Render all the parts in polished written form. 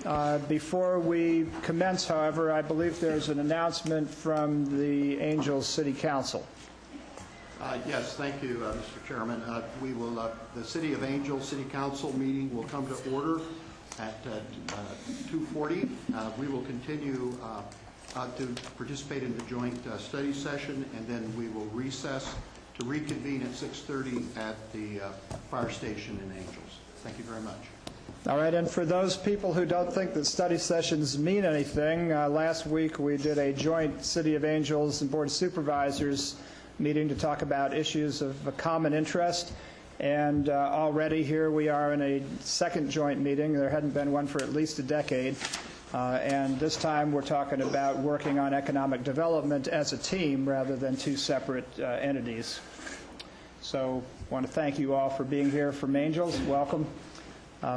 Before we commence, however, I believe there's an announcement from the Angels City Council. Yes, thank you, Mr. Chairman. The City of Angels City Council meeting will come to order at 2:40. We will continue to participate in the joint study session, and then we will recess to reconvene at 6:30 at the fire station in Angels. Thank you very much. All right, and for those people who don't think that study sessions mean anything, last week we did a joint City of Angels and Board of Supervisors meeting to talk about issues of common interest. And already here we are in a second joint meeting. There hadn't been one for at least a decade. And this time we're talking about working on economic development as a team rather than two separate entities. So I want to thank you all for being here from Angels. Welcome.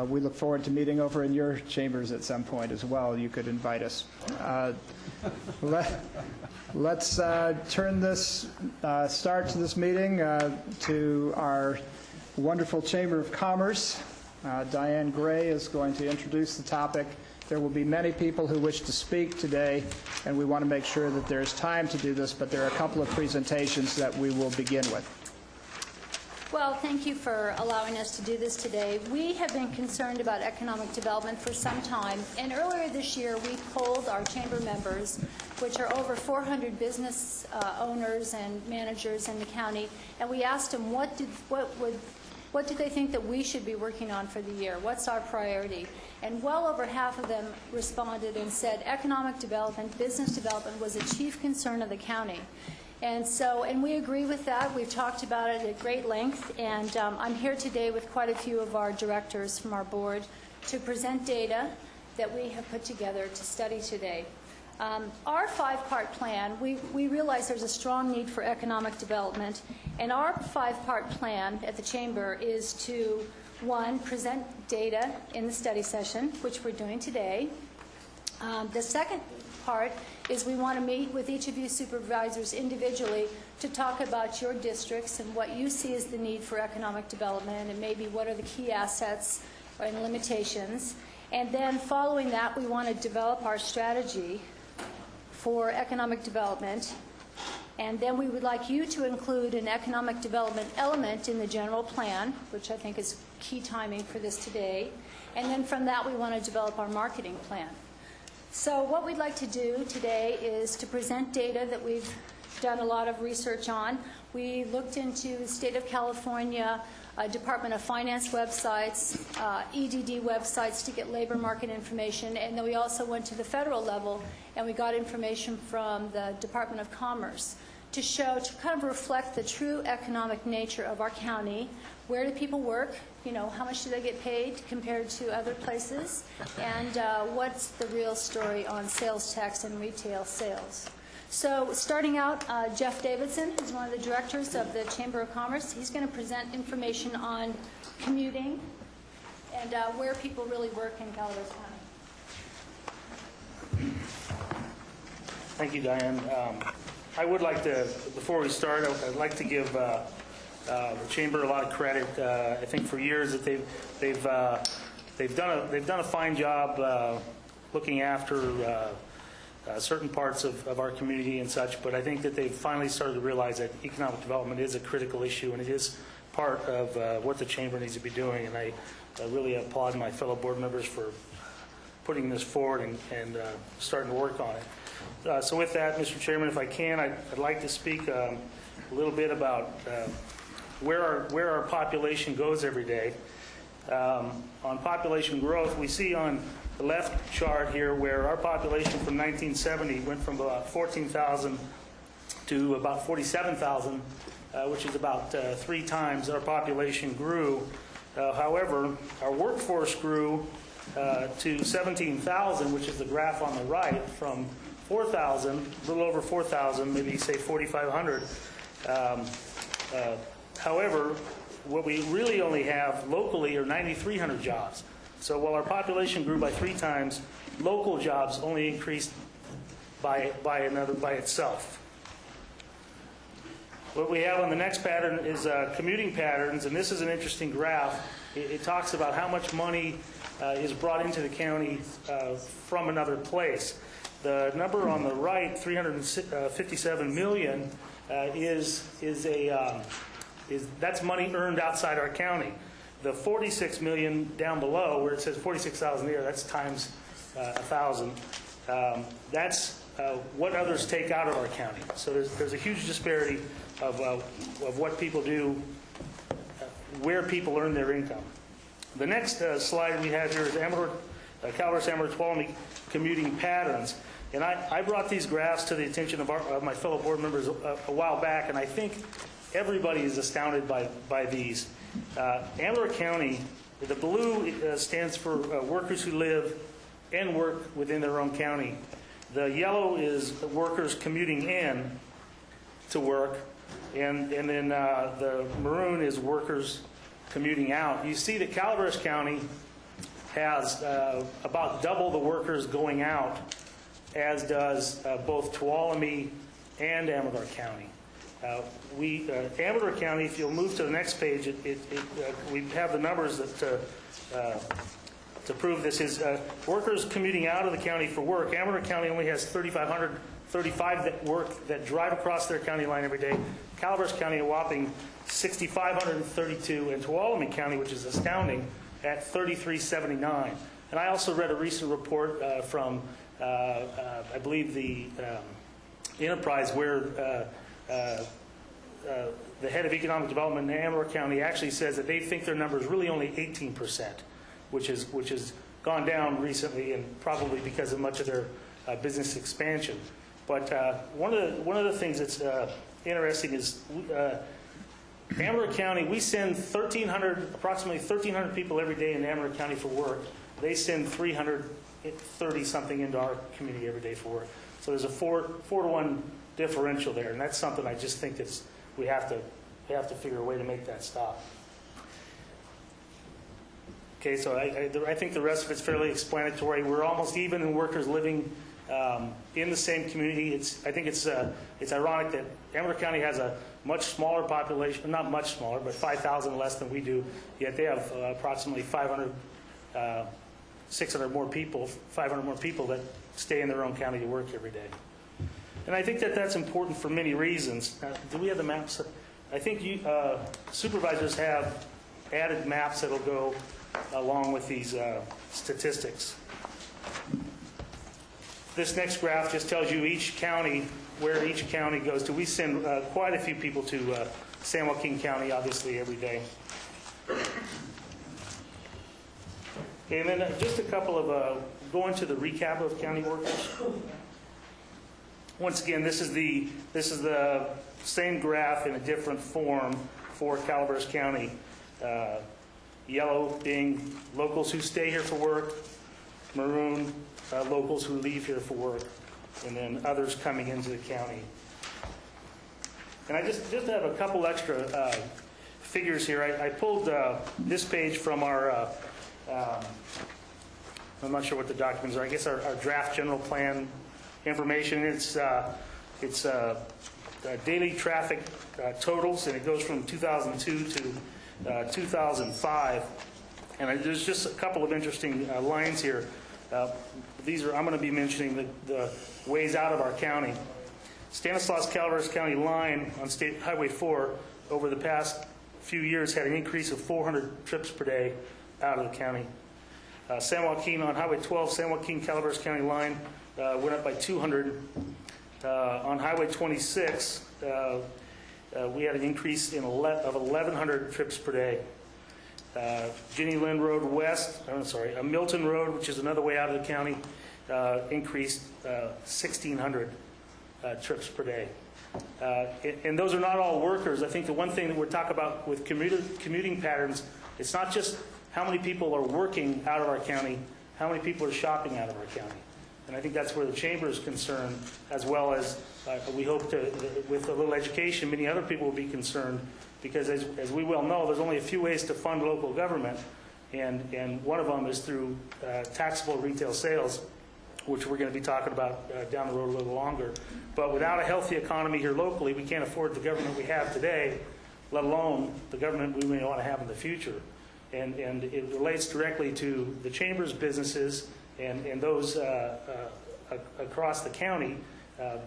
We look forward to meeting over in your chambers at some point as well. You could invite us. Let's turn this start to this meeting to our wonderful Chamber of Commerce. Diane Gray is going to introduce the topic. There will be many people who wish to speak today, and we want to make sure that there's time to do this, but there are a couple of presentations that we will begin with. Well, thank you for allowing us to do this today. We have been concerned about economic development for some time, and earlier this year we polled our chamber members, which are over 400 business owners and managers in the county, and we asked them what do they think that we should be working on for the year? What's our priority? And well over half of them responded and said economic development, business development was a chief concern of the county. And we agree with that. We've talked about it at great length, and I'm here today with quite a few of our directors from our board to present data that we have put together to study today. Our five-part plan, we realize there's a strong need for economic development, and our five-part plan at the Chamber is to, one, present data in the study session, which we're doing today. The second part is we want to meet with each of you supervisors individually to talk about your districts and what you see as the need for economic development and maybe what are the key assets and limitations. And then following that, we want to develop our strategy for economic development. And then we would like you to include an economic development element in the general plan, which I think is key timing for this today. And then from that, we want to develop our marketing plan. So what we'd like to do today is to present data that we've done a lot of research on. We looked into the State of California, Department of Finance websites, EDD websites to get labor market information, and then we also went to the federal level and we got information from the Department of Commerce to kind of reflect the true economic nature of our county. Where do people work? You know, how much do they get paid compared to other places? And what's the real story on sales tax and retail sales? So starting out, Jeff Davidson, who's one of the directors of the Chamber of Commerce, he's going to present information on commuting and where people really work in Calaveras County. Thank you, Diane. I would like to, before we start, I'd like to give the Chamber a lot of credit. I think for years that they've done a fine job looking after certain parts of our community and such. But I think that they've finally started to realize that economic development is a critical issue and it is part of what the Chamber needs to be doing. And I really applaud my fellow board members for putting this forward and starting to work on it. So with that, Mr. Chairman, if I can, I'd like to speak a little bit about where our population goes every day. On population growth, we see on the left chart here where our population from 1970 went from about 14,000 to about 47,000, which is about 3 times our population grew. However, our workforce grew to 17,000, which is the graph on the right, from 4,000, a little over 4,000, maybe say 4,500. However, what we really only have locally are 9,300 jobs. So while our population grew by 3 times, local jobs only increased by itself. What we have on the next pattern is commuting patterns, and this is an interesting graph. It talks about how much money is brought into the county from another place. The number on the right, 357 million, that's money earned outside our county. The 46 million down below, where it says 46,000 a year, that's times 1,000. That's what others take out of our county. So there's a huge disparity of what people do, where people earn their income. The next slide we have here is Calaveras-Amador-Tuolumne commuting patterns. And I brought these graphs to the attention of my fellow board members a while back, and I think everybody is astounded by these. Amador County, the blue stands for workers who live and work within their own county. The yellow is workers commuting in to work, and then the maroon is workers commuting out. You see that Calaveras County has about double the workers going out, as does both Tuolumne and Amador County. Amador County, if you'll move to the next page, we have the numbers that to prove this is workers commuting out of the county for work. Amador County only has 3,535 that drive across their county line every day. Calaveras County a whopping 6,532, and Tuolumne County, which is astounding, at 3,379. And I also read a recent report from I believe the Enterprise, where the head of economic development in Amador County actually says that they think their number is really only 18%, which has gone down recently, and probably because of much of their business expansion. But one of the things that's interesting is Amador County. We send approximately 1,300 people every day in Amador County for work. They send 330 something into our community every day for work. So there's a 4-to-1 differential there, and that's something I just think we have to figure a way to make that stop. Okay, so I think the rest of it's fairly explanatory. We're almost even in workers living in the same community. I think it's ironic that Amador County has a much smaller population, not much smaller, but 5,000 less than we do, yet they have approximately 600 more people, 500 more people that stay in their own county to work every day. And I think that that's important for many reasons. Do we have the maps? I think supervisors have added maps that will go along with these statistics. This next graph just tells you each county, where each county goes to. We send quite a few people to San Joaquin County, obviously, every day. And then just a couple of, going to the recap of county workers. Once again, this is the same graph in a different form for Calaveras County. Yellow being locals who stay here for work, maroon locals who leave here for work, and then others coming into the county. And I just have a couple extra figures here. I pulled this page from our, I'm not sure what the documents are, I guess our draft general plan information. It's daily traffic totals, and it goes from 2002 to 2005. And there's just a couple of interesting lines here. I'm going to be mentioning the ways out of our county. Stanislaus-Calaveras County line on State Highway 4 over the past few years had an increase of 400 trips per day out of the county. San Joaquin on Highway 12, San Joaquin-Calaveras County line went up by 200. On Highway 26, we had an increase of 1,100 trips per day. Jenny Lynn Road West, Milton Road, which is another way out of the county, increased 1,600 trips per day. And those are not all workers. I think the one thing that we're talking about with commuting patterns, it's not just how many people are working out of our county, how many people are shopping out of our county. And I think that's where the chamber is concerned, as well as we hope to, with a little education, many other people will be concerned, because as we well know, there's only a few ways to fund local government, and one of them is through taxable retail sales, which we're going to be talking about down the road a little longer. But without a healthy economy here locally, we can't afford the government we have today, let alone the government we may want to have in the future. and it relates directly to the Chamber's businesses and those across the county.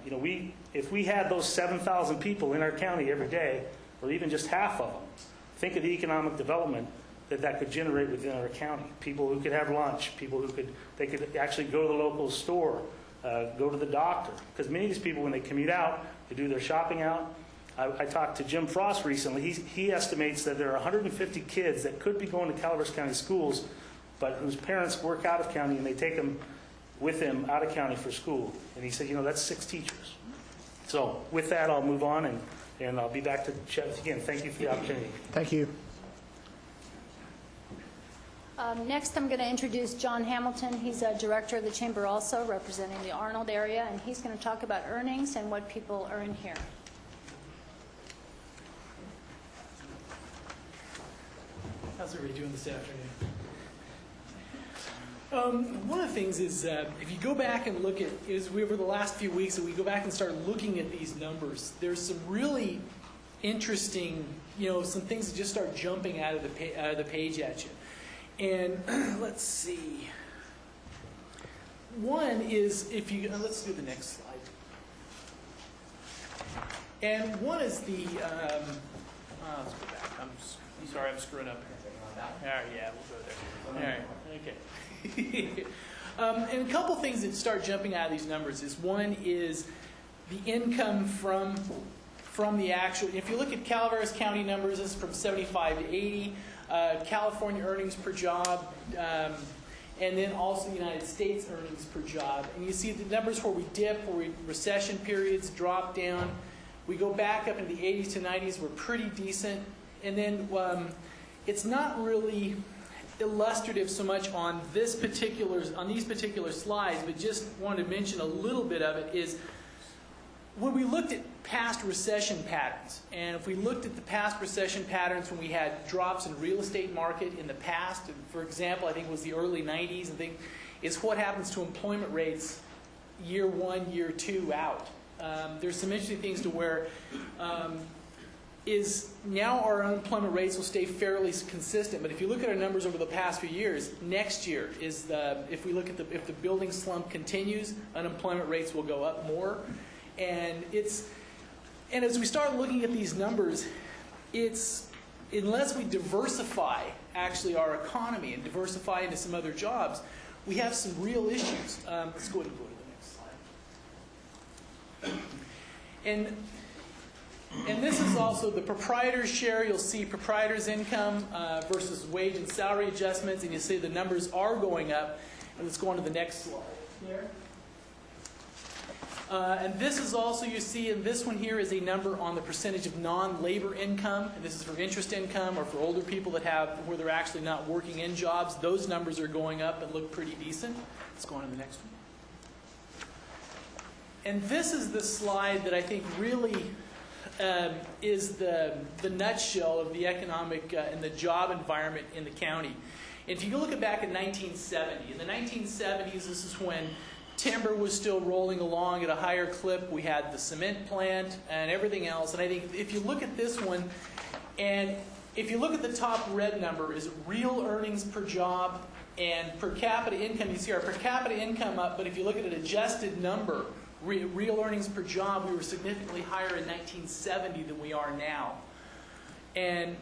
You know, if we had those 7,000 people in our county every day, or even just half of them, think of the economic development that could generate within our county. People who could have lunch, people who could actually go to the local store, go to the doctor. Because many of these people, when they commute out, they do their shopping out. I talked to Jim Frost recently. He estimates that there are 150 kids that could be going to Calaveras County schools, but whose parents work out of county and they take them with them out of county for school. And he said, you know, that's 6 teachers. So with that, I'll move on, and I'll be back to chat with you again. Thank you for the opportunity. Thank you. Next, I'm going to introduce John Hamilton. He's a director of the Chamber also, representing the Arnold area, and he's going to talk about earnings and what people earn here. How's everybody doing this afternoon? One of the things is, if you go back and look at, over the last few weeks, that we go back and start looking at these numbers, there's some really interesting, some things that just start jumping out of the page at you. And let's see. One is, let's do the next slide. And one is the, let's go back. Sorry, I'm screwing up here. All right, yeah, we'll go there. All right, okay. And a couple things that start jumping out of these numbers is, one is the income from the actual, if you look at Calaveras County numbers, this is from 75 to 80. California earnings per job, and then also the United States earnings per job. And you see the numbers where we dip, where recession periods drop down. We go back up into the 80s to 90s, we're pretty decent. And then it's not really illustrative so much on these particular slides, but just wanted to mention a little bit of it is when we looked at past recession patterns, and if we looked at the past recession patterns when we had drops in real estate market in the past, for example, I think it was the early 90s, I think, is what happens to employment rates year 1, year 2 out. There's some interesting things to where is now our unemployment rates will stay fairly consistent, but if you look at our numbers over the past few years, next year is if we look at if the building slump continues, unemployment rates will go up more. And as we start looking at these numbers, unless we diversify actually our economy and diversify into some other jobs, we have some real issues. Let's go ahead and go to the next slide. And this is also the proprietor's share. You'll see proprietor's income versus wage and salary adjustments, and you'll see the numbers are going up. And let's go on to the next slide here. And this is also, you see, in this one here is a number on the percentage of non-labor income. And this is for interest income or for older people where they're actually not working in jobs. Those numbers are going up and look pretty decent. Let's go on to the next one. And this is the slide that I think really is the nutshell of the economic and the job environment in the county. And if you look back at 1970, in the 1970s, this is when timber was still rolling along at a higher clip. We had the cement plant and everything else. And I think if you look at this one, and if you look at the top red number is real earnings per job and per capita income. You see our per capita income up, but if you look at an adjusted number, real earnings per job, we were significantly higher in 1970 than we are now. And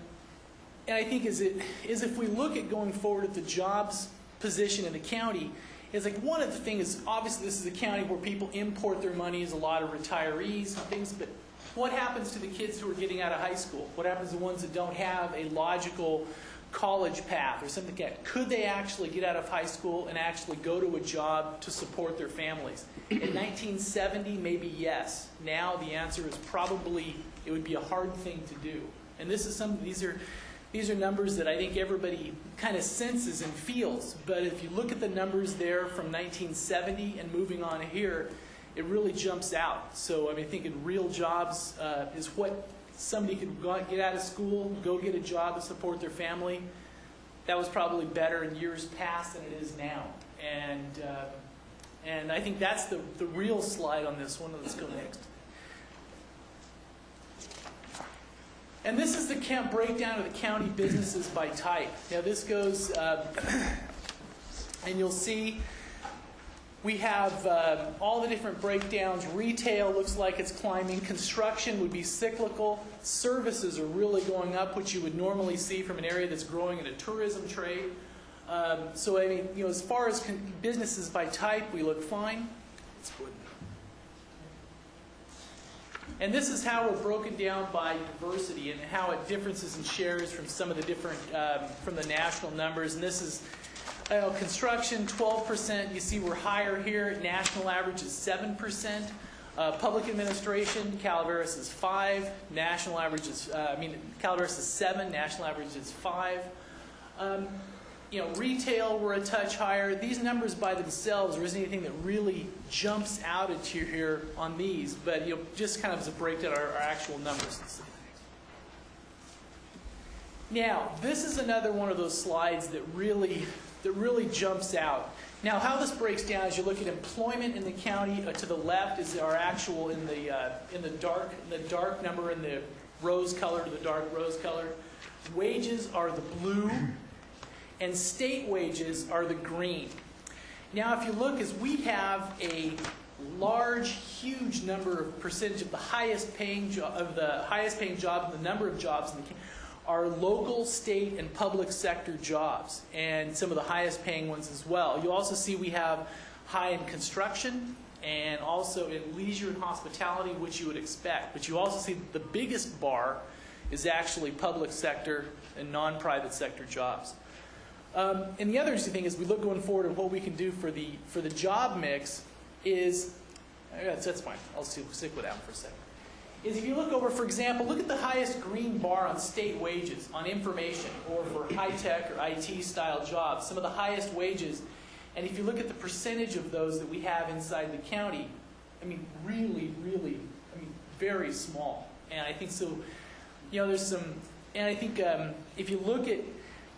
I think if we look at going forward at the jobs position in the county, it's like one of the things, obviously this is a county where people import their money, there's a lot of retirees and things, but what happens to the kids who are getting out of high school? What happens to the ones that don't have a logical college path or something like that? Could they actually get out of high school and actually go to a job to support their families? In 1970, maybe yes. Now the answer is probably it would be a hard thing to do. And this is these are numbers that I think everybody kind of senses and feels. But if you look at the numbers there from 1970 and moving on here, it really jumps out. So I mean, I think in real jobs is what somebody could get out of school, go get a job to support their family. That was probably better in years past than it is now. And I think that's the real slide on this one. Let's go next. And this is the breakdown of the county businesses by type. Now this goes, and you'll see we have all the different breakdowns. Retail looks like it's climbing. Construction would be cyclical. Services are really going up, which you would normally see from an area that's growing in a tourism trade. So I mean, as far as businesses by type, we look fine. And this is how we're broken down by diversity and how it differences in shares from some of the different, from the national numbers. And this is construction, 12%. You see we're higher here. National average is 7%. Public administration, Calaveras is 5. National average is, Calaveras is 7. National average is 5. Retail, we're a touch higher. These numbers by themselves, there isn't anything that really jumps out at you here on these, but just kind of as a breakdown our actual numbers. Now, this is another one of those slides that really jumps out. Now, how this breaks down is you look at employment in the county. To the left is our actual in the dark number in the rose color to the dark rose color. Wages are the blue. And state wages are the green. Now, if you look, as we have a large, huge number of percentage of the highest paying jobs, the number of jobs in the are local, state, and public sector jobs, and some of the highest paying ones as well. You also see we have high in construction and also in leisure and hospitality, which you would expect. But you also see the biggest bar is actually public sector and non-private sector jobs. And the other interesting thing is we look going forward and what we can do for the job mix is, that's fine, I'll stick with that one for a second, is if you look over, for example, look at the highest green bar on state wages, on information, or for high-tech or IT style jobs, some of the highest wages. And if you look at the percentage of those that we have inside the county, really, very small. And I think so, there's some, and I think if you look at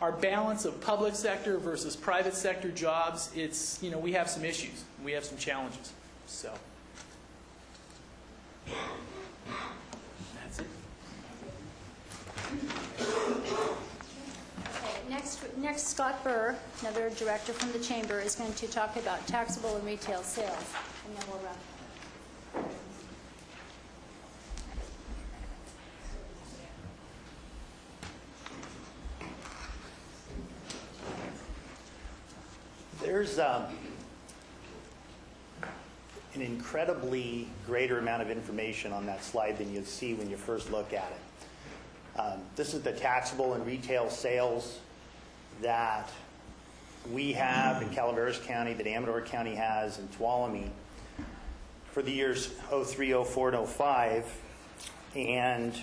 our balance of public sector versus private sector jobs, it's, we have some issues. We have some challenges. So that's it. Okay, next Scott Burr, another director from the Chamber, is going to talk about taxable and retail sales, and then we'll wrap. There's an incredibly greater amount of information on that slide than you'll see when you first look at it. This is the taxable and retail sales that we have in Calaveras County, that Amador County has in Tuolumne for the years 03, 04, and 05. And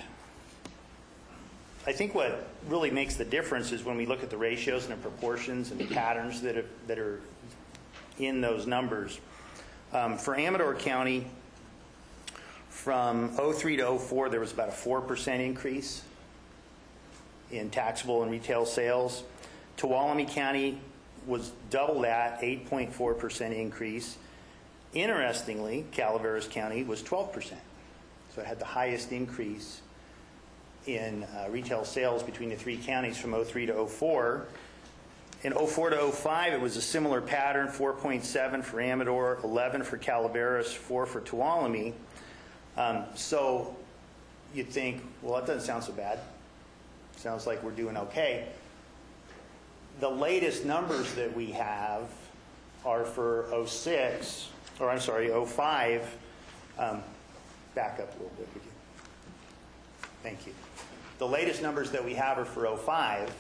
I think what really makes the difference is when we look at the ratios and the proportions and the patterns that are in those numbers. For Amador County, from 03 to 04, there was about a 4% increase in taxable and retail sales. Tuolumne County was double that, 8.4% increase. Interestingly, Calaveras County was 12%. So it had the highest increase in retail sales between the three counties from 03 to 04. In 04 to 05, it was a similar pattern, 4.7 for Amador, 11 for Calaveras, 4 for Tuolumne. So you'd think, well, that doesn't sound so bad. Sounds like we're doing okay. The latest numbers that we have are for 05. Back up a little bit, would you? Thank you. The latest numbers that we have are for 05.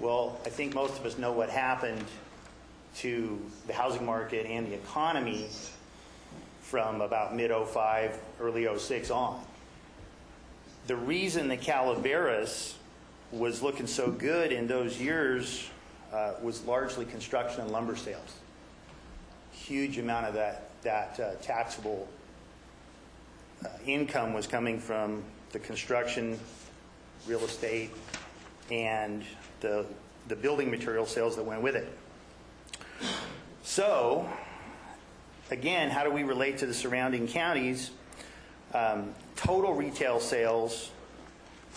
Well, I think most of us know what happened to the housing market and the economy from about mid-05, early 06 on. The reason that Calaveras was looking so good in those years was largely construction and lumber sales. Huge amount of that taxable income was coming from the construction, real estate, and the building material sales that went with it. So, again, how do we relate to the surrounding counties? Total retail sales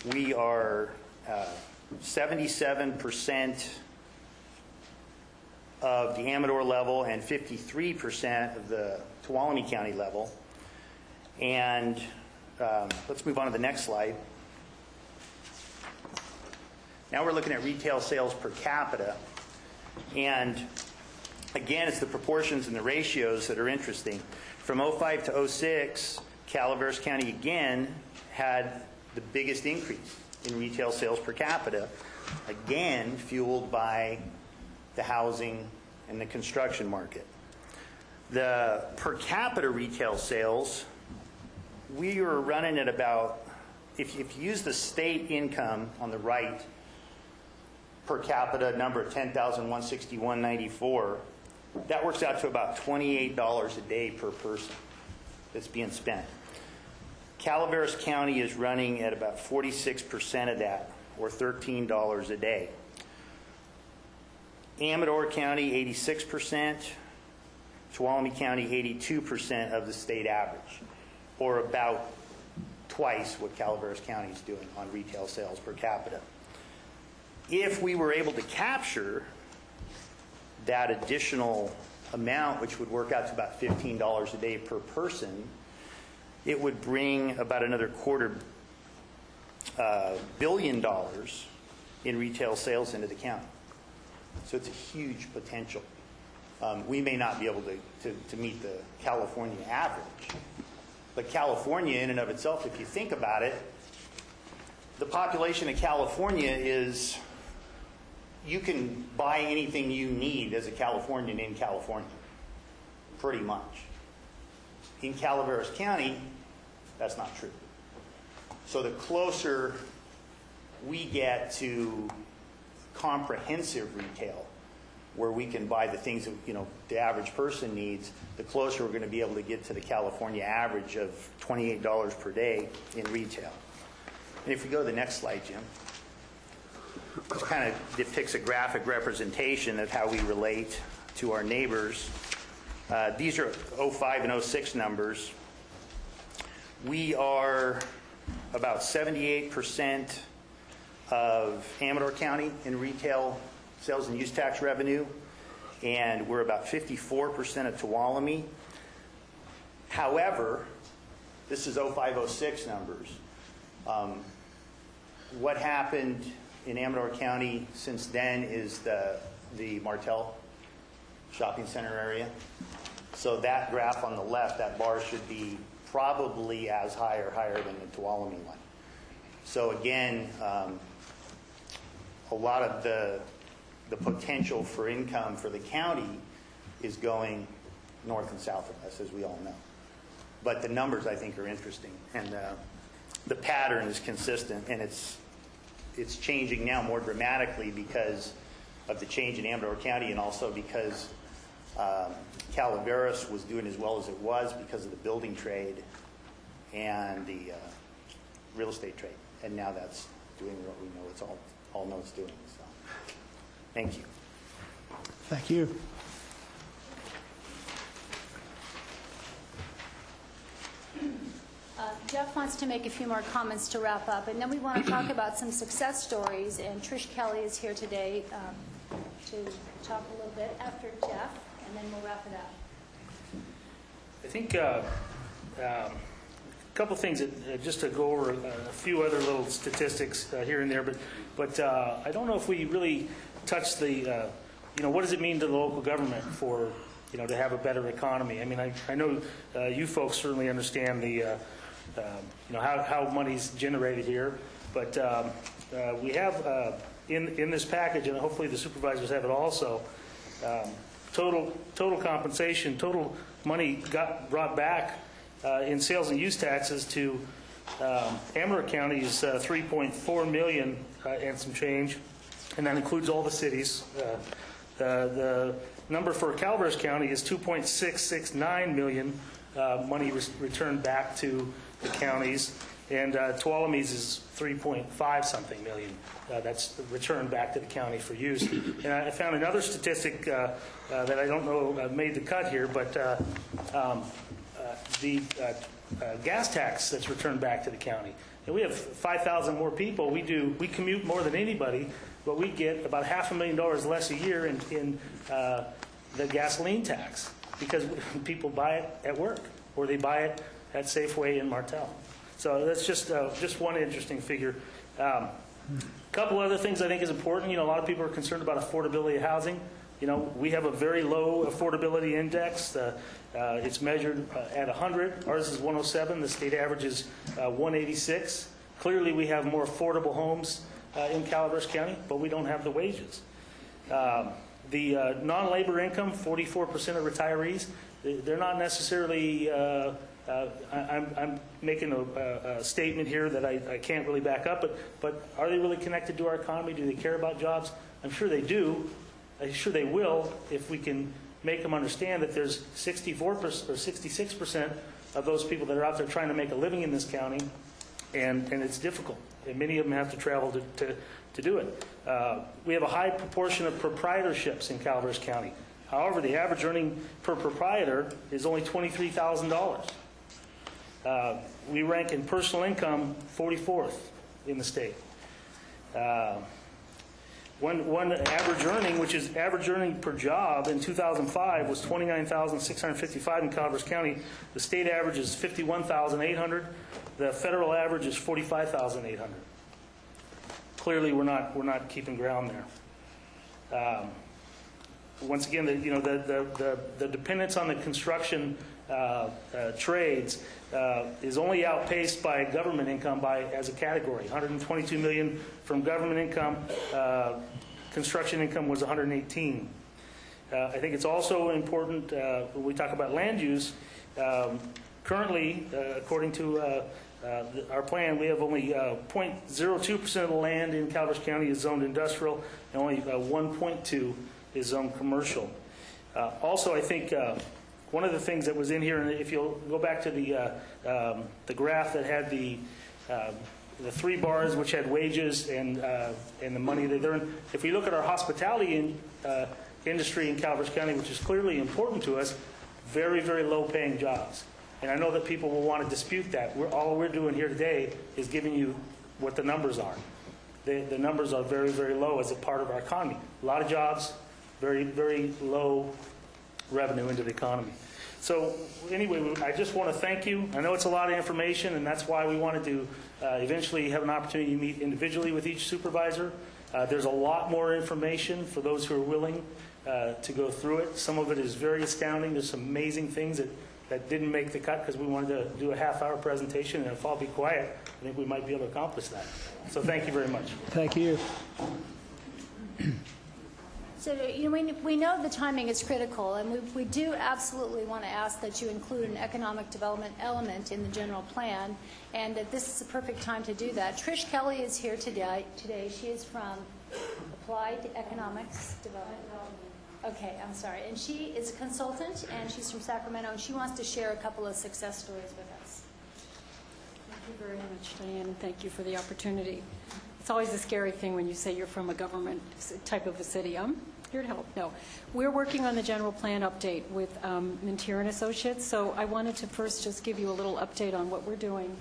we are 77% of the Amador level and 53% of the Tuolumne County level. And let's move on to the next slide. Now we're looking at retail sales per capita. And again, it's the proportions and the ratios that are interesting. From 05 to 06, Calaveras County again had the biggest increase in retail sales per capita, again fueled by the housing and the construction market. The per capita retail sales, we were running at about, if you use the state income on the right, per capita number of $10,161.94, that works out to about $28 a day per person that's being spent. Calaveras County is running at about 46% of that, or $13 a day. Amador County, 86%. Tuolumne County, 82% of the state average, or about twice what Calaveras County is doing on retail sales per capita. If we were able to capture that additional amount, which would work out to about $15 a day per person, it would bring about another $250 million in retail sales into the county. So it's a huge potential. We may not be able to meet the California average, but California in and of itself, if you think about it, the population of California is, you can buy anything you need as a Californian in California, pretty much. In Calaveras County, that's not true. So the closer we get to comprehensive retail, where we can buy the things that the average person needs, the closer we're going to be able to get to the California average of $28 per day in retail. And if we go to the next slide, Jim, this kind of depicts a graphic representation of how we relate to our neighbors. These are 05 and 06 numbers. We are about 78% of Amador County in retail sales and use tax revenue, and we're about 54% of Tuolumne. However, this is 05-06 numbers. What happened in Amador County since then is the Martell shopping center area. So that graph on the left, that bar should be probably as high or higher than the Tuolumne one. So again, a lot of the potential for income for the county is going north and south of us, as we all know. But the numbers, I think, are interesting, and the pattern is consistent, and it's changing now more dramatically because of the change in Amador County, and also because Calaveras was doing as well as it was because of the building trade and the real estate trade, and now that's doing what we know it's all know it's doing. So, thank you. Thank you. Jeff wants to make a few more comments to wrap up, and then we want to talk about some success stories, and Trish Kelly is here today to talk a little bit after Jeff, and then we'll wrap it up. I think a couple things, just to go over a few other little statistics here and there, but I don't know if we really touched the, what does it mean to the local government for, to have a better economy? I mean, I know you folks certainly understand the, how money's generated here, but we have in this package, and hopefully the supervisors have it also, total compensation, total money got brought back in sales and use taxes to Amador County is $3.4 million and some change, and that includes all the cities. The number for Calaveras County is $2.669 million money returned back to the counties, and Tuolumne's is 3.5 something million that's returned back to the county for use. And I found another statistic that I don't know made the cut here, but gas tax that's returned back to the county. And we have 5,000 more people. We commute more than anybody, but we get about $500,000 less a year in the gasoline tax because people buy it at work or they buy it at Safeway in Martell. So that's just one interesting figure. A couple other things I think is important. A lot of people are concerned about affordability of housing. We have a very low affordability index. It's measured at 100. Ours is 107. The state average is 186. Clearly, we have more affordable homes in Calaveras County, but we don't have the wages. The non-labor income, 44% of retirees, they're not necessarily, I'm making a statement here that I can't really back up, but are they really connected to our economy? Do they care about jobs? I'm sure they do. I'm sure they will if we can make them understand that there's 64% or 66% of those people that are out there trying to make a living in this county, and it's difficult. And many of them have to travel to do it. We have a high proportion of proprietorships in Calaveras County. However, the average earning per proprietor is only $23,000. We rank in personal income 44th in the state. One average earning, which is average earning per job in 2005, was $29,655 in Calaveras County. The state average is $51,800. The federal average is $45,800. Clearly, we're not keeping ground there. Once again, the dependence on the construction trades is only outpaced by government income as a category. $122 million from government income. Construction income was $118. I think it's also important when we talk about land use. Currently, according to our plan, we have only 0.02% of the land in Calaveras County is zoned industrial, and only 1.2 is zoned commercial. Also, I think one of the things that was in here, and if you'll go back to the graph that had the 3 bars, which had wages and the money they earn. If we look at our hospitality industry in Calaveras County, which is clearly important to us, very, very low-paying jobs. And I know that people will want to dispute that. All we're doing here today is giving you what the numbers are. The numbers are very, very low as a part of our economy. A lot of jobs, very, very low revenue into the economy. So anyway, I just want to thank you. I know it's a lot of information, and that's why we wanted to eventually have an opportunity to meet individually with each supervisor. There's a lot more information for those who are willing to go through it. Some of it is very astounding. There's some amazing things that didn't make the cut because we wanted to do a half-hour presentation, and if I'll be quiet, I think we might be able to accomplish that. So thank you very much. Thank you. So, we know the timing is critical, and we do absolutely want to ask that you include an economic development element in the general plan, and that this is the perfect time to do that. Trish Kelly is here today. She is from Applied Economics Development. Okay, I'm sorry. And she is a consultant, and she's from Sacramento, and she wants to share a couple of success stories with us. Thank you very much, Diane, and thank you for the opportunity. It's always a scary thing when you say you're from a government type of a city. I'm here to help. No. We're working on the general plan update with Mintier & Associates, so I wanted to first just give you a little update on what we're doing.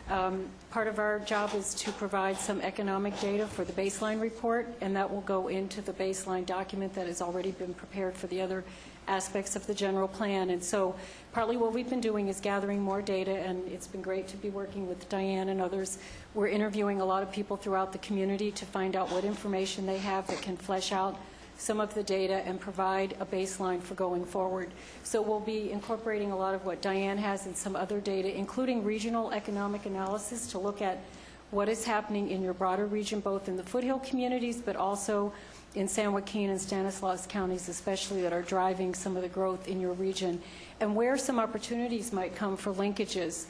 Part of our job is to provide some economic data for the baseline report, and that will go into the baseline document that has already been prepared for the other aspects of the general plan. And so partly what we've been doing is gathering more data, and it's been great to be working with Diane and others. We're interviewing a lot of people throughout the community to find out what information they have that can flesh out some of the data and provide a baseline for going forward. So we'll be incorporating a lot of what Diane has and some other data, including regional economic analysis to look at what is happening in your broader region, both in the foothill communities, but also in San Joaquin and Stanislaus counties especially, that are driving some of the growth in your region, and where some opportunities might come for linkages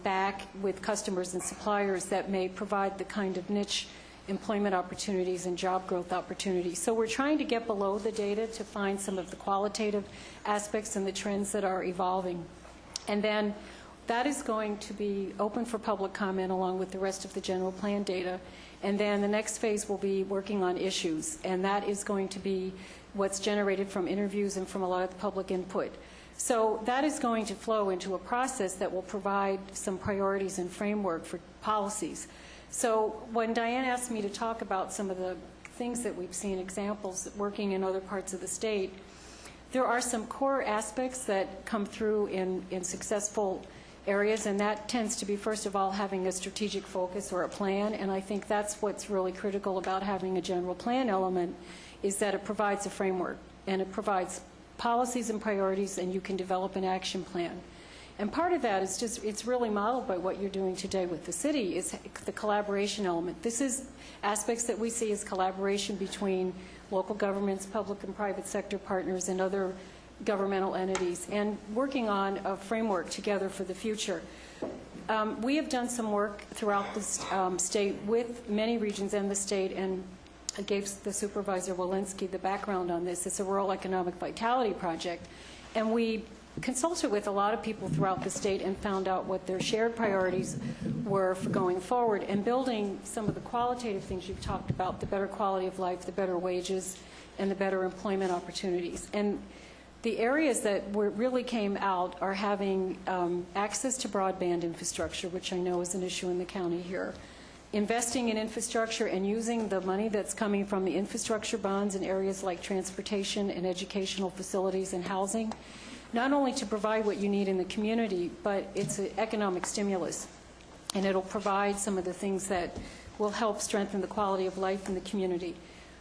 back with customers and suppliers that may provide the kind of niche employment opportunities and job growth opportunities. So we're trying to get below the data to find some of the qualitative aspects and the trends that are evolving. And then that is going to be open for public comment along with the rest of the general plan data. And then the next phase will be working on issues, and that is going to be what's generated from interviews and from a lot of the public input. So that is going to flow into a process that will provide some priorities and framework for policies. So when Diane asked me to talk about some of the things that we've seen, examples working in other parts of the state, there are some core aspects that come through in successful areas, and that tends to be, first of all, having a strategic focus or a plan, and I think that's what's really critical about having a general plan element, is that it provides a framework, and it provides policies and priorities, and you can develop an action plan. And part of that is just, it's really modeled by what you're doing today with the city, is the collaboration element. This is aspects that we see as collaboration between local governments, public and private sector partners, and other governmental entities, and working on a framework together for the future. We have done some work throughout the state with many regions and the state, and I gave the Supervisor Walensky the background on this. It's a rural economic vitality project, and we consulted with a lot of people throughout the state and found out what their shared priorities were for going forward and building some of the qualitative things you've talked about, the better quality of life, the better wages, and the better employment opportunities. And the areas that really came out are having access to broadband infrastructure, which I know is an issue in the county here, investing in infrastructure and using the money that's coming from the infrastructure bonds in areas like transportation and educational facilities and housing, not only to provide what you need in the community, but it's an economic stimulus, and it'll provide some of the things that will help strengthen the quality of life in the community.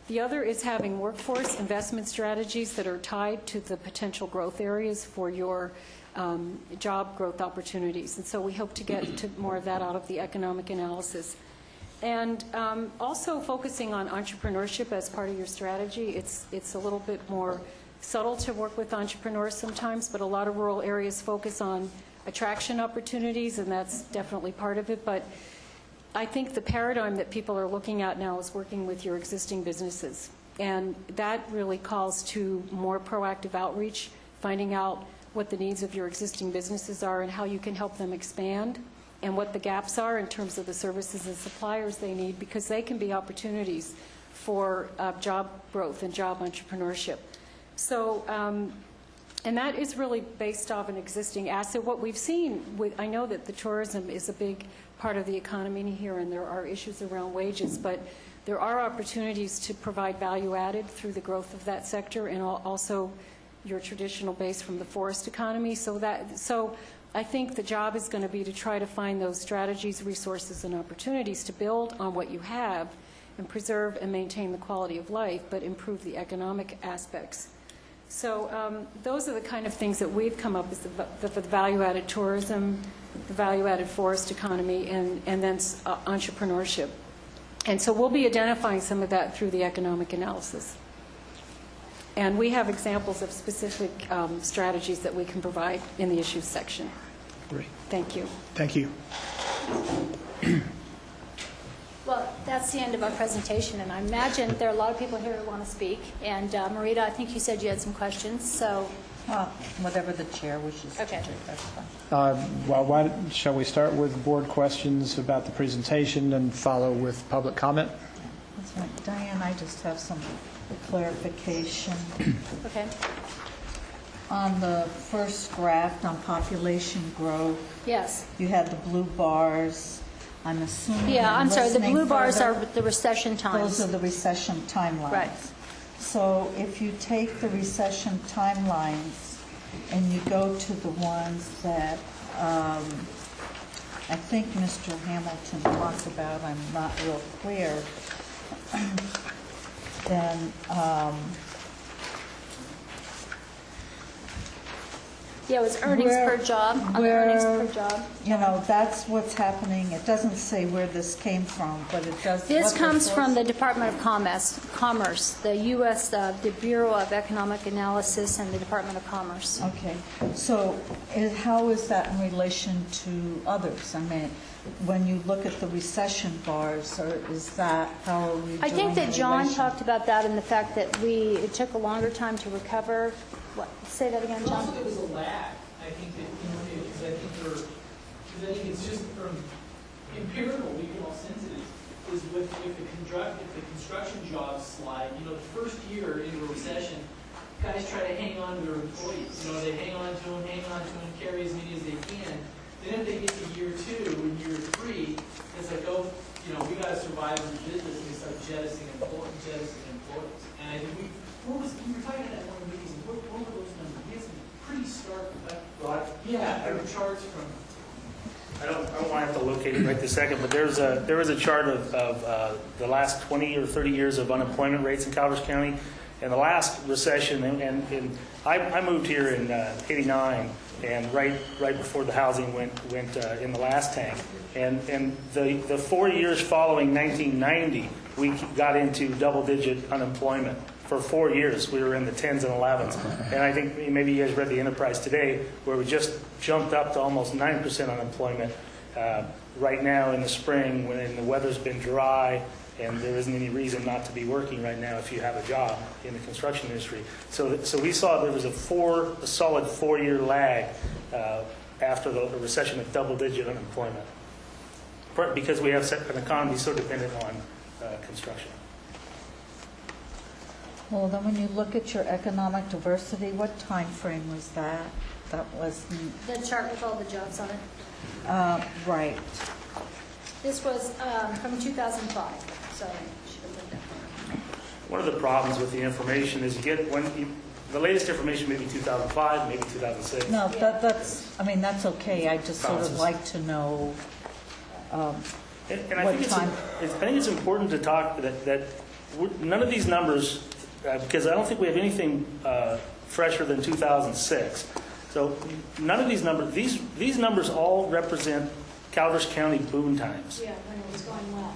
The other is having workforce investment strategies that are tied to the potential growth areas for your job growth opportunities. And so we hope to get to more of that out of the economic analysis. And also focusing on entrepreneurship as part of your strategy. It's a little bit more subtle to work with entrepreneurs sometimes, but a lot of rural areas focus on attraction opportunities, and that's definitely part of it. But I think the paradigm that people are looking at now is working with your existing businesses, and that really calls to more proactive outreach, finding out what the needs of your existing businesses are and how you can help them expand, and what the gaps are in terms of the services and suppliers they need, because they can be opportunities for job growth and job entrepreneurship. So, and that is really based off an existing asset. What we've seen, I know that the tourism is a big part of the economy here, and there are issues around wages, but there are opportunities to provide value added through the growth of that sector, and also your traditional base from the forest economy. So I think the job is going to be to try to find those strategies, resources, and opportunities to build on what you have and preserve and maintain the quality of life, but improve the economic aspects. So those are the kind of things that we've come up with, the value-added tourism, the value-added forest economy, and then entrepreneurship. And so we'll be identifying some of that through the economic analysis. And we have examples of specific strategies that we can provide in the issues section. Great. Thank you. Thank you. Well, that's the end of our presentation, and I imagine there are a lot of people here who want to speak. And Marita, I think you said you had some questions, so. Whatever the chair wishes. Okay. To take, that's fine. Well, shall we start with board questions about the presentation and follow with public comment? That's right. Diane, I just have some clarification. Okay. On the first graph on population growth, Yes. you had the blue bars. I'm assuming. Yeah, I'm sorry, the listening blue bars further, are the recession times. Those are the recession timelines. Right. So if you take the recession timelines and you go to the ones that I think Mr. Hamilton talked about, I'm not real clear, then Yeah, it was earnings per job, on the earnings per job. you know, that's what's happening. It doesn't say where this came from, but it does. This what comes the from source- the Department of Commerce, the U.S., the Bureau of Economic Analysis and the Department of Commerce. Okay, so how is that in relation to others? I mean, when you look at the recession bars, or is that, how are we doing I think that in John relation? talked about that and the fact that it took a longer time to recover. What, say that again, John? Also, there was a lag. I think that, because I think it's just from empirical, we can all sense it, is if the construction jobs slide, the first year into a recession, guys try to hang on to their employees. They hang on to carry as many as they can. Then if they get to year 2 and year 3, it's like, oh, we got to survive in the business, and we start jettisoning employees. And I think we were talking about one of the meetings, what were those numbers? We had some pretty stark, there were charts from. I don't want to have to locate it right this second, but there was a chart of the last 20 or 30 years of unemployment rates in Calvert County. And the last recession, and I moved here in '89, and right before the housing went in the last tank. And the 4 years following 1990, we got into double-digit unemployment. For 4 years, we were in the 10s and 11s. And I think maybe you guys read the Enterprise today, where we just jumped up to almost 9% unemployment right now in the spring, when the weather's been dry, and there isn't any reason not to be working right now if you have a job in the construction industry. So we saw there was a solid 4-year lag after the recession of double-digit unemployment, because we have an economy so dependent on construction. Well, then when you look at your economic diversity, what time frame was that? That was, The chart with all the jobs on it. right. This was from 2005, so I should have looked at that. One of the problems with the information is the latest information may be 2005, maybe 2006. No, that's okay. I just sort of like to know And I what think time. I think it's important to talk that none of these numbers, because I don't think we have anything fresher than 2006. So none of these numbers all represent Calvert County boom times. Yeah, when it was going well.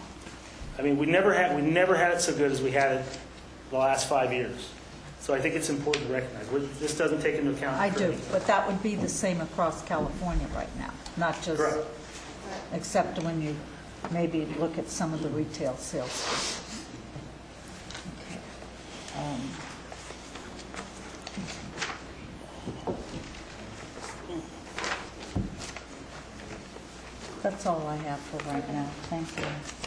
I mean, we never had it so good as we had it the last 5 years. So I think it's important to recognize this doesn't take into account. I do, but that would be the same across California right now, not just, Correct. except when you maybe look at some of the retail sales. Okay. That's all I have for right now. Thank you.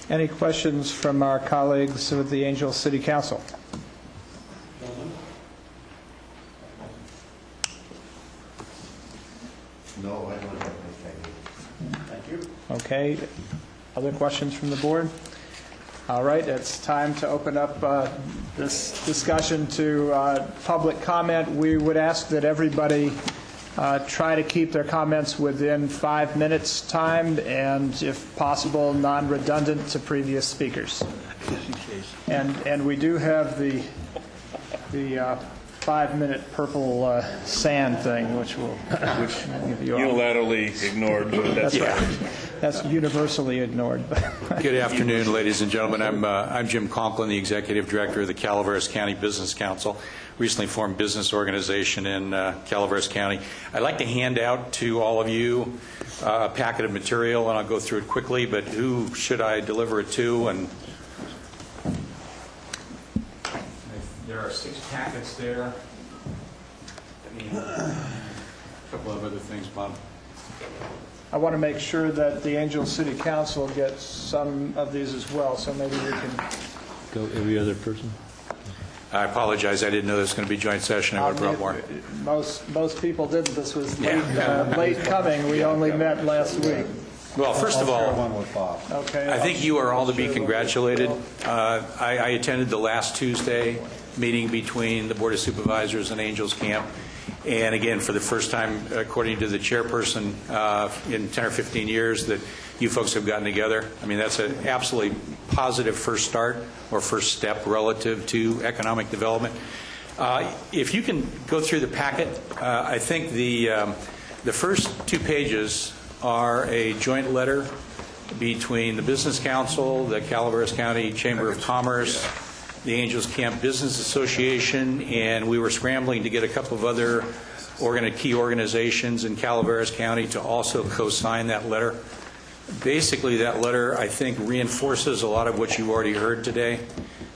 Any questions from our colleagues with the Angel City Council? No, I don't have anything. Thank you. Okay. Other questions from the board? All right, it's time to open up this discussion to public comment. We would ask that everybody try to keep their comments within 5 minutes time, and if possible, non-redundant to previous speakers. And we do have the 5-minute purple sand thing, which give you all. Unilaterally ignored. That's right. That's universally ignored. Good afternoon, ladies and gentlemen. I'm Jim Conklin, the Executive Director of the Calaveras County Business Council, recently formed business organization in Calaveras County. I'd like to hand out to all of you a packet of material, and I'll go through it quickly, but who should I deliver it to? And there are 6 packets there. And a couple of other things, Bob. I want to make sure that the Angel City Council gets some of these as well, so maybe we can... Go every other person. I apologize. I didn't know this was going to be joint session. I would have brought more. Most people didn't. This was late coming. We only met last week. Well, first of all, Okay. I think you are all to be congratulated. I attended the last Tuesday meeting between the Board of Supervisors and Angels Camp. And again, for the first time, according to the chairperson, in 10 or 15 years that you folks have gotten together. I mean, that's an absolutely positive first start or first step relative to economic development. If you can go through the packet, I think the first 2 pages are a joint letter between the Business Council, the Calaveras County Chamber of Commerce, the Angels Camp Business Association, and we were scrambling to get a couple of other key organizations in Calaveras County to also co-sign that letter. Basically, that letter, I think, reinforces a lot of what you already heard today,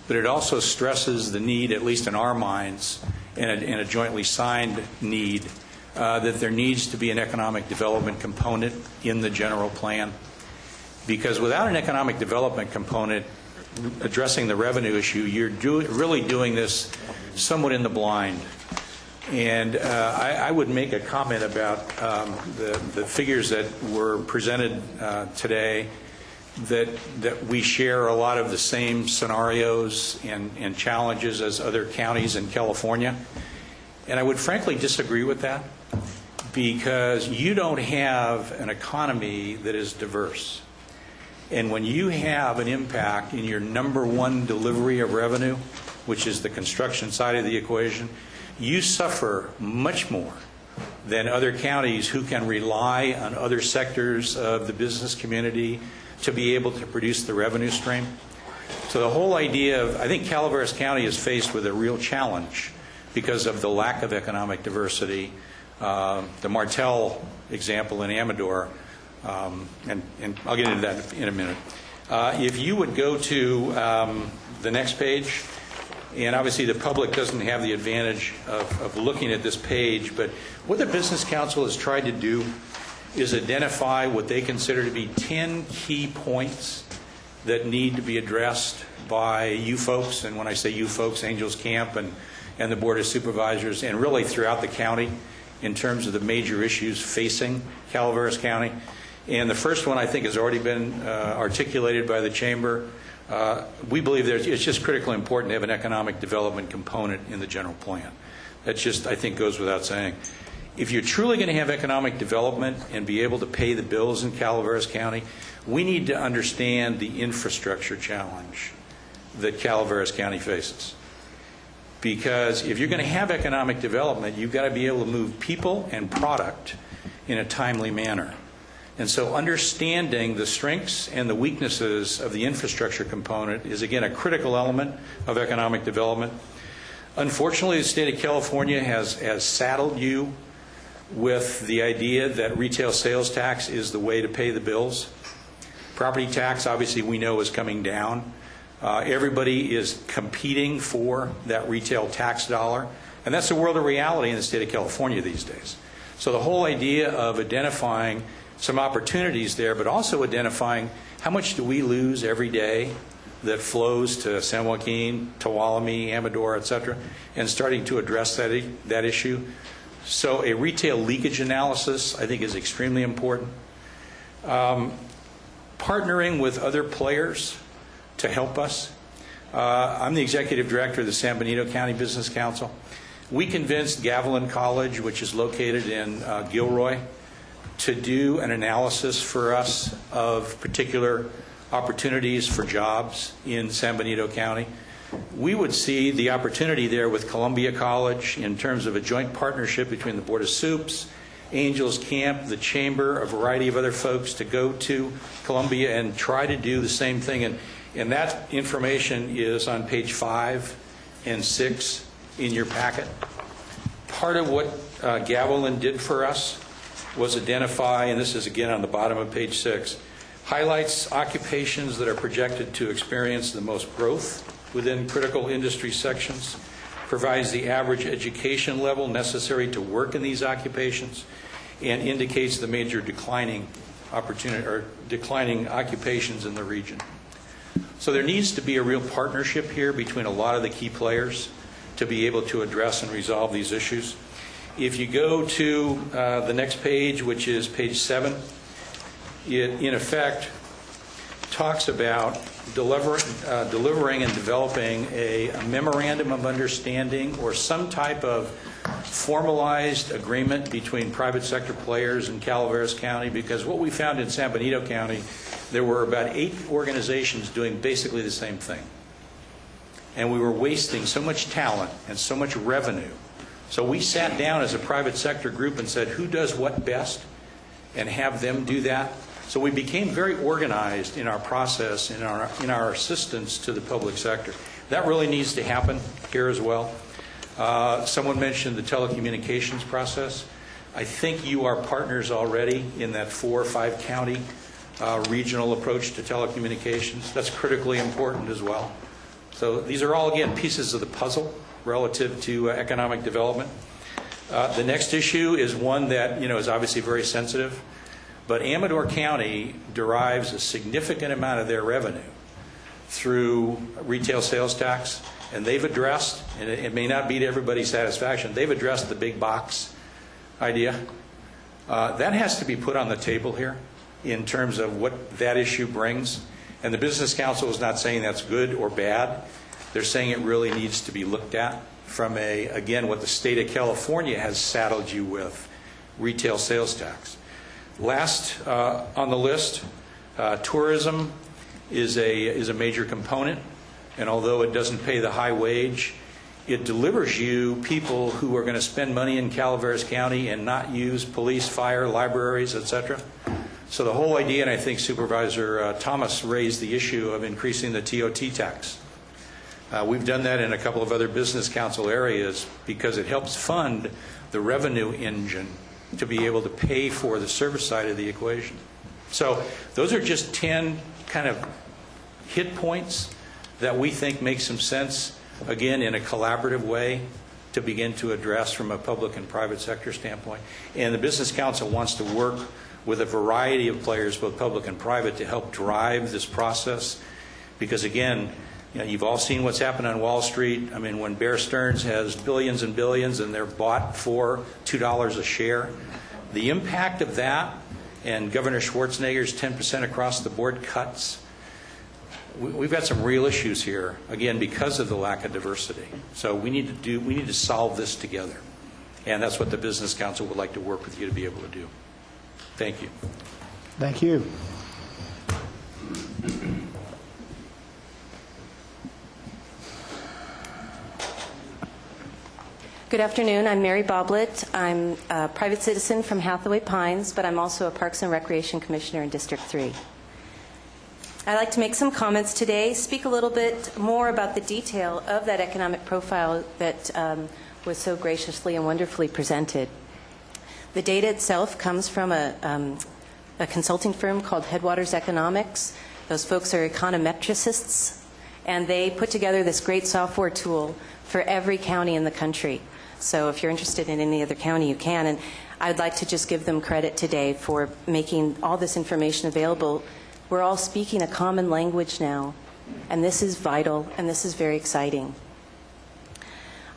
but it also stresses the need, at least in our minds, and a jointly signed need, that there needs to be an economic development component in the general plan. Because without an economic development component addressing the revenue issue, you're really doing this somewhat in the blind. And I would make a comment about the figures that were presented today, that we share a lot of the same scenarios and challenges as other counties in California. And I would frankly disagree with that, because you don't have an economy that is diverse. And when you have an impact in your number one delivery of revenue, which is the construction side of the equation, you suffer much more than other counties who can rely on other sectors of the business community to be able to produce the revenue stream. So the whole idea of, I think Calaveras County is faced with a real challenge because of the lack of economic diversity. The Martell example in Amador, and I'll get into that in a minute. If you would go to the next page, and obviously the public doesn't have the advantage of looking at this page, but what the Business Council has tried to do is identify what they consider to be 10 key points that need to be addressed by you folks, and when I say you folks, Angels Camp and the Board of Supervisors, and really throughout the county in terms of the major issues facing Calaveras County. And the first one I think has already been articulated by the Chamber. We believe it's just critically important to have an economic development component in the general plan. That just, I think, goes without saying. If you're truly going to have economic development and be able to pay the bills in Calaveras County, we need to understand the infrastructure challenge that Calaveras County faces. Because if you're going to have economic development, you've got to be able to move people and product in a timely manner. And so understanding the strengths and the weaknesses of the infrastructure component is, again, a critical element of economic development. Unfortunately, the state of California has saddled you with the idea that retail sales tax is the way to pay the bills. Property tax, obviously, we know is coming down. Everybody is competing for that retail tax dollar. And that's the world of reality in the state of California these days. So the whole idea of identifying some opportunities there, but also identifying how much do we lose every day that flows to San Joaquin, Tuolumne, Amador, et cetera, and starting to address that issue. So a retail leakage analysis, I think, is extremely important. Partnering with other players to help us. I'm the executive director of the San Benito County Business Council. We convinced Gavilan College, which is located in Gilroy, to do an analysis for us of particular opportunities for jobs in San Benito County. We would see the opportunity there with Columbia College in terms of a joint partnership between the Board of Supes, Angels Camp, the Chamber, a variety of other folks to go to Columbia and try to do the same thing. And that information is on page 5 and 6 in your packet. Part of what Gavilan did for us was identify, and this is again on the bottom of page 6, highlights occupations that are projected to experience the most growth within critical industry sections, provides the average education level necessary to work in these occupations, and indicates the major declining opportunity or declining occupations in the region. So there needs to be a real partnership here between a lot of the key players to be able to address and resolve these issues. If you go to the next page, which is page 7, it in effect talks about delivering and developing a memorandum of understanding or some type of formalized agreement between private sector players in Calaveras County, because what we found in San Benito County, there were about 8 organizations doing basically the same thing. And we were wasting so much talent and so much revenue. So we sat down as a private sector group and said, who does what best, and have them do that. So we became very organized in our process, in our assistance to the public sector. That really needs to happen here as well. Someone mentioned the telecommunications process. I think you are partners already in that 4 or 5 county regional approach to telecommunications. That's critically important as well. So these are all, again, pieces of the puzzle relative to economic development. The next issue is one that is obviously very sensitive, but Amador County derives a significant amount of their revenue through retail sales tax. and they've addressed, and it may not be to everybody's satisfaction, they've addressed the big box idea. That has to be put on the table here in terms of what that issue brings. And the Business Council is not saying that's good or bad. They're saying it really needs to be looked at from again, what the state of California has saddled you with, retail sales tax. Last on the list, tourism is a major component, and although it doesn't pay the high wage, it delivers you people who are going to spend money in Calaveras County and not use police, fire, libraries, etc. So the whole idea, and I think Supervisor Thomas raised the issue of increasing the TOT tax. We've done that in a couple of other Business Council areas because it helps fund the revenue engine to be able to pay for the service side of the equation. So those are just 10 kind of hit points that we think make some sense, again, in a collaborative way to begin to address from a public and private sector standpoint. And the Business Council wants to work with a variety of players, both public and private, to help drive this process. Because again, you know, you've all seen what's happened on Wall Street. I mean, when Bear Stearns has billions and billions and they're bought for $2 a share, the impact of that and Governor Schwarzenegger's 10% across the board cuts, we've got some real issues here, again, because of the lack of diversity. So we need to solve this together. And that's what the Business Council would like to work with you to be able to do. Thank you. Thank you. Good afternoon. I'm Mary Boblett. I'm a private citizen from Hathaway Pines, but I'm also a Parks and Recreation Commissioner in District 3. I'd like to make some comments today, speak a little bit more about the detail of that economic profile that was so graciously and wonderfully presented. The data itself comes from a consulting firm called Headwaters Economics. Those folks are econometricists, and they put together this great software tool for every county in the country. So if you're interested in any other county, you can. And I'd like to just give them credit today for making all this information available. We're all speaking a common language now, and this is vital, and this is very exciting.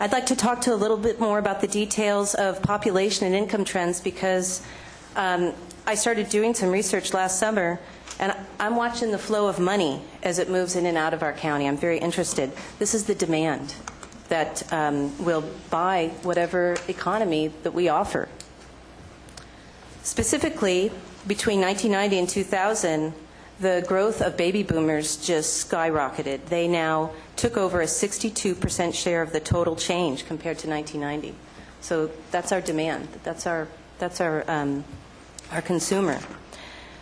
I'd like to talk to a little bit more about the details of population and income trends because I started doing some research last summer, and I'm watching the flow of money as it moves in and out of our county. I'm very interested. This is the demand that will buy whatever economy that we offer. Specifically, between 1990 and 2000, the growth of baby boomers just skyrocketed. They now took over a 62% share of the total change compared to 1990. So that's our demand. That's our consumer.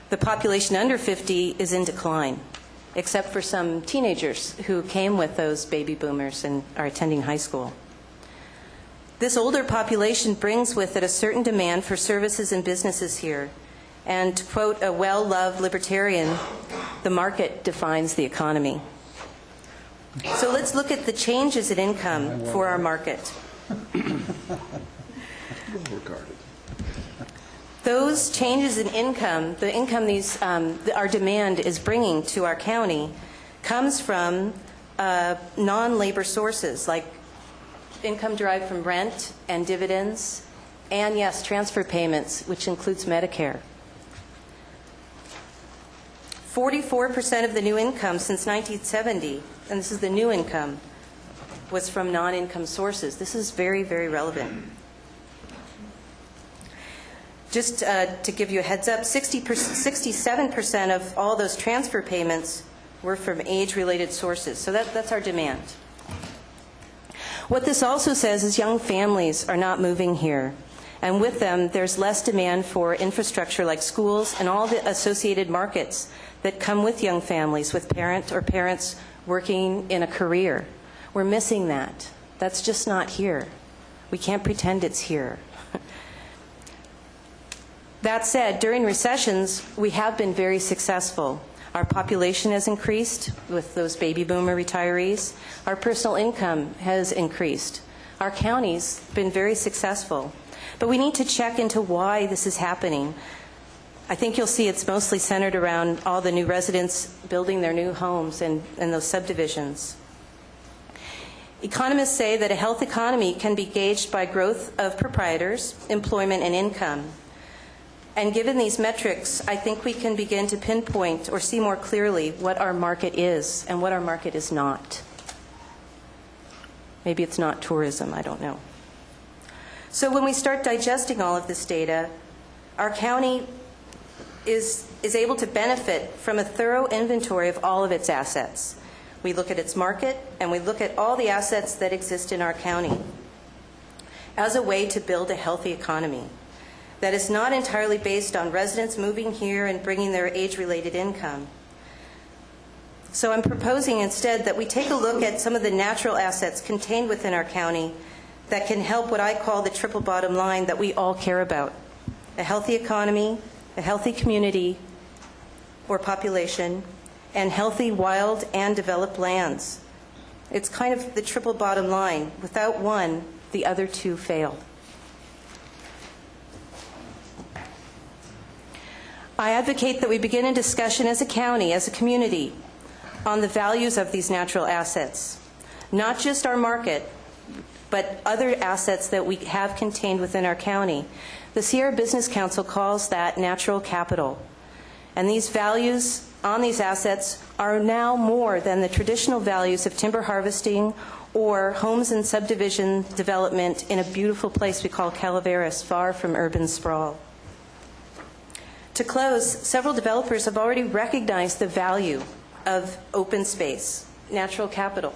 The population under 50 is in decline, except for some teenagers who came with those baby boomers and are attending high school. This older population brings with it a certain demand for services and businesses here. And to quote a well-loved libertarian, the market defines the economy. So let's look at the changes in income for our market. Those changes in income, the income our demand is bringing to our county, comes from non-labor sources like income derived from rent and dividends, and yes, transfer payments, which includes Medicare. 44% of the new income since 1970, and this is the new income, was from non-income sources. This is very, very relevant. Just to give you a heads up, 67% of all those transfer payments were from age-related sources. So that's our demand. What this also says is young families are not moving here. And with them, there's less demand for infrastructure like schools and all the associated markets that come with young families, with parents working in a career. We're missing that. That's just not here. We can't pretend it's here. That said, during recessions, we have been very successful. Our population has increased with those baby boomer retirees. Our personal income has increased. Our county's been very successful. But we need to check into why this is happening. I think you'll see it's mostly centered around all the new residents building their new homes and those subdivisions. Economists say that a health economy can be gauged by growth of proprietors, employment, and income. And given these metrics, I think we can begin to pinpoint or see more clearly what our market is and what our market is not. Maybe it's not tourism, I don't know. So when we start digesting all of this data, our county is able to benefit from a thorough inventory of all of its assets. We look at its market, and we look at all the assets that exist in our county as a way to build a healthy economy that is not entirely based on residents moving here and bringing their age-related income. So I'm proposing instead that we take a look at some of the natural assets contained within our county that can help what I call the triple bottom line that we all care about: a healthy economy, a healthy community or population, and healthy wild and developed lands. It's kind of the triple bottom line. Without one, the other two fail. I advocate that we begin a discussion as a county, as a community, on the values of these natural assets. Not just our market, but other assets that we have contained within our county. The Sierra Business Council calls that natural capital. And these values on these assets are now more than the traditional values of timber harvesting or homes and subdivision development in a beautiful place we call Calaveras, far from urban sprawl. To close, several developers have already recognized the value of open space, natural capital.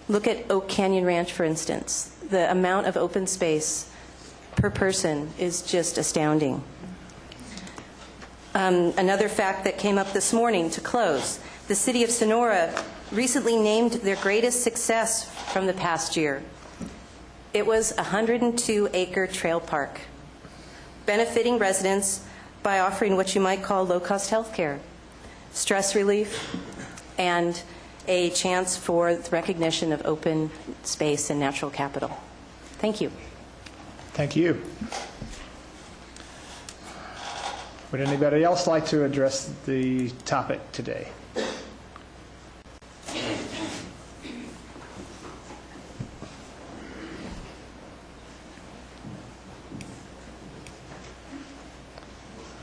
Look at Oak Canyon Ranch, for instance. The amount of open space per person is just astounding. Another fact that came up this morning to close, the city of Sonora recently named their greatest success from the past year. It was a 102-acre trail park, benefiting residents by offering what you might call low-cost health care, stress relief, and a chance for the recognition of open space and natural capital. Thank you. Thank you. Would anybody else like to address the topic today?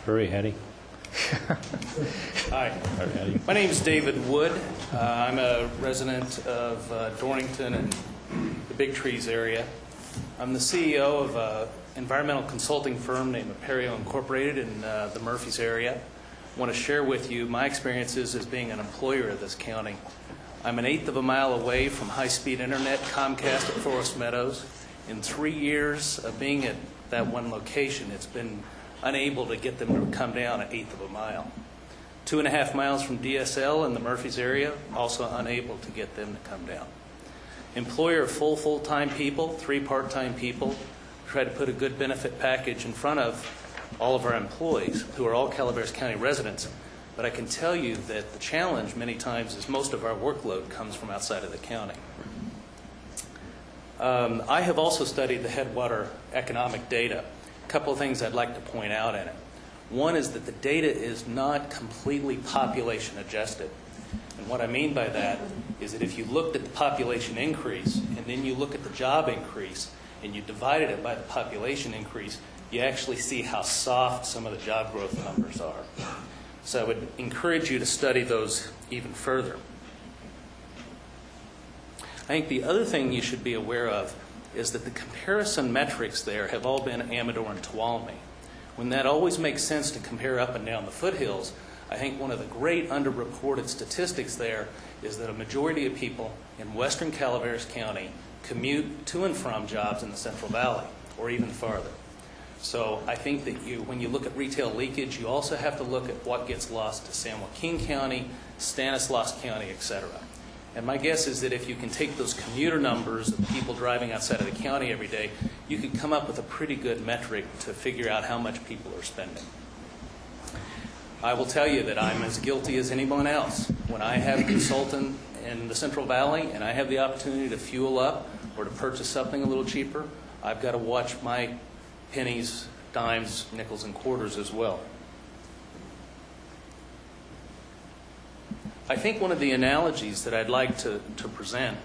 Hurry, Hattie. Hi. My name is David Wood. I'm a resident of Dorrington and the Big Trees area. I'm the CEO of an environmental consulting firm named Aperio Incorporated in the Murphys area. I want to share with you my experiences as being an employer of this county. I'm an eighth of a mile away from high-speed internet, Comcast at Forest Meadows. In 3 years of being at that one location, it's been unable to get them to come down an eighth of a mile. 2.5 miles from DSL in the Murphys area, also unable to get them to come down. Employer of full-time people, 3 part-time people. Try to put a good benefit package in front of all of our employees who are all Calaveras County residents. But I can tell you that the challenge many times is most of our workload comes from outside of the county. I have also studied the Headwater economic data. A couple of things I'd like to point out in it. One is that the data is not completely population adjusted. And what I mean by that is that if you looked at the population increase and then you look at the job increase and you divided it by the population increase, you actually see how soft some of the job growth numbers are. So I would encourage you to study those even further. I think the other thing you should be aware of is that the comparison metrics there have all been Amador and Tuolumne. When that always makes sense to compare up and down the foothills, I think one of the great underreported statistics there is that a majority of people in western Calaveras County commute to and from jobs in the Central Valley or even farther. So I think that when you look at retail leakage, you also have to look at what gets lost to San Joaquin County, Stanislaus County, etc. And my guess is that if you can take those commuter numbers of people driving outside of the county every day, you could come up with a pretty good metric to figure out how much people are spending. I will tell you that I'm as guilty as anyone else. When I have a consultant in the Central Valley and I have the opportunity to fuel up or to purchase something a little cheaper, I've got to watch my pennies, dimes, nickels, and quarters as well. I think one of the analogies that I'd like to present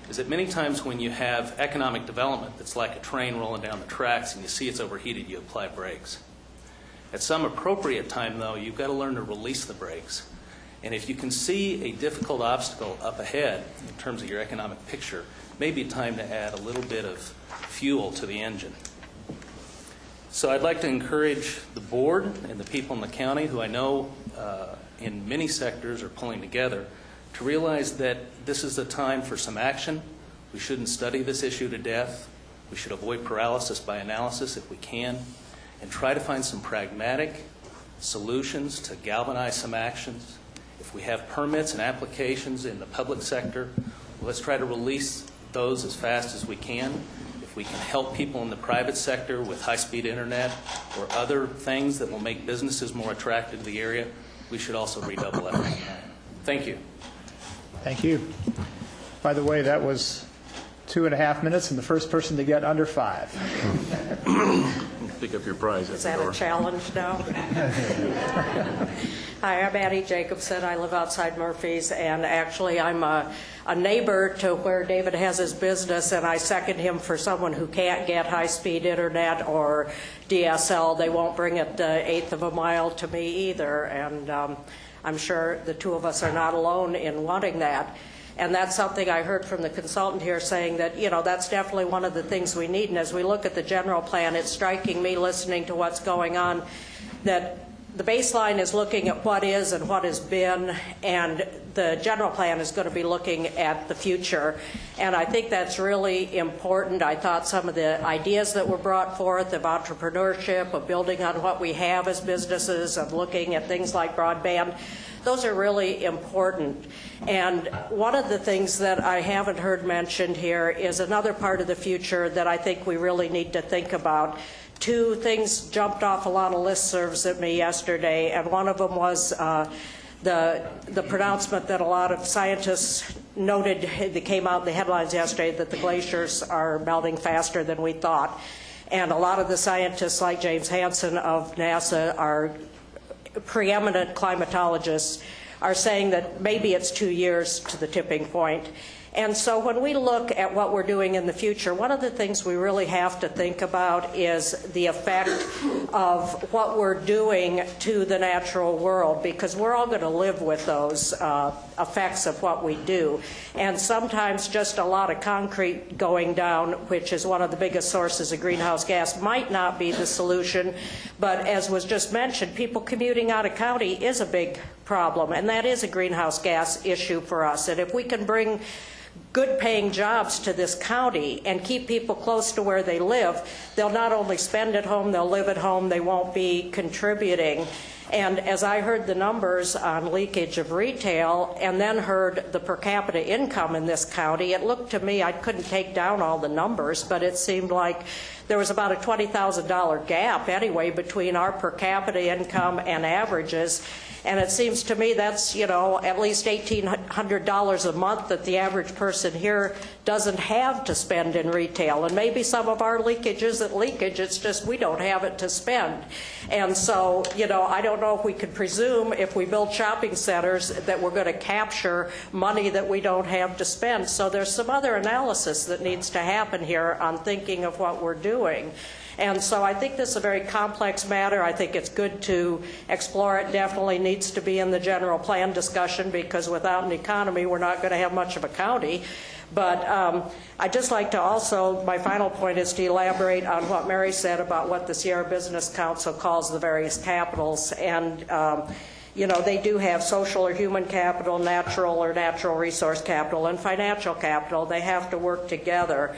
is that many times when you have economic development that's like a train rolling down the tracks and you see it's overheated, you apply brakes. At some appropriate time, though, you've got to learn to release the brakes. And if you can see a difficult obstacle up ahead in terms of your economic picture, maybe time to add a little bit of fuel to the engine. So I'd like to encourage the board and the people in the county who I know in many sectors are pulling together to realize that this is a time for some action. We shouldn't study this issue to death. We should avoid paralysis by analysis if we can, and try to find some pragmatic solutions to galvanize some actions. If we have permits and applications in the public sector, let's try to release those as fast as we can. If we can help people in the private sector with high-speed internet or other things that will make businesses more attractive to the area, we should also redouble effort. Thank you. Thank you. By the way, that was 2.5 minutes, and the first person to get under 5. Pick up your prize. Is that a challenge now? Hi, I'm Addie Jacobson. I live outside Murphy's, and actually I'm a neighbor to where David has his business, and I second him for someone who can't get high-speed internet or DSL. They won't bring it the eighth of a mile to me either, and I'm sure the two of us are not alone in wanting that. And that's something I heard from the consultant here saying that, you know, that's definitely one of the things we need. And as we look at the general plan, it's striking me listening to what's going on that the baseline is looking at what is and what has been, and the general plan is going to be looking at the future. And I think that's really important. I thought some of the ideas that were brought forth of entrepreneurship, of building on what we have as businesses, of looking at things like broadband, those are really important. And one of the things that I haven't heard mentioned here is another part of the future that I think we really need to think about. Two things jumped off a lot of listservs at me yesterday, and one of them was the pronouncement that a lot of scientists noted that came out in the headlines yesterday that the glaciers are melting faster than we thought. And a lot of the scientists like James Hansen of NASA are preeminent climatologists are saying that maybe it's 2 years to the tipping point. And so when we look at what we're doing in the future, one of the things we really have to think about is the effect of what we're doing to the natural world, because we're all going to live with those effects of what we do. And sometimes just a lot of concrete going down, which is one of the biggest sources of greenhouse gas, might not be the solution. But as was just mentioned, people commuting out of county is a big problem, and that is a greenhouse gas issue for us. And if we can bring good paying jobs to this county and keep people close to where they live, they'll not only spend at home, they'll live at home, they won't be contributing. And as I heard the numbers on leakage of retail and then heard the per capita income in this county, it looked to me, I couldn't take down all the numbers, but it seemed like there was about a $20,000 gap anyway between our per capita income and averages. And it seems to me that's, you know, at least $1,800 a month that the average person here doesn't have to spend in retail. And maybe some of our leakage isn't leakage, it's just we don't have it to spend. And so, you know, I don't know if we could presume if we build shopping centers that we're going to capture money that we don't have to spend. So there's some other analysis that needs to happen here on thinking of what we're doing. And so I think this is a very complex matter. I think it's good to explore it. Definitely needs to be in the general plan discussion, because without an economy, we're not going to have much of a county. But I'd just like to also, my final point is to elaborate on what Mary said about what the Sierra Business Council calls the various capitals. And you know, they do have social or human capital, natural or natural resource capital, and financial capital. They have to work together.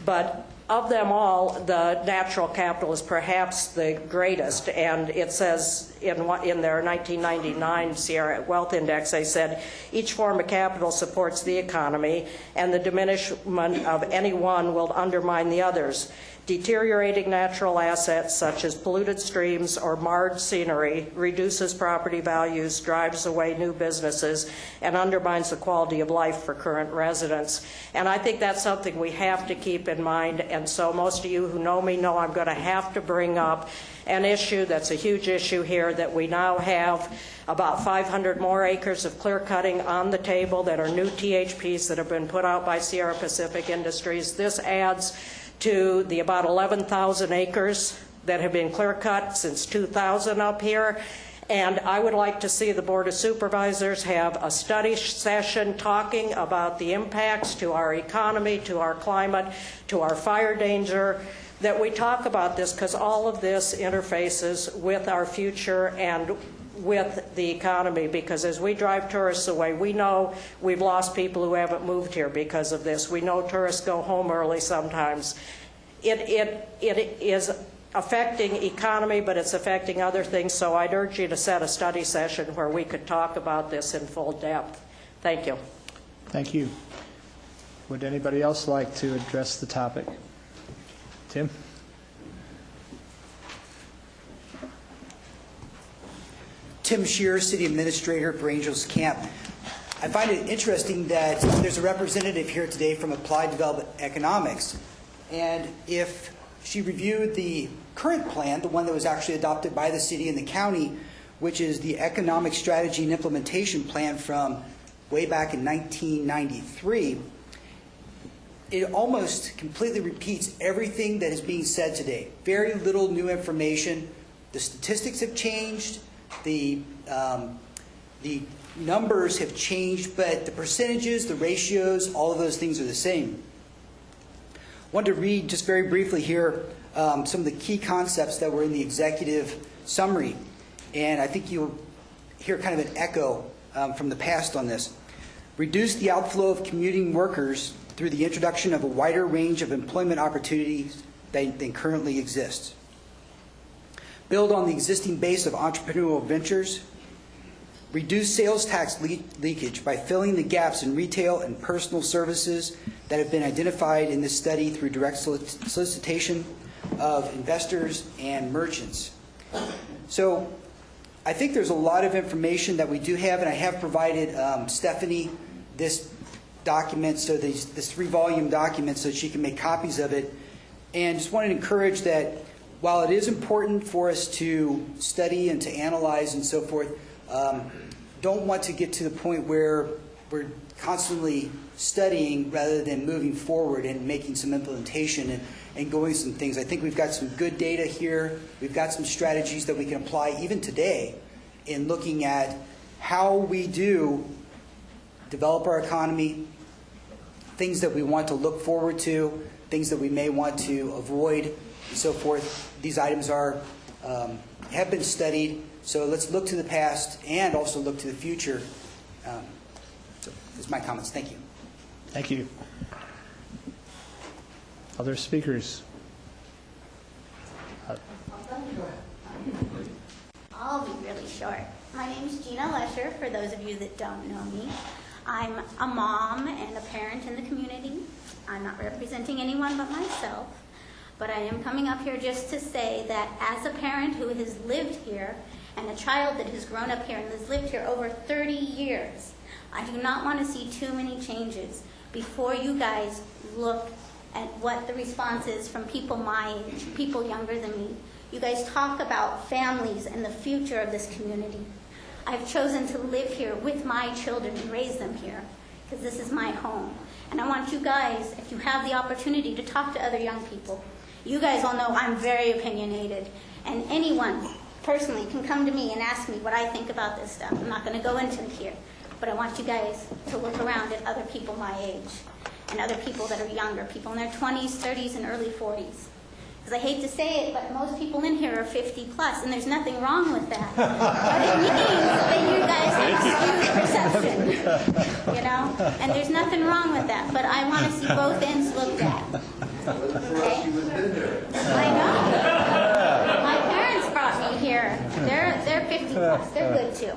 But of them all, the natural capital is perhaps the greatest, and it says in their 1999 Sierra Wealth Index, they said each form of capital supports the economy, and the diminishment of any one will undermine the others. Deteriorating natural assets such as polluted streams or marred scenery reduces property values, drives away new businesses, and undermines the quality of life for current residents. And I think that's something we have to keep in mind. And so most of you who know me know I'm going to have to bring up an issue that's a huge issue here, that we now have about 500 more acres of clear cutting on the table that are new THPs that have been put out by Sierra Pacific Industries. This adds to the about 11,000 acres that have been clear cut since 2000 up here. And I would like to see the Board of Supervisors have a study session talking about the impacts to our economy, to our climate, to our fire danger, that we talk about this, because all of this interfaces with our future and with the economy. Because as we drive tourists away, we know we've lost people who haven't moved here because of this. We know tourists go home early sometimes. It is affecting economy, but it's affecting other things. So I'd urge you to set a study session where we could talk about this in full depth. Thank you. Thank you. Would anybody else like to address the topic? Tim? Tim Shear, City Administrator for Angels Camp. I find it interesting that there's a representative here today from Applied Development Economics. And if she reviewed the current plan, the one that was actually adopted by the city and the county, which is the Economic Strategy and Implementation Plan from way back in 1993, it almost completely repeats everything that is being said today. Very little new information. The statistics have changed. The numbers have changed, but the percentages, the ratios, all of those things are the same. I wanted to read just very briefly here some of the key concepts that were in the executive summary, and I think you'll hear kind of an echo from the past on this. Reduce the outflow of commuting workers through the introduction of a wider range of employment opportunities than currently exists. Build on the existing base of entrepreneurial ventures. Reduce sales tax leakage by filling the gaps in retail and personal services that have been identified in this study through direct solicitation of investors and merchants. So I think there's a lot of information that we do have, and I have provided Stephanie this document, so this 3-volume document, so she can make copies of it. And just wanted to encourage that while it is important for us to study and to analyze and so forth, don't want to get to the point where we're constantly studying rather than moving forward and making some implementation and going some things. I think we've got some good data here. We've got some strategies that we can apply even today in looking at how we do develop our economy, things that we want to look forward to, things that we may want to avoid, and so forth. These items have been studied, so let's look to the past and also look to the future. So those are my comments. Thank you. Thank you. Other speakers? I'll be really short. My name's Gina Lesher, for those of you that don't know me. I'm a mom and a parent in the community. I'm not representing anyone but myself, but I am coming up here just to say that as a parent who has lived here and a child that has grown up here and has lived here over 30 years, I do not want to see too many changes before you guys look at what the response is from people my age, people younger than me. You guys talk about families and the future of this community. I've chosen to live here with my children and raise them here because this is my home. And I want you guys, if you have the opportunity to talk to other young people, you guys all know I'm very opinionated. And anyone personally can come to me and ask me what I think about this stuff. I'm not going to go into it here. But I want you guys to look around at other people my age and other people that are younger, people in their 20s, 30s, and early 40s. Because I hate to say it, but most people in here are 50 plus, and there's nothing wrong with that. But it means that you guys have skewed perception, you know? And there's nothing wrong with that, but I want to see both ends looked at. Okay? I know. My parents brought me here. They're 50 plus. They're good too.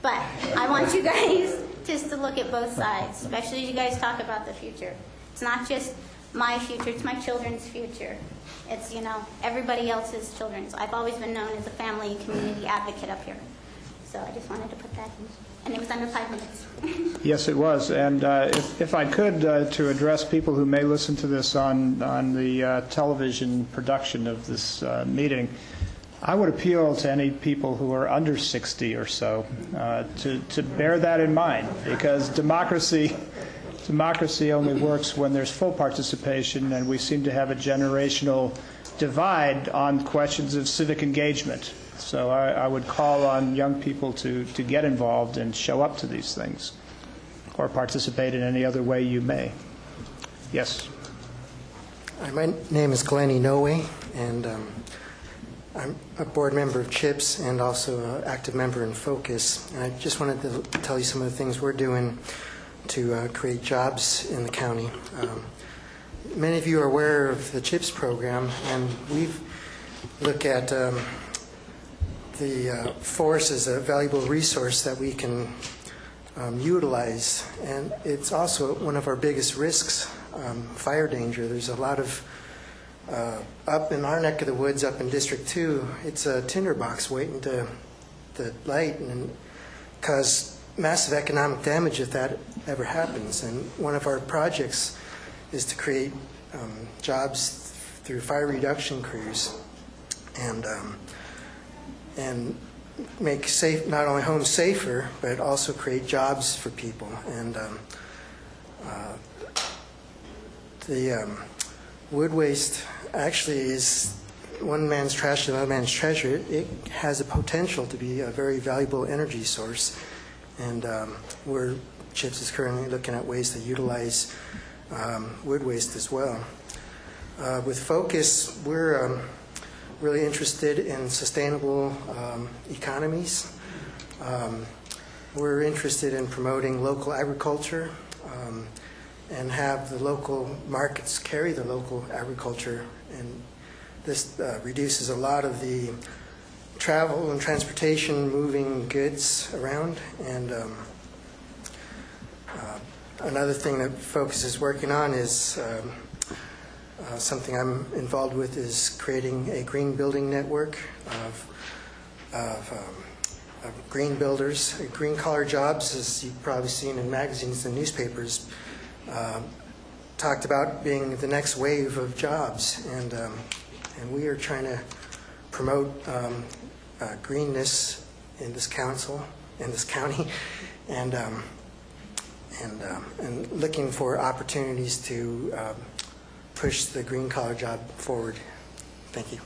But I want you guys just to look at both sides, especially as you guys talk about the future. It's not just my future, it's my children's future. It's, everybody else's children's. I've always been known as a family and community advocate up here. So I just wanted to put that in. And it was under 5 minutes. Yes, it was. And if I could, to address people who may listen to this on the television production of this meeting, I would appeal to any people who are under 60 or so to bear that in mind, because democracy only works when there's full participation, and we seem to have a generational divide on questions of civic engagement. So I would call on young people to get involved and show up to these things, or participate in any other way you may. Yes? Hi, my name is Glenn Inoue, and I'm a board member of CHIPS and also an active member in Focus. And I just wanted to tell you some of the things we're doing to create jobs in the county. Many of you are aware of the CHIPS program, and we've looked at the forest as a valuable resource that we can utilize. And it's also one of our biggest risks, fire danger. There's a lot of, up in our neck of the woods, up in District 2, it's a tinderbox waiting to light and cause massive economic damage if that ever happens. And one of our projects is to create jobs through fire reduction crews and make safe, not only homes safer, but also create jobs for people. And the wood waste actually is one man's trash to another man's treasure. It has a potential to be a very valuable energy source. And CHIPS is currently looking at ways to utilize wood waste as well. With Focus, we're really interested in sustainable economies. We're interested in promoting local agriculture and have the local markets carry the local agriculture. And this reduces a lot of the travel and transportation moving goods around. And another thing that Focus is working on is something I'm involved with is creating a green building network of green builders, green collar jobs, as you've probably seen in magazines and newspapers, talked about being the next wave of jobs. And we are trying to promote greenness in this county, and looking for opportunities to push the green collar job forward. Thank you.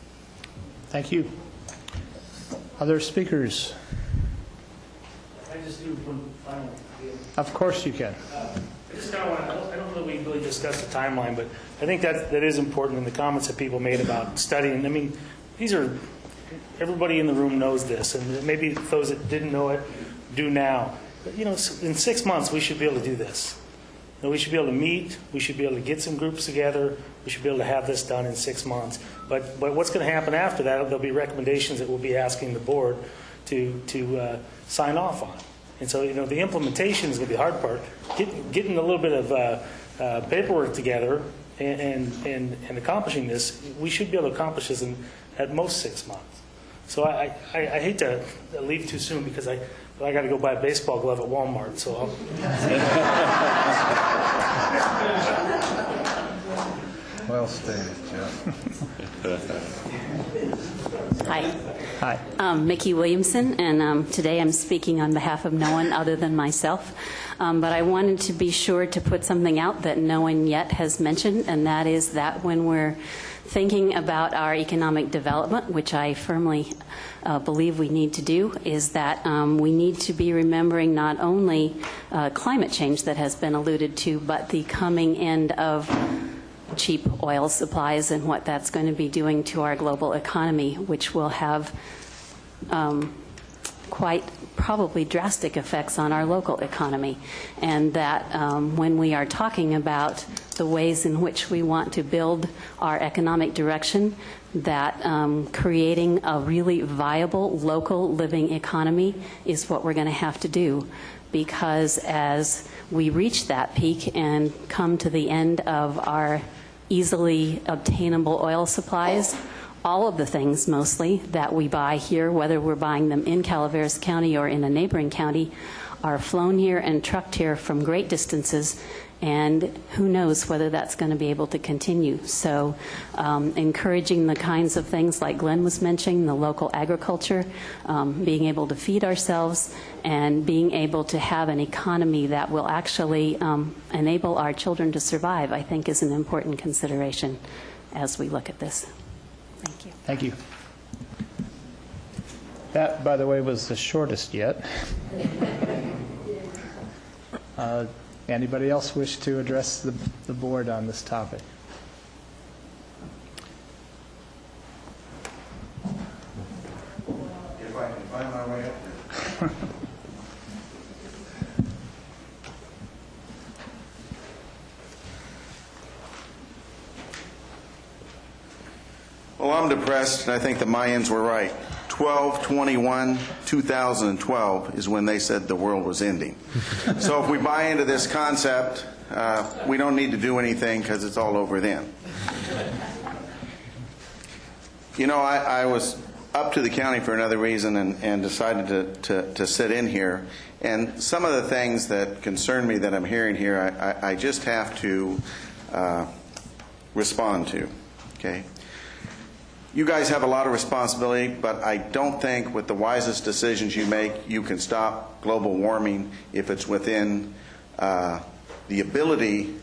Thank you. Other speakers? Can I just do one final deal? Of course you can. I just kind of want to, I don't know that we really discussed the timeline, but I think that is important in the comments that people made about studying. I mean, everybody in the room knows this, and maybe those that didn't know it do now. But, in 6 months, we should be able to do this. We should be able to meet. We should be able to get some groups together. We should be able to have this done in 6 months. But what's going to happen after that, there'll be recommendations that we'll be asking the board to sign off on. And so, the implementation is going to be the hard part. Getting a little bit of paperwork together and accomplishing this, we should be able to accomplish this in at most 6 months. So I hate to leave too soon because I got to go buy a baseball glove at Walmart. So I'll well stated, Jeff. Hi. Hi. I'm Mickey Williamson, and today I'm speaking on behalf of no one other than myself. But I wanted to be sure to put something out that no one yet has mentioned, and that is that when we're thinking about our economic development, which I firmly believe we need to do, is that we need to be remembering not only climate change that has been alluded to, but the coming end of cheap oil supplies and what that's going to be doing to our global economy, which will have quite probably drastic effects on our local economy. And that when we are talking about the ways in which we want to build our economic direction, that creating a really viable local living economy is what we're going to have to do. Because as we reach that peak and come to the end of our easily obtainable oil supplies. All of the things, mostly, that we buy here, whether we're buying them in Calaveras County or in a neighboring county, are flown here and trucked here from great distances, and who knows whether that's going to be able to continue. So encouraging the kinds of things like Glenn was mentioning, the local agriculture, being able to feed ourselves, and being able to have an economy that will actually enable our children to survive, I think is an important consideration as we look at this. Thank you. Thank you. That, by the way, was the shortest yet. Anybody else wish to address the board on this topic? If I can find my way up there. Well, I'm depressed, and I think the Mayans were right. 12/21/2012 is when they said the world was ending. So if we buy into this concept, we don't need to do anything because it's all over then. You know, I was up to the county for another reason and decided to sit in here. And some of the things that concern me that I'm hearing here, I just have to respond to. Okay? You guys have a lot of responsibility, but I don't think with the wisest decisions you make, you can stop global warming if it's within the ability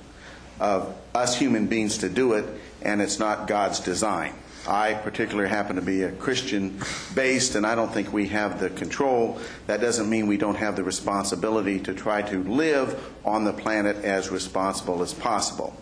of us human beings to do it, and it's not God's design. I particularly happen to be a Christian-based, and I don't think we have the control. That doesn't mean we don't have the responsibility to try to live on the planet as responsible as possible.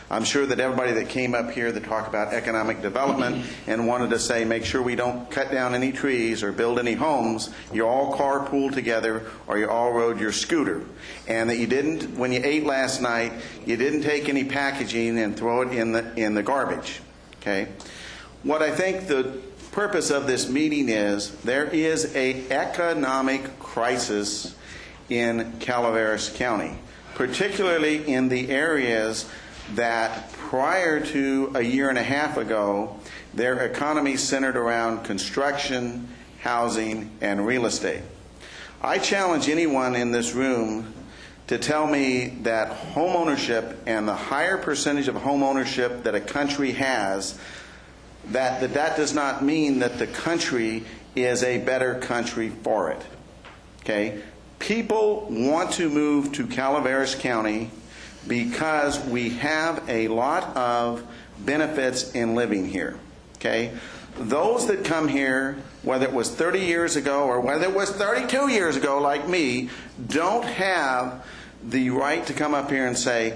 I'm sure that everybody that came up here to talk about economic development and wanted to say, make sure we don't cut down any trees or build any homes, you all carpool together or you all rode your scooter. And that you didn't, when you ate last night, you didn't take any packaging and throw it in the garbage. Okay? What I think the purpose of this meeting is, there is an economic crisis in Calaveras County, particularly in the areas that prior to a year and a half ago, their economy centered around construction, housing, and real estate. I challenge anyone in this room to tell me that home ownership and the higher percentage of home ownership that a country has, that does not mean that the country is a better country for it. Okay? People want to move to Calaveras County because we have a lot of benefits in living here. Okay? Those that come here, whether it was 30 years ago or whether it was 32 years ago like me, don't have the right to come up here and say,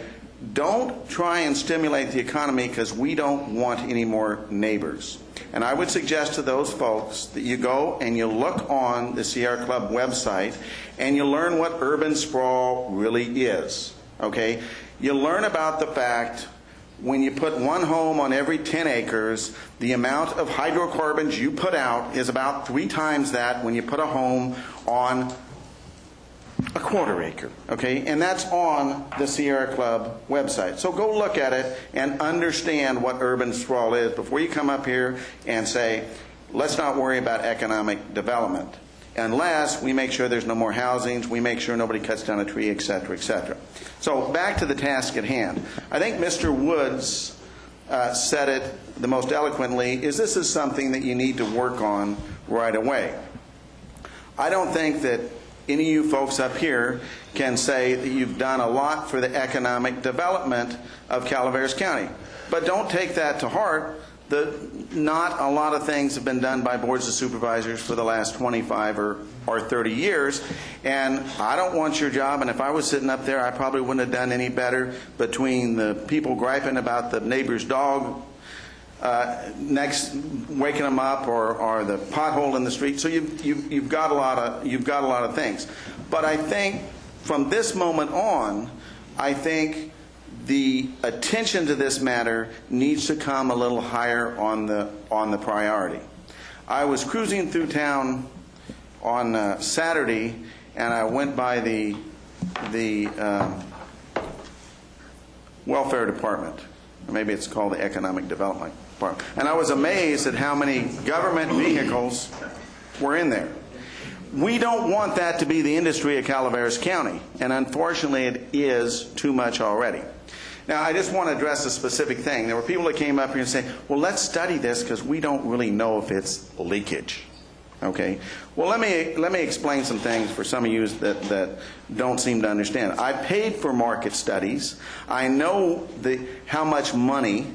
don't try and stimulate the economy because we don't want any more neighbors. And I would suggest to those folks that you go and you look on the Sierra Club website and you learn what urban sprawl really is. Okay? You learn about the fact when you put one home on every 10 acres, the amount of hydrocarbons you put out is about 3 times that when you put a home on a quarter acre. Okay? And that's on the Sierra Club website. So go look at it and understand what urban sprawl is before you come up here and say, let's not worry about economic development. Unless we make sure there's no more housings, we make sure nobody cuts down a tree, et cetera, et cetera. So back to the task at hand. I think Mr. Woods said it the most eloquently, is this is something that you need to work on right away. I don't think that any of you folks up here can say that you've done a lot for the economic development of Calaveras County. But don't take that to heart. Not a lot of things have been done by boards of supervisors for the last 25 or 30 years, and I don't want your job, and if I was sitting up there, I probably wouldn't have done any better between the people griping about the neighbor's dog waking them up or the pothole in the street. So you've got a lot of things. But I think from this moment on, I think the attention to this matter needs to come a little higher on the priority. I was cruising through town on Saturday, and I went by the welfare department. Maybe it's called the Economic Development Part. And I was amazed at how many government vehicles were in there. We don't want that to be the industry of Calaveras County, and unfortunately it is too much already. Now, I just want to address a specific thing. There were people that came up here and said, well, let's study this because we don't really know if it's leakage. Okay? Well, let me explain some things for some of you that don't seem to understand. I paid for market studies. I know how much money,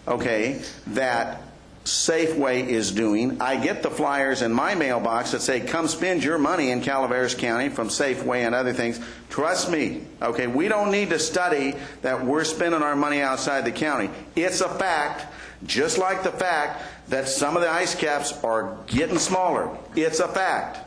okay, that Safeway is doing. I get the flyers in my mailbox that say, come spend your money in Calaveras County from Safeway and other things. Trust me, okay, we don't need to study that we're spending our money outside the county. It's a fact, just like the fact that some of the ice caps are getting smaller. It's a fact.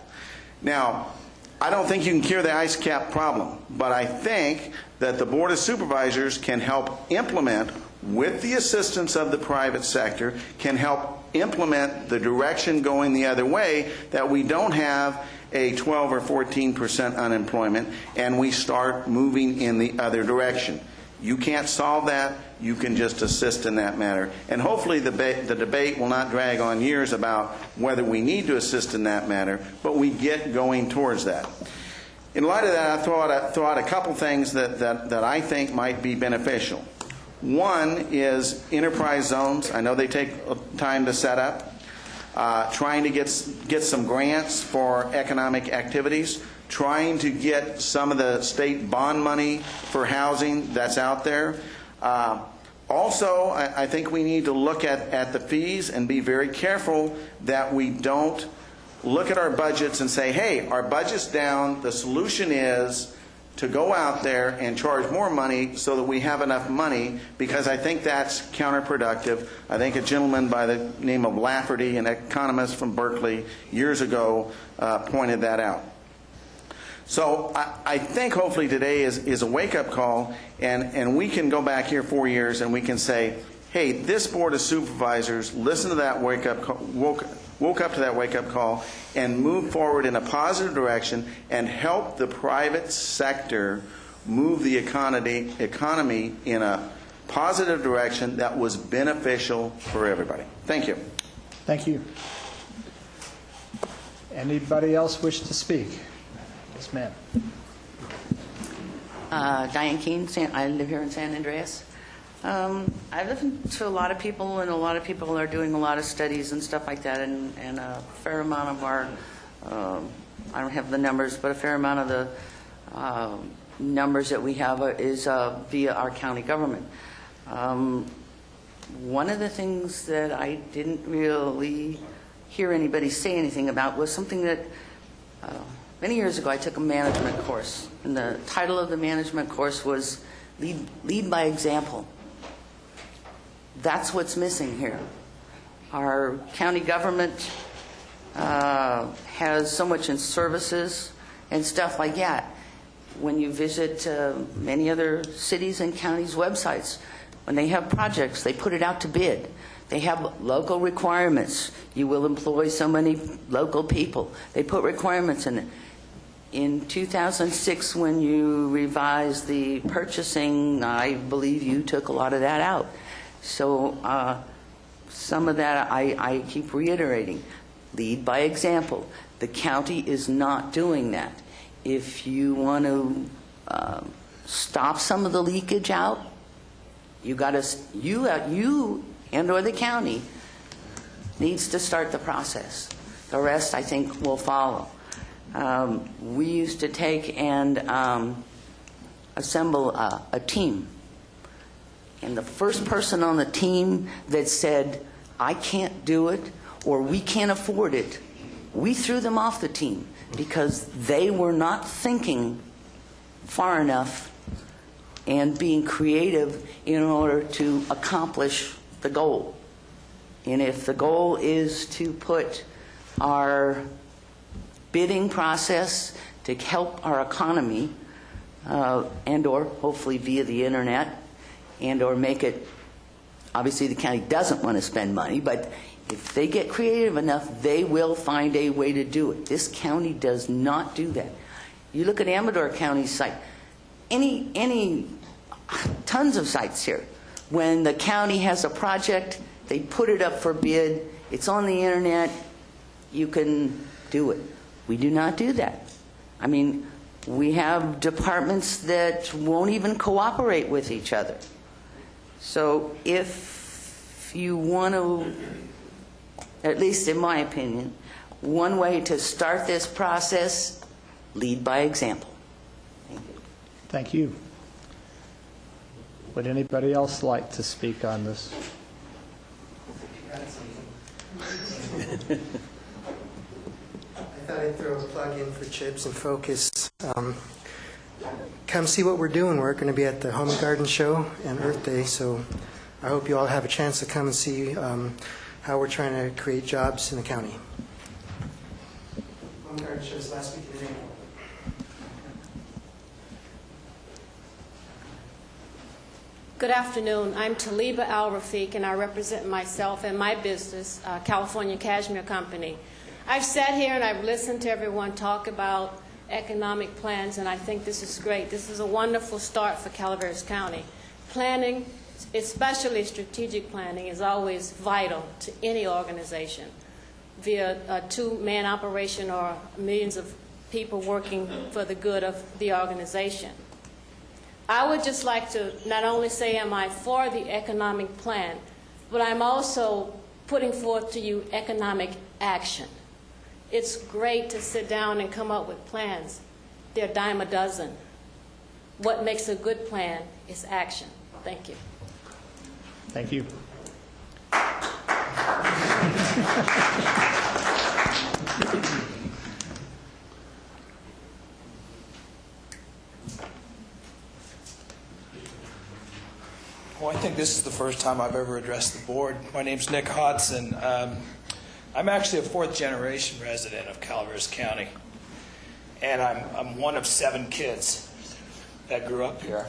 Now, I don't think you can cure the ice cap problem, but I think that the Board of Supervisors can help implement, with the assistance of the private sector, can help implement the direction going the other way, that we don't have a 12 or 14% unemployment and we start moving in the other direction. You can't solve that. You can just assist in that matter. And hopefully the debate will not drag on years about whether we need to assist in that matter, but we get going towards that. In light of that, I throw out a couple things that I think might be beneficial. One is enterprise zones. I know they take time to set up. Trying to get some grants for economic activities. Trying to get some of the state bond money for housing that's out there. Also, I think we need to look at the fees and be very careful that we don't look at our budgets and say, hey, our budget's down. The solution is to go out there and charge more money so that we have enough money, because I think that's counterproductive. I think a gentleman by the name of Lafferty, an economist from Berkeley, years ago pointed that out. So I think hopefully today is a wake-up call, and we can go back here 4 years and we can say, hey, this Board of Supervisors listened to that wake-up call, woke up to that wake-up call and moved forward in a positive direction and helped the private sector move the economy in a positive direction that was beneficial for everybody. Thank you. Thank you. Anybody else wish to speak? Yes, ma'am. Diane Keene, I live here in San Andreas. I've listened to a lot of people, and a lot of people are doing a lot of studies and stuff like that, and a fair amount of our, I don't have the numbers, but a fair amount of the numbers that we have is via our county government. One of the things that I didn't really hear anybody say anything about was something that many years ago I took a management course, and the title of the management course was Lead by Example. That's what's missing here. Our county government has so much in services and stuff like that. When you visit many other cities and counties' websites, when they have projects, they put it out to bid. They have local requirements. You will employ so many local people. They put requirements in it. In 2006, when you revised the purchasing, I believe you took a lot of that out. So some of that I keep reiterating. Lead by example. The county is not doing that. If you want to stop some of the leakage out, you and or the county needs to start the process. The rest, I think, will follow. We used to take and assemble a team. And the first person on the team that said, I can't do it, or we can't afford it, we threw them off the team because they were not thinking far enough and being creative in order to accomplish the goal. And if the goal is to put our bidding process to help our economy, and or hopefully via the internet, and or make it, obviously the county doesn't want to spend money, but if they get creative enough, they will find a way to do it. This county does not do that. You look at Amador County's site, tons of sites here, When the county has a project, they put it up for bid. It's on the internet. You can do it. We do not do that. I mean, we have departments that won't even cooperate with each other. So if you want to, at least in my opinion, one way to start this process, lead by example. Thank you. Would anybody else like to speak on this? I thought I'd throw a plug in for CHIPS and Focus. Come see what we're doing. We're going to be at the Home and Garden Show and Earth Day, so I hope you all have a chance to come and see how we're trying to create jobs in the county. Home and Garden Show is last week in April. Good afternoon. I'm Taliba Al-Rafiq, and I represent myself and my business, California Cashmere Company. I've sat here and I've listened to everyone talk about economic plans, and I think this is great. This is a wonderful start for Calaveras County. Planning, especially strategic planning, is always vital to any organization, via a two-man operation or millions of people working for the good of the organization. I would just like to not only say am I for the economic plan, but I'm also putting forth to you economic action. It's great to sit down and come up with plans. They're a dime a dozen. What makes a good plan is action. Thank you. Thank you. Well, I think this is the first time I've ever addressed the board. My name's Nick Hodson. I'm actually a fourth-generation resident of Calaveras County, and I'm one of 7 kids that grew up here,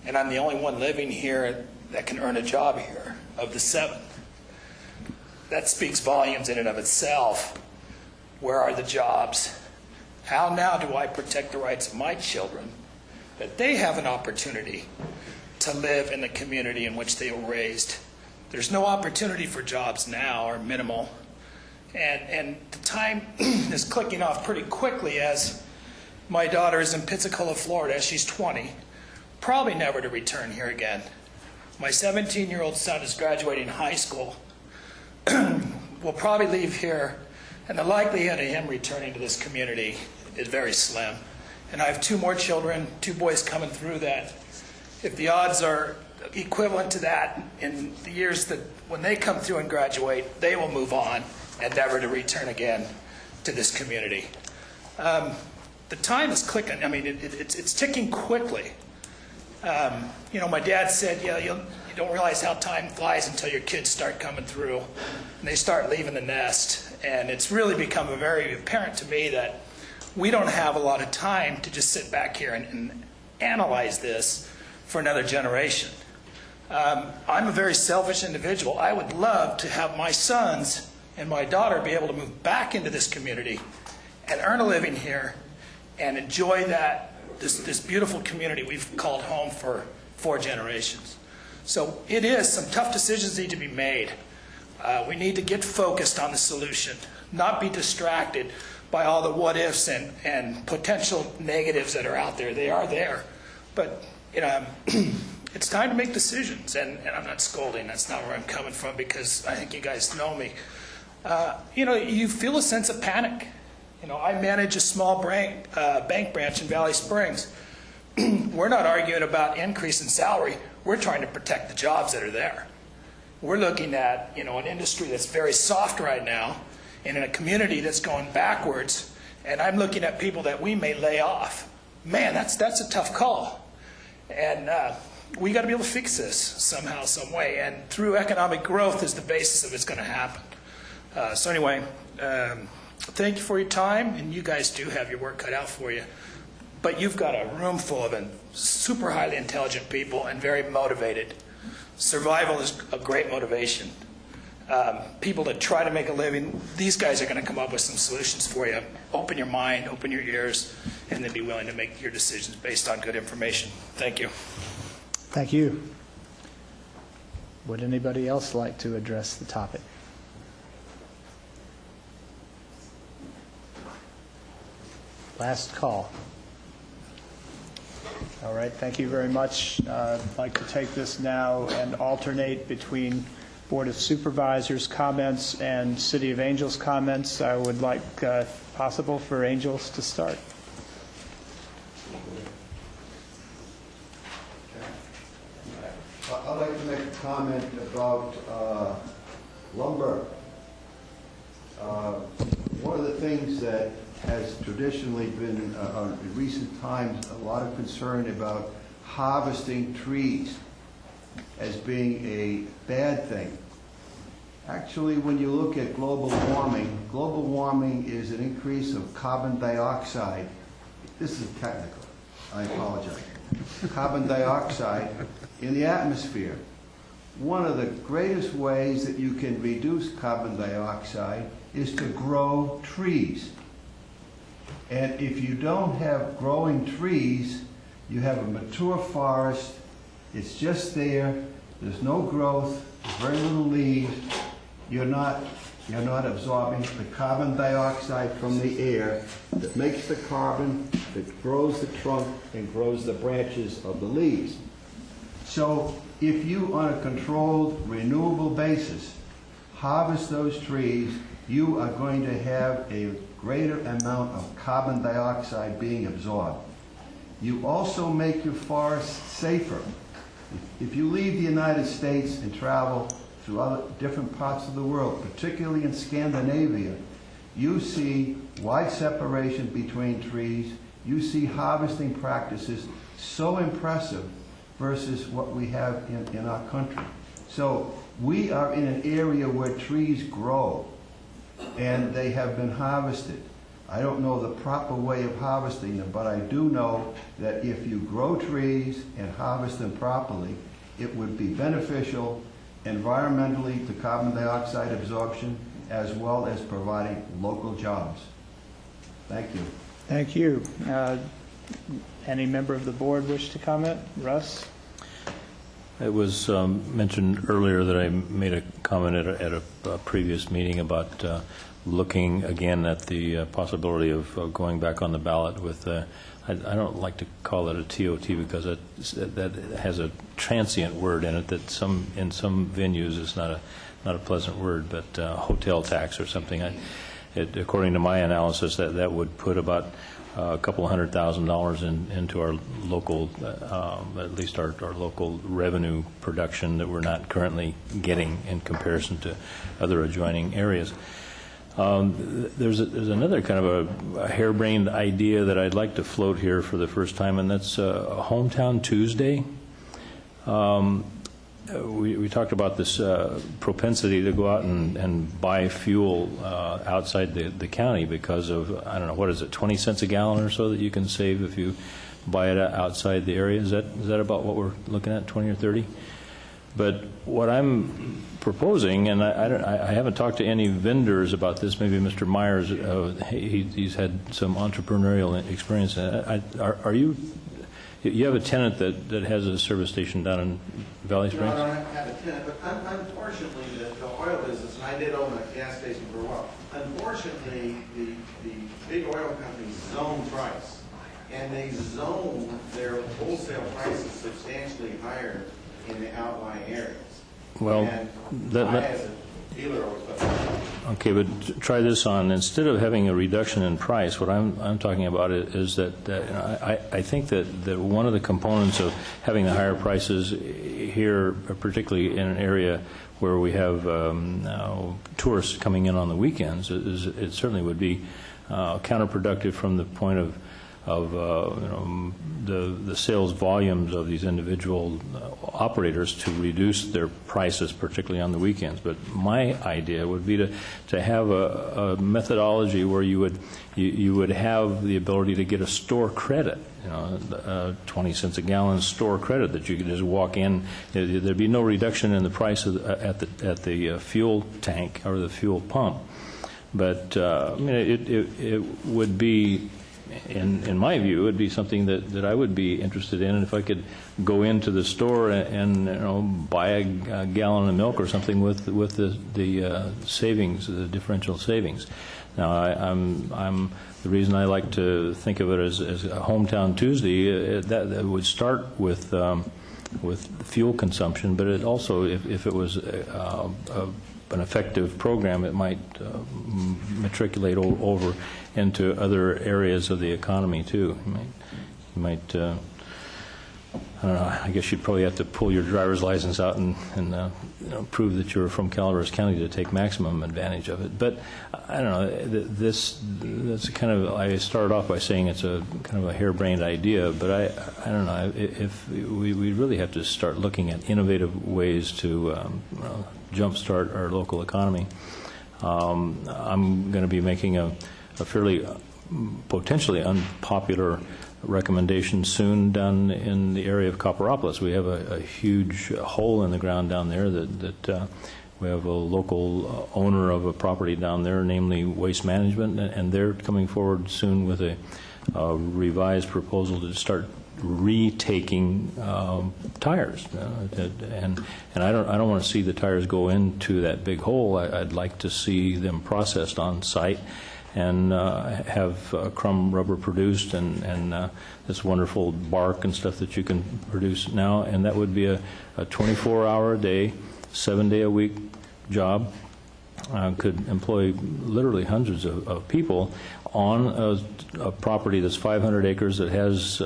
and I'm the only one living here that can earn a job here of the 7. That speaks volumes in and of itself. Where are the jobs? How now do I protect the rights of my children, that they have an opportunity to live in the community in which they were raised? There's no opportunity for jobs now, or minimal. And the time is clicking off pretty quickly, as my daughter is in Pensacola, Florida. She's 20, probably never to return here again. My 17-year-old son is graduating high school, will probably leave here, and the likelihood of him returning to this community is very slim. And I have 2 more children, 2 boys coming through that. If the odds are equivalent to that in the years that when they come through and graduate, they will move on and never to return again to this community. The time is clicking. I mean, it's ticking quickly. You know, my dad said, yeah, you don't realize how time flies until your kids start coming through and they start leaving the nest. And it's really become very apparent to me that we don't have a lot of time to just sit back here and analyze this for another generation. I'm a very selfish individual. I would love to have my sons and my daughter be able to move back into this community and earn a living here and enjoy this beautiful community we've called home for 4 generations. So it is, some tough decisions need to be made. We need to get focused on the solution, not be distracted by all the what ifs and potential negatives that are out there. They are there. But you know, it's time to make decisions, and I'm not scolding. That's not where I'm coming from, because I think you guys know me. You know, you feel a sense of panic. You know, I manage a small bank branch in Valley Springs. We're not arguing about increase in salary. We're trying to protect the jobs that are there. We're looking at, you know, an industry that's very soft right now, and in a community that's going backwards, and I'm looking at people that we may lay off. Man, that's a tough call. And we got to be able to fix this somehow, some way. And through economic growth is the basis of it's going to happen. So anyway, thank you for your time. And you guys do have your work cut out for you. But you've got a room full of super highly intelligent people and very motivated. Survival is a great motivation. People that try to make a living, these guys are going to come up with some solutions for you. Open your mind, open your ears, and then be willing to make your decisions based on good information. Thank you. Thank you. Would anybody else like to address the topic? Last call. All right, thank you very much. I'd like to take this now and alternate between Board of Supervisors comments and City of Angels comments. I would like, if possible, for Angels to start. I'd like to make a comment about lumber. One of the things that has traditionally been, in recent times, a lot of concern about harvesting trees as being a bad thing. Actually, when you look at global warming is an increase of carbon dioxide. This is technical. I apologize. Carbon dioxide in the atmosphere. One of the greatest ways that you can reduce carbon dioxide is to grow trees. And if you don't have growing trees, you have a mature forest. It's just there. There's no growth. There's very little leaves. You're not absorbing the carbon dioxide from the air that makes the carbon, that grows the trunk and grows the branches of the leaves. So if you, on a controlled, renewable basis, harvest those trees, you are going to have a greater amount of carbon dioxide being absorbed. You also make your forests safer. If you leave the United States and travel through other different parts of the world, particularly in Scandinavia, you see wide separation between trees. You see harvesting practices so impressive versus what we have in our country. So we are in an area where trees grow, and they have been harvested. I don't know the proper way of harvesting them, but I do know that if you grow trees and harvest them properly, it would be beneficial environmentally to carbon dioxide absorption, as well as providing local jobs. Thank you. Thank you. Any member of the board wish to comment? Russ? It was mentioned earlier that I made a comment at a previous meeting about looking again at the possibility of going back on the ballot with, I don't like to call it a TOT because that has a transient word in it that in some venues is not a pleasant word, but hotel tax or something. According to my analysis, that would put about a couple $100,000 into our local, at least our local revenue production that we're not currently getting in comparison to other adjoining areas. There's another kind of a harebrained idea that I'd like to float here for the first time, and that's Hometown Tuesday. We talked about this propensity to go out and buy fuel outside the county because of, I don't know, what is it, 20 cents a gallon or so that you can save if you buy it outside the area? Is that about what we're looking at, 20 or 30? But what I'm proposing, and I haven't talked to any vendors about this, maybe Mr. Myers, he's had some entrepreneurial experience. Are you have a tenant that has a service station down in Valley Springs? No, I don't have a tenant, but unfortunately the oil business, and I did own a gas station for a while, unfortunately the big oil companies zone price, and they zone their wholesale prices substantially higher in the outlying areas. Well, and I as a dealer always put okay, but try this on. Instead of having a reduction in price, what I'm talking about is that I think that one of the components of having the higher prices here, particularly in an area where we have tourists coming in on the weekends, it certainly would be counterproductive from the point of the sales volumes of these individual operators to reduce their prices, particularly on the weekends. But my idea would be to have a methodology where you would have the ability to get a store credit, 20 cents a gallon store credit that you could just walk in. There'd be no reduction in the price at the fuel tank or the fuel pump. But it would be in my view, would be something that I would be interested in. And if I could go into the store and buy a gallon of milk or something with the savings, the differential savings. Now, I'm the reason I like to think of it as a Hometown Tuesday, that would start with fuel consumption, but it also, if it was an effective program, it might matriculate over into other areas of the economy too. You might I don't know, I guess you'd probably have to pull your driver's license out and prove that you're from Calaveras County to take maximum advantage of it. But I don't know, that's kind of, I started off by saying it's a kind of a harebrained idea, but I don't know, if we really have to start looking at innovative ways to jumpstart our local economy. I'm going to be making a fairly potentially unpopular recommendation soon down in the area of Copperopolis. We have a huge hole in the ground down there that we have a local owner of a property down there, namely Waste Management, and they're coming forward soon with a revised proposal to start retaking tires, and I don't want to see the tires go into that big hole. I'd like to see them processed on site and have crumb rubber produced and this wonderful bark and stuff that you can produce now, and that would be a 24-hour-a-day, 7-day-a-week job. Could employ literally hundreds of people on a property that's 500 acres that has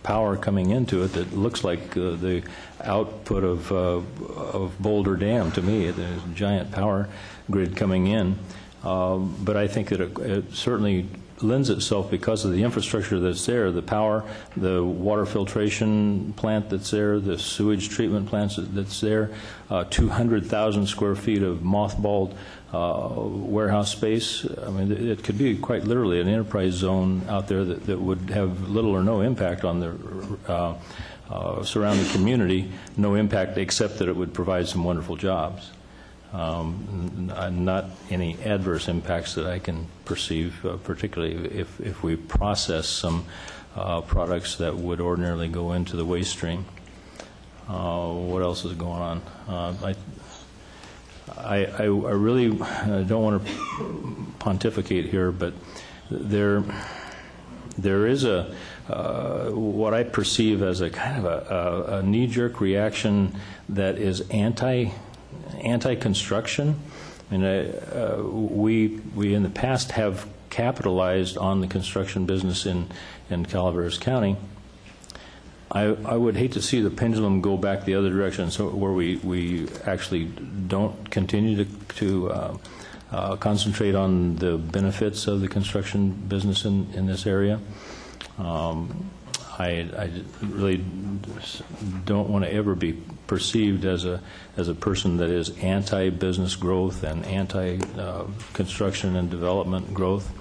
power coming into it that looks like the output of Boulder Dam to me. There's a giant power grid coming in. But I think that it certainly lends itself because of the infrastructure that's there, the power, the water filtration plant that's there, the sewage treatment plants that's there, 200,000 square feet of mothballed warehouse space. I mean, it could be quite literally an enterprise zone out there that would have little or no impact on the surrounding community, no impact except that it would provide some wonderful jobs. Not any adverse impacts that I can perceive, particularly if we process some products that would ordinarily go into the waste stream. What else is going on? I really don't want to pontificate here, but there is what I perceive as a kind of a knee-jerk reaction that is anti-construction. I mean, we in the past have capitalized on the construction business in Calaveras County. I would hate to see the pendulum go back the other direction, so where we actually don't continue to concentrate on the benefits of the construction business in this area. I really don't want to ever be perceived as a person that is anti-business growth and anti-construction and development growth.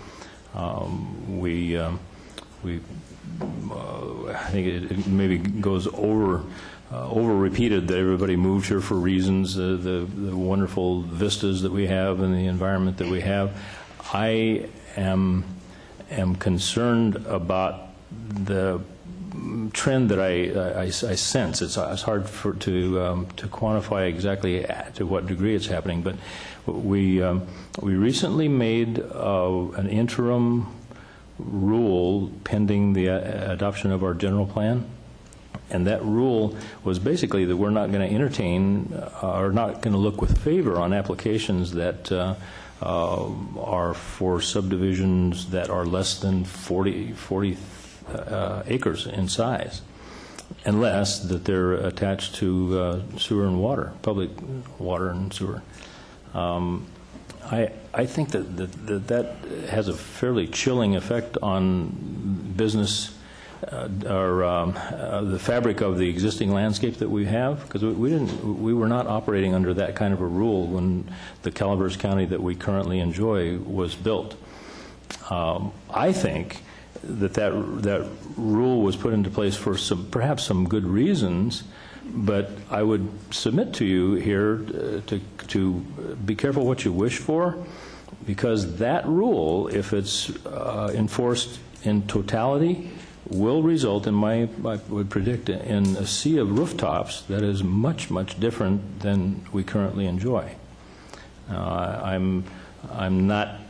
I think it maybe goes over repeated that everybody moved here for reasons, the wonderful vistas that we have and the environment that we have. I am concerned about the trend that I sense. It's hard to quantify exactly to what degree it's happening, but we recently made an interim rule pending the adoption of our general plan, and that rule was basically that we're not going to entertain or not going to look with favor on applications that are for subdivisions that are less than 40 acres in size, unless that they're attached to sewer and water, public water and sewer. I think that has a fairly chilling effect on business or the fabric of the existing landscape that we have, because we were not operating under that kind of a rule when the Calaveras County that we currently enjoy was built. I think that rule was put into place for perhaps some good reasons, but I would submit to you here to be careful what you wish for, because that rule, if it's enforced in totality will result in I would predict, in a sea of rooftops that is much, much different than we currently enjoy. I'm not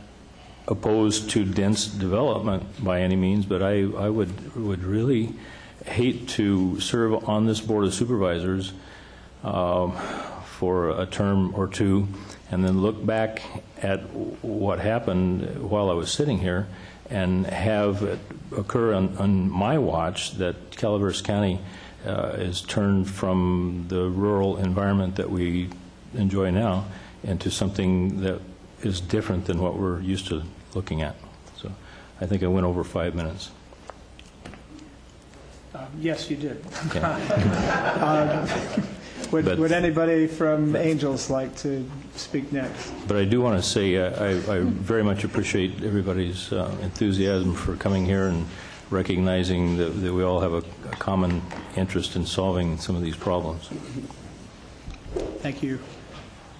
opposed to dense development by any means, but I would really hate to serve on this Board of Supervisors for a term or two and then look back at what happened while I was sitting here and have it occur on my watch that Calaveras County is turned from the rural environment that we enjoy now into something that is different than what we're used to looking at. So I think I went over 5 minutes. Yes, you did. Okay. Would anybody from Angels like to speak next? But I do want to say I very much appreciate everybody's enthusiasm for coming here and recognizing that we all have a common interest in solving some of these problems. Thank you.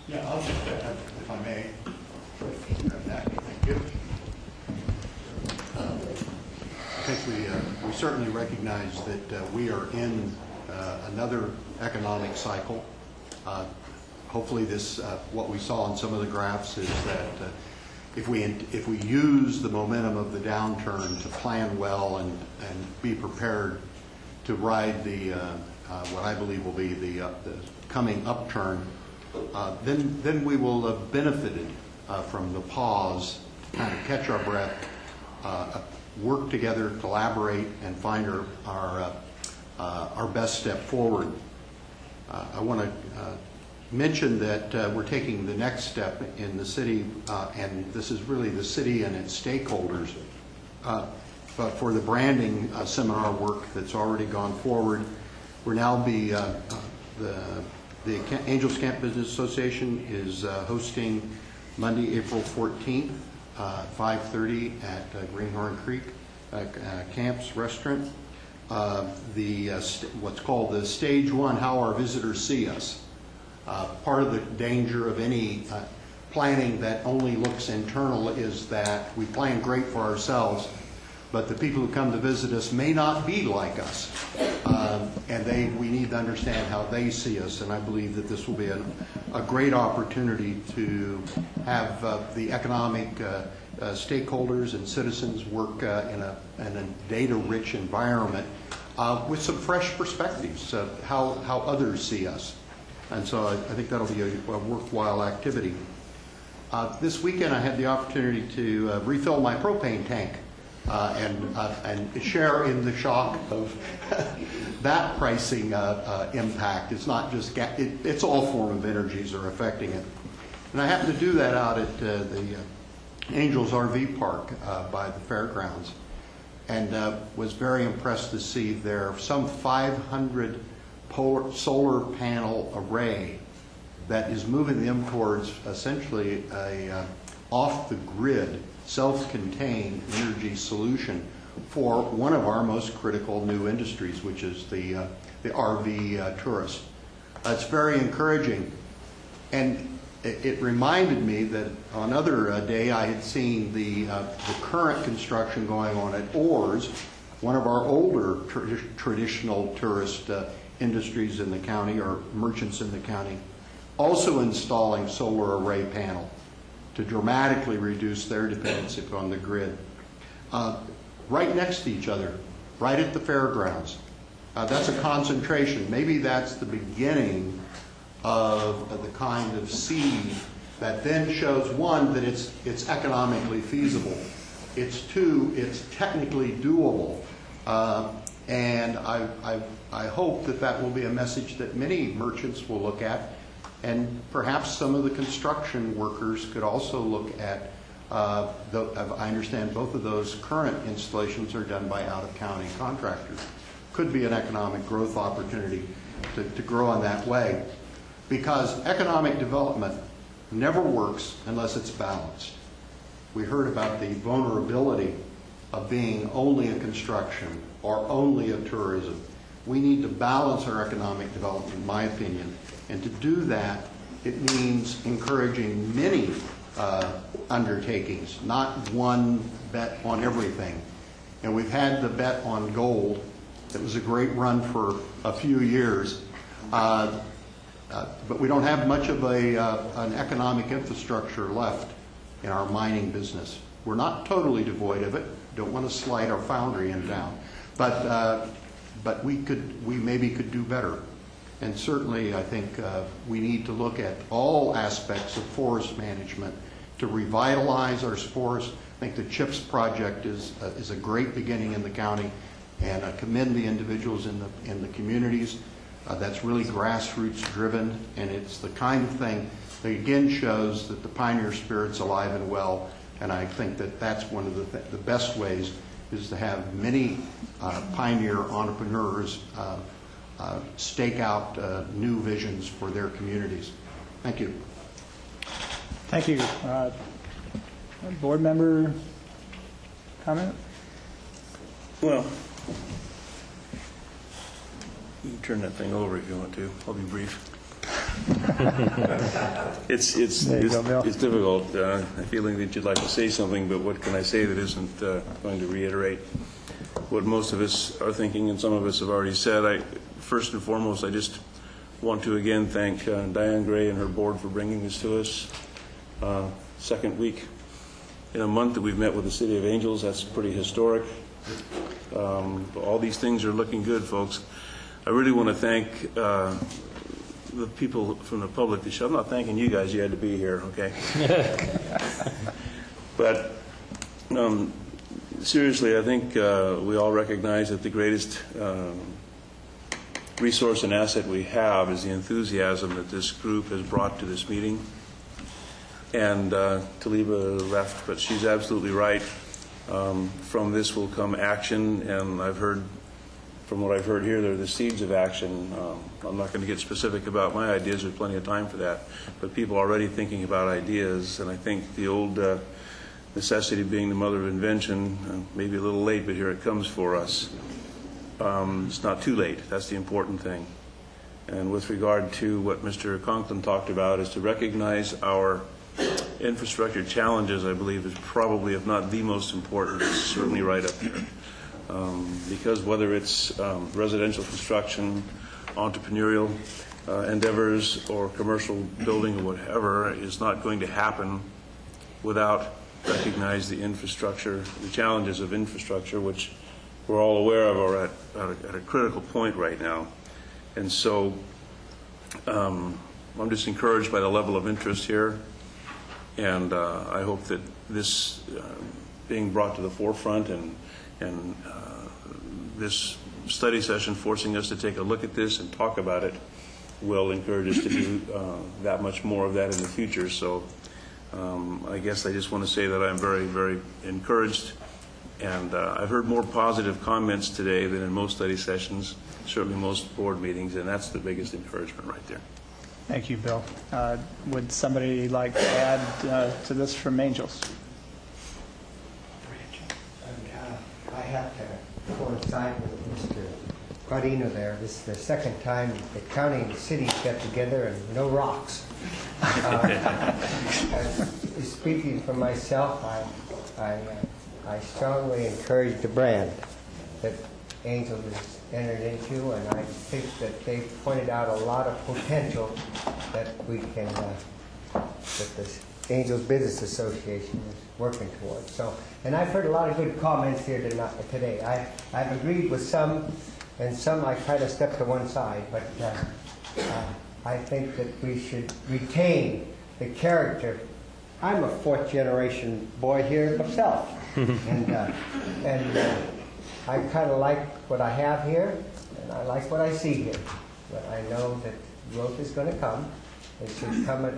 Yeah, I'll just, if I may, thank you. I think we certainly recognize that we are in another economic cycle. Hopefully this, what we saw in some of the graphs is that if we use the momentum of the downturn to plan well and be prepared to ride the what I believe will be the coming upturn, then we will have benefited from the pause, kind of catch our breath, work together, collaborate, and find our best step forward. I want to mention that we're taking the next step in the city, and this is really the city and its stakeholders, but for the branding seminar work that's already gone forward. We're now the Angels Camp Business Association is hosting Monday, April 14th, 5:30 at Greenhorn Creek Camp's Restaurant. What's called the Stage 1, How Our Visitors See Us. Part of the danger of any planning that only looks internal is that we plan great for ourselves, but the people who come to visit us may not be like us. And we need to understand how they see us, and I believe that this will be a great opportunity to have the economic stakeholders and citizens work in a data-rich environment with some fresh perspectives of how others see us. And so I think that'll be a worthwhile activity. This weekend I had the opportunity to refill my propane tank and share in the shock of that pricing impact. It's not just gas, it's all form of energies are affecting it. And I happened to do that out at the Angels RV Park by the fairgrounds, and was very impressed to see there some 500 solar panel array that is moving them towards essentially a off-the-grid, self-contained energy solution for one of our most critical new industries, which is the RV tourist. It's very encouraging, and it reminded me that on another day I had seen the current construction going on at Oars, one of our older traditional tourist industries in the county, or merchants in the county, also installing solar array panel to dramatically reduce their dependency on the grid. Right next to each other, right at the fairgrounds. That's a concentration. Maybe that's the beginning of the kind of seed that then shows, one, that it's economically feasible. It's two, it's technically doable. And I hope that will be a message that many merchants will look at, and perhaps some of the construction workers could also look at. I understand both of those current installations are done by out-of-county contractors. Could be an economic growth opportunity to grow in that way, because economic development never works unless it's balanced. We heard about the vulnerability of being only a construction or only a tourism. We need to balance our economic development, in my opinion, and to do that, it means encouraging many undertakings, not one bet on everything. And we've had the bet on gold. It was a great run for a few years. But we don't have much of an economic infrastructure left in our mining business. We're not totally devoid of it. Don't want to slide our foundry in down. But we maybe could do better. And certainly I think we need to look at all aspects of forest management to revitalize our forests. I think the CHIPS project is a great beginning in the county, and I commend the individuals in the communities. That's really grassroots driven, and it's the kind of thing that again shows that the pioneer spirit's alive and well. And I think that that's one of the best ways is to have many pioneer entrepreneurs stake out new visions for their communities. Thank you. Thank you. Board member comment? Well, you can turn that thing over if you want to. I'll be brief. It's difficult. A feeling that you'd like to say something, but what can I say that isn't going to reiterate what most of us are thinking and some of us have already said. First and foremost, I just want to again thank Diane Gray and her board for bringing this to us. Second week in a month that we've met with the City of Angels. That's pretty historic. All these things are looking good, folks. I really want to thank the people from the public. I'm not thanking you guys. You had to be here, okay? But seriously, I think we all recognize that the greatest resource and asset we have is the enthusiasm that this group has brought to this meeting. And Taliba left, but she's absolutely right. From this will come action, and from what I've heard here, they're the seeds of action. I'm not going to get specific about my ideas. There's plenty of time for that. But people are already thinking about ideas, and I think the old necessity being the mother of invention, maybe a little late, but here it comes for us. It's not too late. That's the important thing. And with regard to what Mr. Conklin talked about, is to recognize our infrastructure challenges, I believe, is probably, if not the most important, it's certainly right up there. Because whether it's residential construction, entrepreneurial endeavors, or commercial building or whatever, is not going to happen without recognizing the infrastructure, the challenges of infrastructure, which we're all aware of are at a critical point right now. And so I'm just encouraged by the level of interest here. And I hope that this being brought to the forefront and this study session forcing us to take a look at this and talk about it will encourage us to do that much more of that in the future. So I guess I just want to say that I'm very, very encouraged. And I've heard more positive comments today than in most study sessions, certainly most board meetings, and that's the biggest encouragement right there. Thank you, Bill. Would somebody like to add to this from Angels? I have to coincide with Mr. Guardino there. This is the second time the county and the city got together and no rocks. Speaking for myself, I strongly encourage the brand that Angels has entered into, and I think that they've pointed out a lot of potential that we can, that the Angels Business Association is working towards. So, and I've heard a lot of good comments here today. I've agreed with some, and some I kind of stepped to one side, but I think that we should retain the character. I'm a fourth generation boy here myself, and I kind of like what I have here, and I like what I see here. But I know that growth is going to come. It should come at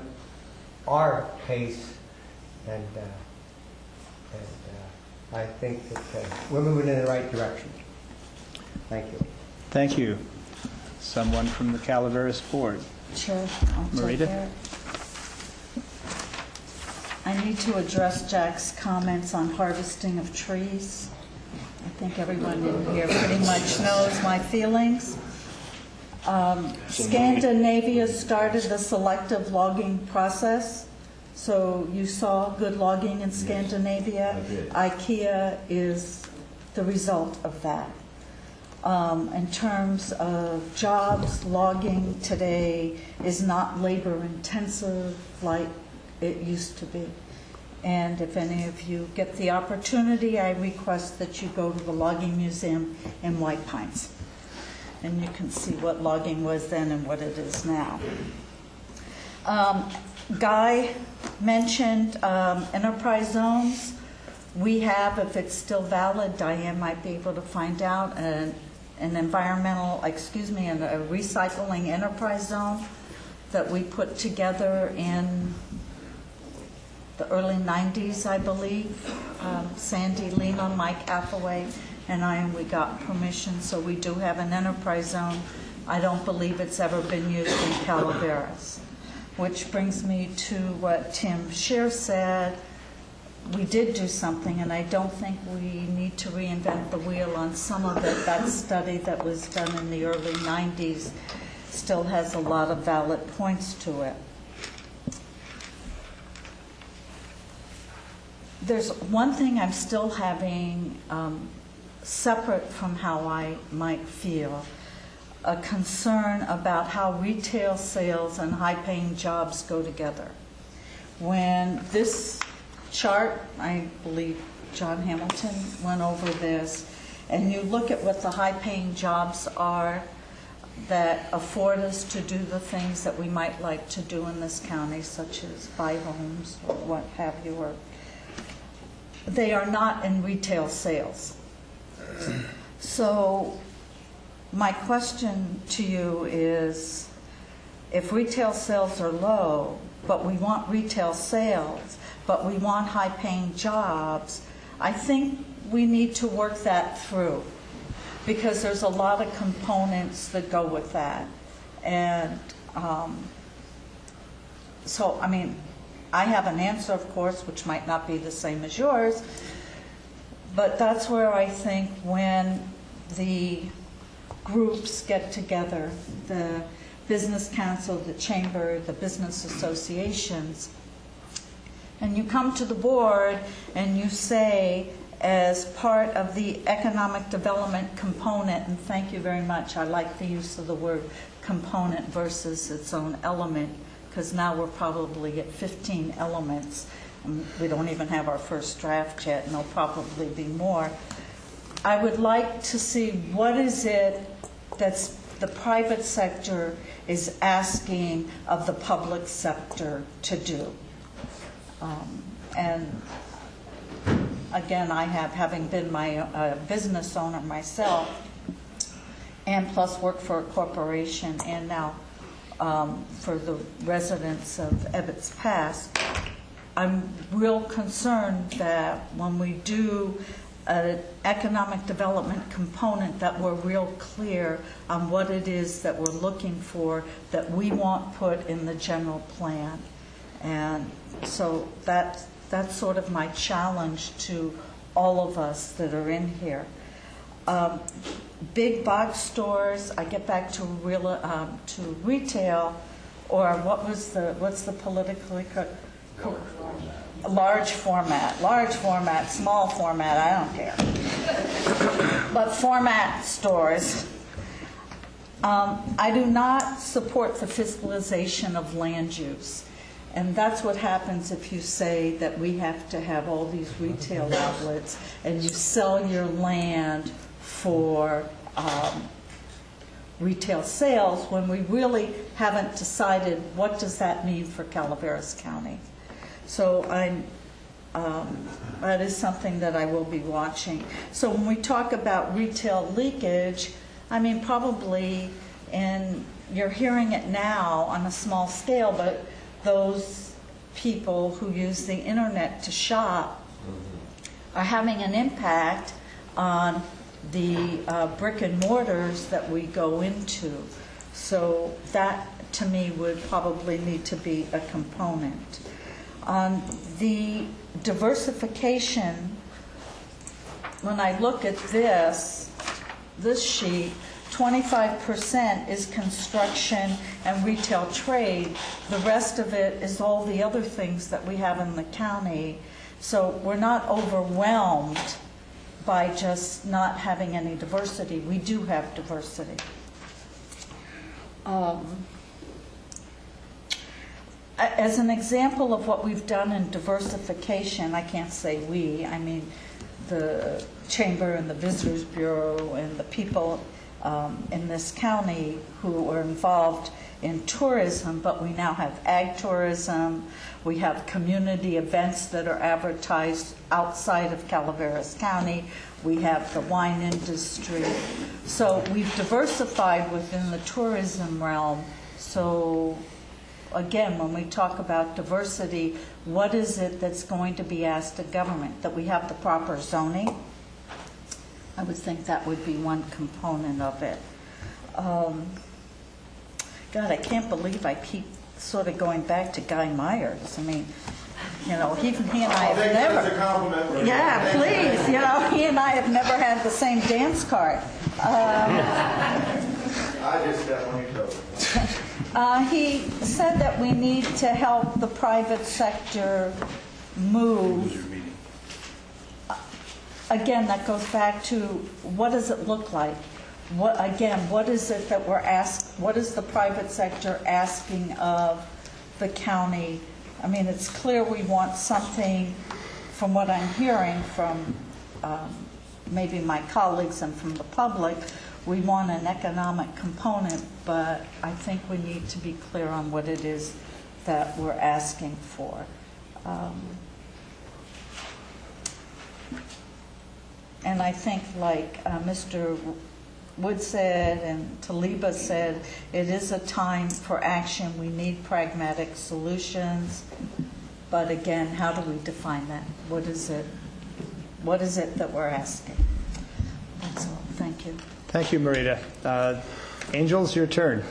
our pace, and I think that we're moving in the right direction. Thank you. Thank you. Someone from the Calaveras board. Sure. Marita? I need to address Jack's comments on harvesting of trees. I think everyone in here pretty much knows my feelings. Scandinavia started the selective logging process, so you saw good logging in Scandinavia. IKEA is the result of that. In terms of jobs, logging today is not labor intensive like it used to be. And if any of you get the opportunity, I request that you go to the Logging Museum in White Pines. And you can see what logging was then and what it is now. Guy mentioned enterprise zones. We have, if it's still valid, Diane might be able to find out, a recycling enterprise zone that we put together in the early 90s, I believe. Sandy, Lena, Mike Hathaway, and we got permission, so we do have an enterprise zone. I don't believe it's ever been used in Calaveras. Which brings me to what Tim Scheer said. We did do something, and I don't think we need to reinvent the wheel on some of it. That study that was done in the early 90s still has a lot of valid points to it. There's one thing I'm still having separate from how I might feel, a concern about how retail sales and high-paying jobs go together. When this chart, I believe John Hamilton went over this, and you look at what the high-paying jobs are that afford us to do the things that we might like to do in this county, such as buy homes or what have you, or they are not in retail sales. So my question to you is, if retail sales are low, but we want retail sales, but we want high-paying jobs, I think we need to work that through, because there's a lot of components that go with that. And so, I mean, I have an answer, of course, which might not be the same as yours, but that's where I think when the groups get together, the Business Council, the Chamber, the business associations, and you come to the board and you say, as part of the economic development component, and thank you very much, I like the use of the word component versus its own element, because now we're probably at 15 elements. And we don't even have our first draft yet, and there'll probably be more. I would like to see what is it that's the private sector is asking of the public sector to do. And again, I have, having been my business owner myself, and plus work for a corporation, and now for the residents of Ebbets Pass, I'm real concerned that when we do an economic development component, that we're real clear on what it is that we're looking for, that we want put in the general plan. And so that's sort of my challenge to all of us that are in here. Big box stores, I get back to retail, or what's the politically large format, small format, I don't care. But format stores, I do not support the fiscalization of land use. And that's what happens if you say that we have to have all these retail outlets and you sell your land for retail sales, when we really haven't decided what does that mean for Calaveras County. So that is something that I will be watching. So when we talk about retail leakage, I mean, probably, and you're hearing it now on a small scale, but those people who use the internet to shop are having an impact on the brick and mortars that we go into. So that, to me, would probably need to be a component. On the diversification, when I look at this sheet, 25% is construction and retail trade. The rest of it is all the other things that we have in the county. So we're not overwhelmed by just not having any diversity. We do have diversity. As an example of what we've done in diversification, I can't say we, I mean the Chamber and the Visitors Bureau and the people in this county who are involved in tourism, but we now have ag tourism, we have community events that are advertised outside of Calaveras County, we have the wine industry. So we've diversified within the tourism realm. So again, when we talk about diversity, what is it that's going to be asked of government? That we have the proper zoning? I would think that would be one component of it. God, I can't believe I keep sort of going back to Guy Myers. I mean, you know, he and I have never. That's a compliment. Yeah, please. You know, he and I have never had the same dance card. I just stepped on your toes. He said that we need to help the private sector move. Again, that goes back to what does it look like? What is it that we're asked? What is the private sector asking of the county? I mean, it's clear we want something, from what I'm hearing from maybe my colleagues and from the public, we want an economic component, but I think we need to be clear on what it is that we're asking for. And I think, like Mr. Wood said and Taliba said, it is a time for action. We need pragmatic solutions. But again, how do we define that? What is it? What is it that we're asking? That's all. Thank you. Thank you, Marita. Angels, your turn.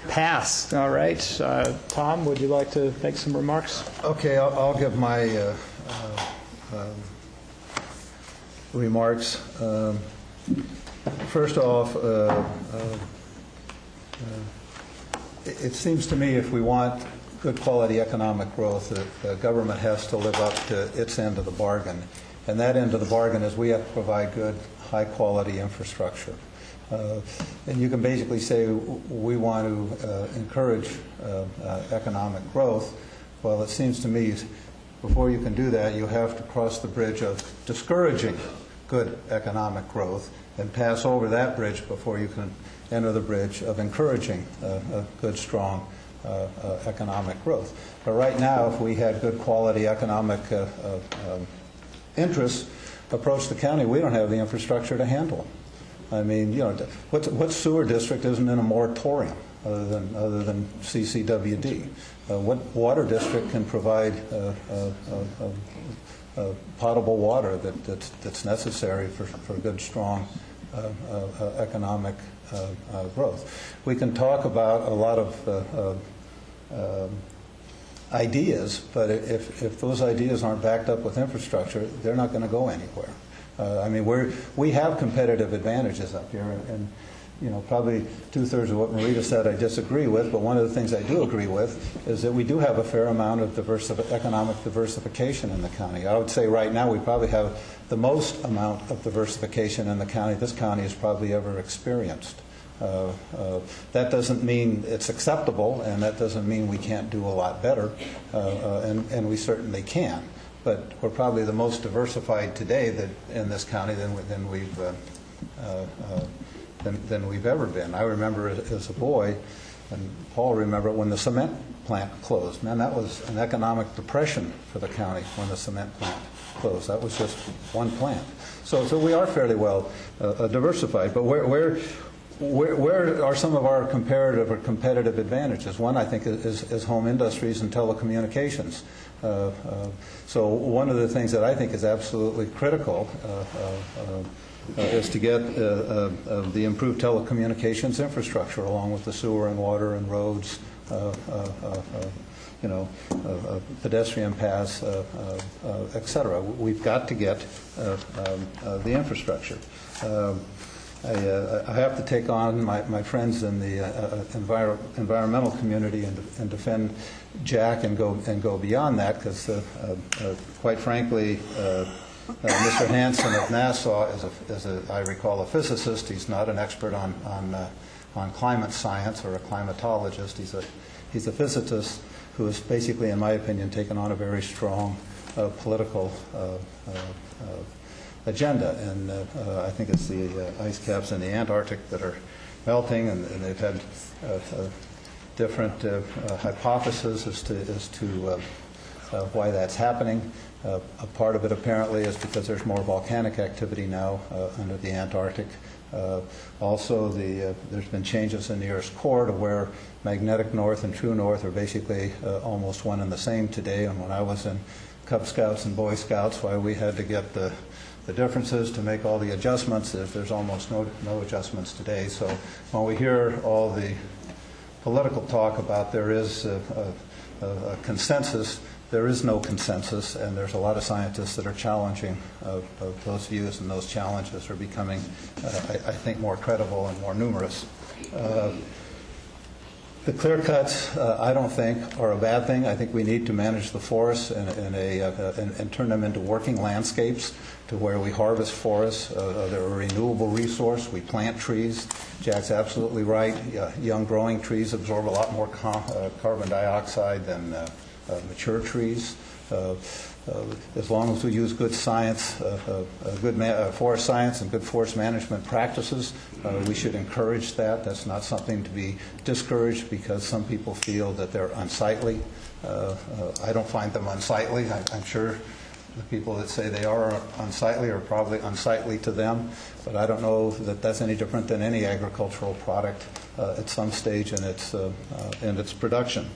Pass. All right. Tom, would you like to make some remarks? Okay, I'll give my remarks. First off, it seems to me if we want good quality economic growth, the government has to live up to its end of the bargain. And that end of the bargain is we have to provide good, high-quality infrastructure. And you can basically say we want to encourage economic growth. Well, it seems to me before you can do that, you have to cross the bridge of discouraging good economic growth and pass over that bridge before you can enter the bridge of encouraging a good, strong economic growth. But right now, if we had good quality economic interests approach the county, we don't have the infrastructure to handle. I mean, you know, what sewer district isn't in a moratorium other than CCWD? What water district can provide potable water that's necessary for good, strong economic growth? We can talk about a lot of ideas, but if those ideas aren't backed up with infrastructure, they're not going to go anywhere. I mean, we have competitive advantages up here, and you know, probably 2/3 of what Marita said I disagree with, but one of the things I do agree with is that we do have a fair amount of economic diversification in the county. I would say right now we probably have the most amount of diversification in the county this county has probably ever experienced. That doesn't mean it's acceptable, and that doesn't mean we can't do a lot better, and we certainly can. But we're probably the most diversified today in this county than we've ever been. I remember as a boy, and Paul remembered when the cement plant closed. Man, that was an economic depression for the county when the cement plant closed. That was just one plant. So we are fairly well diversified. But where are some of our comparative or competitive advantages? One, I think, is home industries and telecommunications. So one of the things that I think is absolutely critical is to get the improved telecommunications infrastructure along with the sewer and water and roads, pedestrian paths, et cetera. We've got to get the infrastructure. I have to take on my friends in the environmental community and defend Jack and go beyond that because, quite frankly, Mr. Hansen of Nassau is I recall, a physicist. He's not an expert on climate science or a climatologist. He's a physicist who has basically, in my opinion, taken on a very strong political agenda. And I think it's the ice caps in the Antarctic that are melting, and they've had different hypotheses as to why that's happening. A part of it apparently is because there's more volcanic activity now under the Antarctic. Also, there's been changes in the Earth's core to where magnetic north and true north are basically almost one and the same today. And when I was in Cub Scouts and Boy Scouts, why we had to get the differences to make all the adjustments, there's almost no adjustments today. So when we hear all the political talk about there is a consensus, there is no consensus, and there's a lot of scientists that are challenging those views, and those challenges are becoming, I think, more credible and more numerous. The clear cuts, I don't think, are a bad thing. I think we need to manage the forests and turn them into working landscapes to where we harvest forests. They're a renewable resource. We plant trees. Jack's absolutely right. Young growing trees absorb a lot more carbon dioxide than mature trees. As long as we use good science, good forest science and good forest management practices, we should encourage that. That's not something to be discouraged because some people feel that they're unsightly. I don't find them unsightly. I'm sure the people that say they are unsightly are probably unsightly to them, but I don't know that that's any different than any agricultural product at some stage in its production.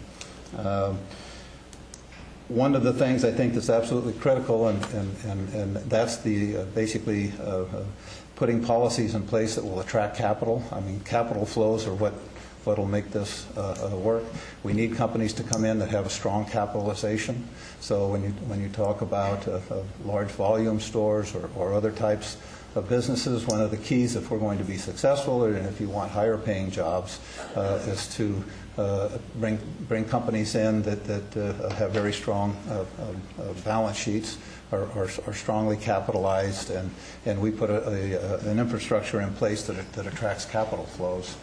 One of the things I think that's absolutely critical, and that's basically putting policies in place that will attract capital. I mean, capital flows are what will make this work. We need companies to come in that have a strong capitalization. So when you talk about large volume stores or other types of businesses, one of the keys if we're going to be successful, and if you want higher paying jobs, is to bring companies in that have very strong balance sheets, are strongly capitalized, and we put an infrastructure in place that attracts capital flows.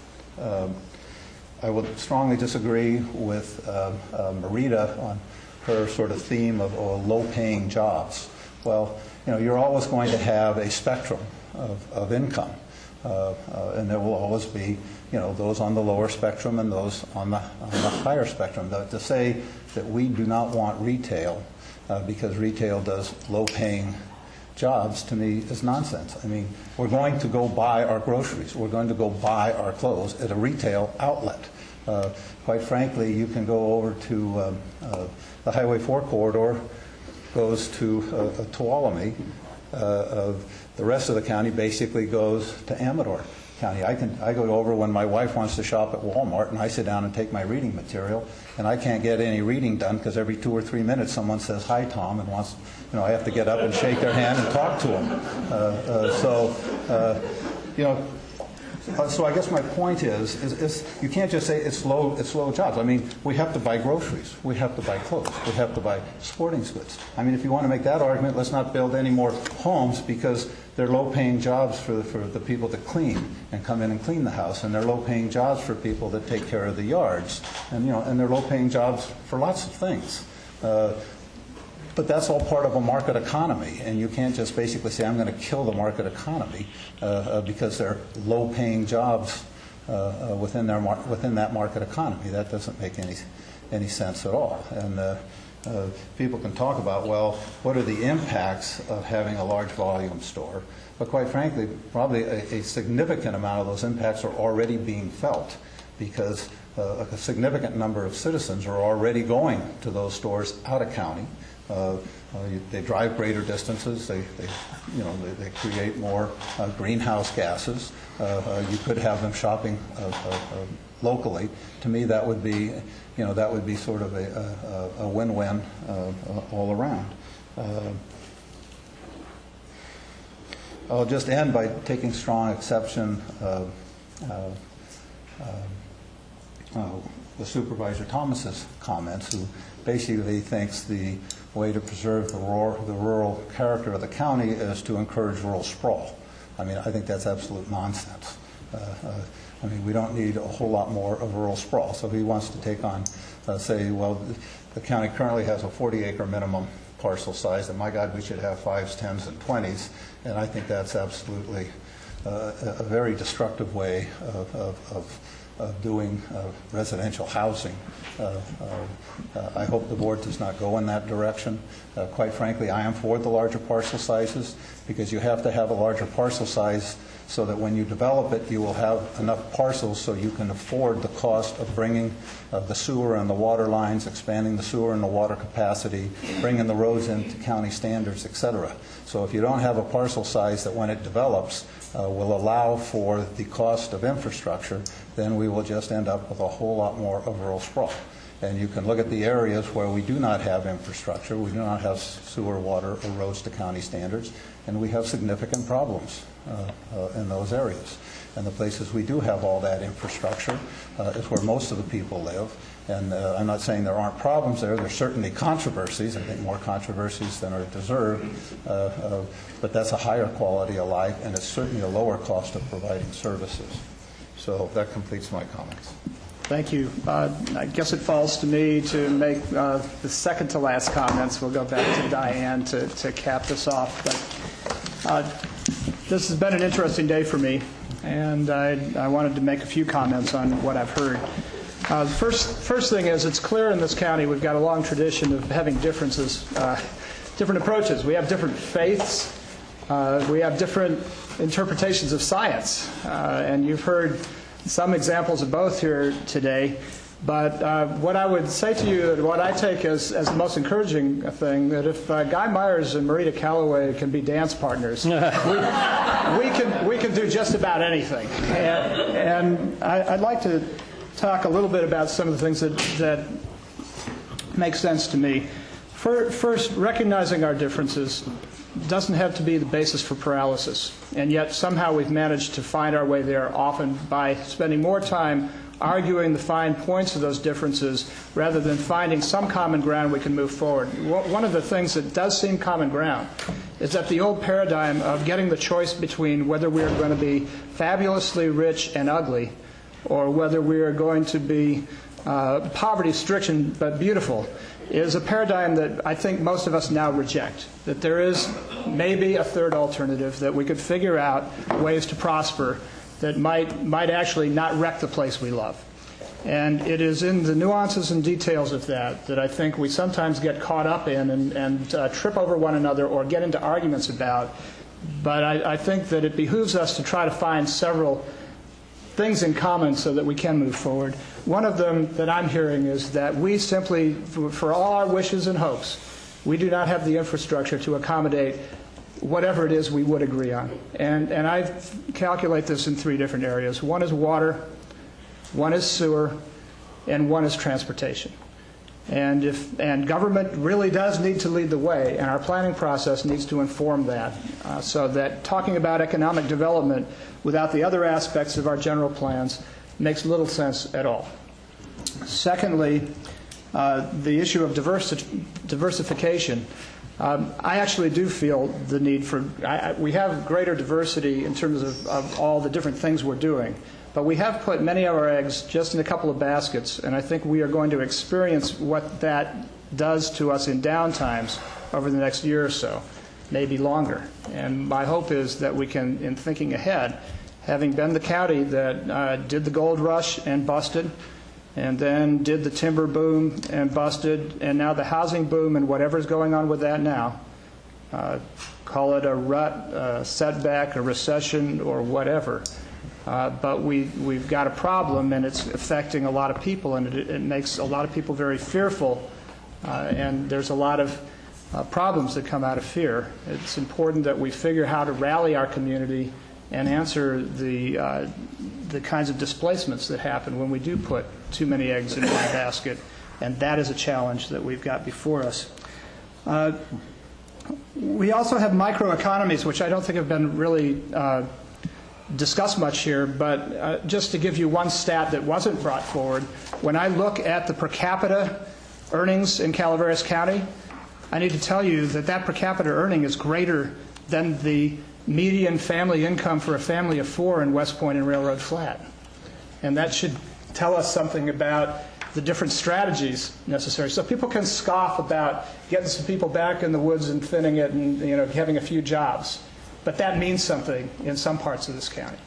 I would strongly disagree with Marita on her sort of theme of low-paying jobs. Well, you're always going to have a spectrum of income, and there will always be those on the lower spectrum and those on the higher spectrum. To say that we do not want retail because retail does low-paying jobs, to me, is nonsense. I mean, we're going to go buy our groceries. We're going to go buy our clothes at a retail outlet. Quite frankly, you can go over to the Highway 4 corridor, goes to Tuolumne. The rest of the county basically goes to Amador County. I go over when my wife wants to shop at Walmart, and I sit down and take my reading material, and I can't get any reading done because every 2 or 3 minutes someone says, "Hi, Tom," and wants, I have to get up and shake their hand and talk to them. So I guess my point is you can't just say it's low jobs. I mean, we have to buy groceries. We have to buy clothes. We have to buy sporting goods. I mean, if you want to make that argument, let's not build any more homes because they're low-paying jobs for the people that clean and come in and clean the house, and they're low-paying jobs for people that take care of the yards, and they're low-paying jobs for lots of things. But that's all part of a market economy, and you can't just basically say, I'm going to kill the market economy because they're low-paying jobs within that market economy. That doesn't make any sense at all. And people can talk about, well, what are the impacts of having a large volume store? But quite frankly, probably a significant amount of those impacts are already being felt because a significant number of citizens are already going to those stores out of county. They drive greater distances. They create more greenhouse gases. You could have them shopping locally. To me, that would be sort of a win-win all around. I'll just end by taking strong exception with Supervisor Thomas's comments, who basically thinks the way to preserve the rural character of the county is to encourage rural sprawl. I mean, I think that's absolute nonsense. I mean, we don't need a whole lot more of rural sprawl. So he wants to take on, say, well, the county currently has a 40-acre minimum parcel size, and my God, we should have 5s, 10s, and 20s. And I think that's absolutely a very destructive way of doing residential housing. I hope the board does not go in that direction. Quite frankly, I am for the larger parcel sizes, because you have to have a larger parcel size so that when you develop it, you will have enough parcels so you can afford the cost of bringing the sewer and the water lines, expanding the sewer and the water capacity, bringing the roads into county standards, etc. So if you don't have a parcel size that when it develops will allow for the cost of infrastructure, then we will just end up with a whole lot more of rural sprawl. And you can look at the areas where we do not have infrastructure, we do not have sewer, water, or roads to county standards, and we have significant problems in those areas. And the places we do have all that infrastructure is where most of the people live. And I'm not saying there aren't problems there. There's certainly controversies. I think more controversies than are deserved. But that's a higher quality of life, and it's certainly a lower cost of providing services. So that completes my comments. Thank you. I guess it falls to me to make the second to last comments. We'll go back to Diane to cap this off. But this has been an interesting day for me, and I wanted to make a few comments on what I've heard. The first thing is, it's clear in this county we've got a long tradition of having differences, different approaches. We have different faiths. We have different interpretations of science. And you've heard some examples of both here today. But what I would say to you, and what I take as the most encouraging thing, that if Guy Myers and Marita Calloway can be dance partners, we can do just about anything. And I'd like to talk a little bit about some of the things that make sense to me. First, recognizing our differences doesn't have to be the basis for paralysis, and yet somehow we've managed to find our way there, often by spending more time arguing the fine points of those differences rather than finding some common ground we can move forward. One of the things that does seem common ground is that the old paradigm of getting the choice between whether we are going to be fabulously rich and ugly or whether we are going to be poverty-stricken but beautiful is a paradigm that I think most of us now reject, that there is maybe a third alternative, that we could figure out ways to prosper that might actually not wreck the place we love. And it is in the nuances and details of that I think we sometimes get caught up in and trip over one another or get into arguments about. But I think that it behooves us to try to find several things in common so that we can move forward. One of them that I'm hearing is that we simply, for all our wishes and hopes, we do not have the infrastructure to accommodate whatever it is we would agree on. And I calculate this in three different areas. One is water, one is sewer, and one is transportation. And government really does need to lead the way, and our planning process needs to inform that, so that talking about economic development without the other aspects of our general plans makes little sense at all. Secondly, the issue of diversification. I actually do feel the need for, we have greater diversity in terms of all the different things we're doing, but we have put many of our eggs just in a couple of baskets, and I think we are going to experience what that does to us in downtimes over the next year or so, maybe longer. And my hope is that we can, in thinking ahead, having been the county that did the gold rush and busted, and then did the timber boom and busted, and now the housing boom and whatever's going on with that now, call it a rut, a setback, a recession, or whatever. But we've got a problem, and it's affecting a lot of people, and it makes a lot of people very fearful, and there's a lot of problems that come out of fear. It's important that we figure how to rally our community and answer the kinds of displacements that happen when we do put too many eggs in one basket, and that is a challenge that we've got before us. We also have microeconomies, which I don't think have been really discussed much here, but just to give you one stat that wasn't brought forward, when I look at the per capita earnings in Calaveras County, I need to tell you that that per capita earning is greater than the median family income for a family of 4 in West Point and Railroad Flat. And that should tell us something about the different strategies necessary. So people can scoff about getting some people back in the woods and thinning it and having a few jobs. But that means something in some parts of this county.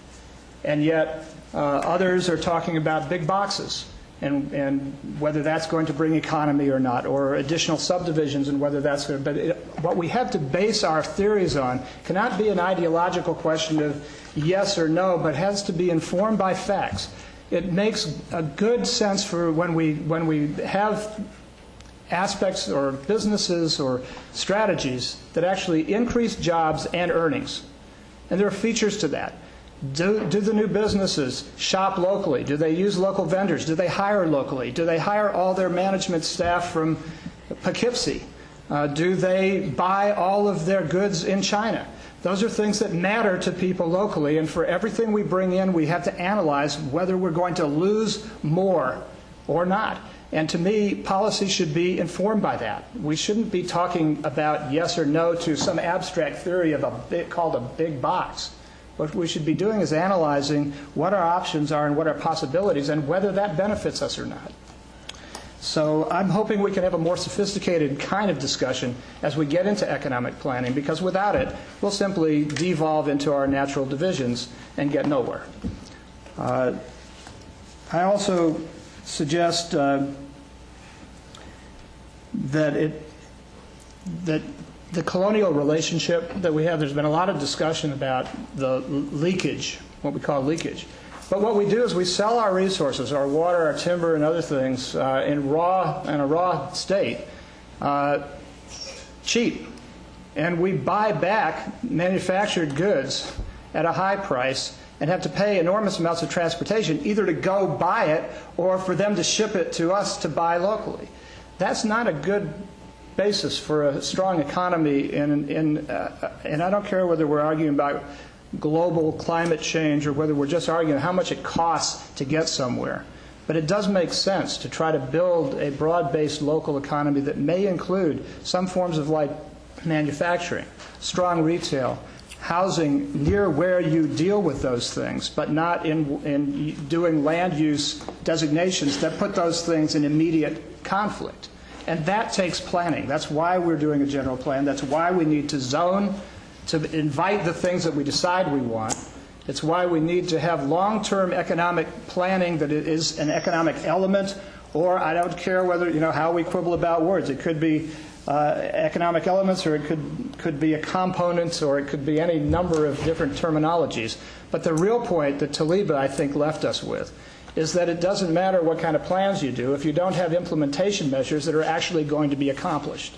And yet others are talking about big boxes and whether that's going to bring economy or not, or additional subdivisions and whether that's going to. But what we have to base our theories on cannot be an ideological question of yes or no, but has to be informed by facts. It makes a good sense for when we have aspects or businesses or strategies that actually increase jobs and earnings. And there are features to that. Do the new businesses shop locally? Do they use local vendors? Do they hire locally? Do they hire all their management staff from Poughkeepsie? Do they buy all of their goods in China? Those are things that matter to people locally, and for everything we bring in, we have to analyze whether we're going to lose more or not. And to me, policy should be informed by that. We shouldn't be talking about yes or no to some abstract theory of called a big box. What we should be doing is analyzing what our options are and what our possibilities and whether that benefits us or not. So I'm hoping we can have a more sophisticated kind of discussion as we get into economic planning, because without it, we'll simply devolve into our natural divisions and get nowhere. I also suggest that the colonial relationship that we have, there's been a lot of discussion about the leakage, what we call leakage. But what we do is we sell our resources, our water, our timber, and other things in a raw state, cheap. And we buy back manufactured goods at a high price and have to pay enormous amounts of transportation, either to go buy it or for them to ship it to us to buy locally. That's not a good basis for a strong economy, and I don't care whether we're arguing about global climate change or whether we're just arguing how much it costs to get somewhere. But it does make sense to try to build a broad-based local economy that may include some forms of light manufacturing, strong retail, housing near where you deal with those things, but not in doing land use designations that put those things in immediate conflict. And that takes planning. That's why we're doing a general plan. That's why we need to zone, to invite the things that we decide we want. It's why we need to have long-term economic planning that is an economic element, or I don't care whether, how we quibble about words. It could be economic elements, or it could be a component, or it could be any number of different terminologies. But the real point that Taliba, I think, left us with is that it doesn't matter what kind of plans you do if you don't have implementation measures that are actually going to be accomplished.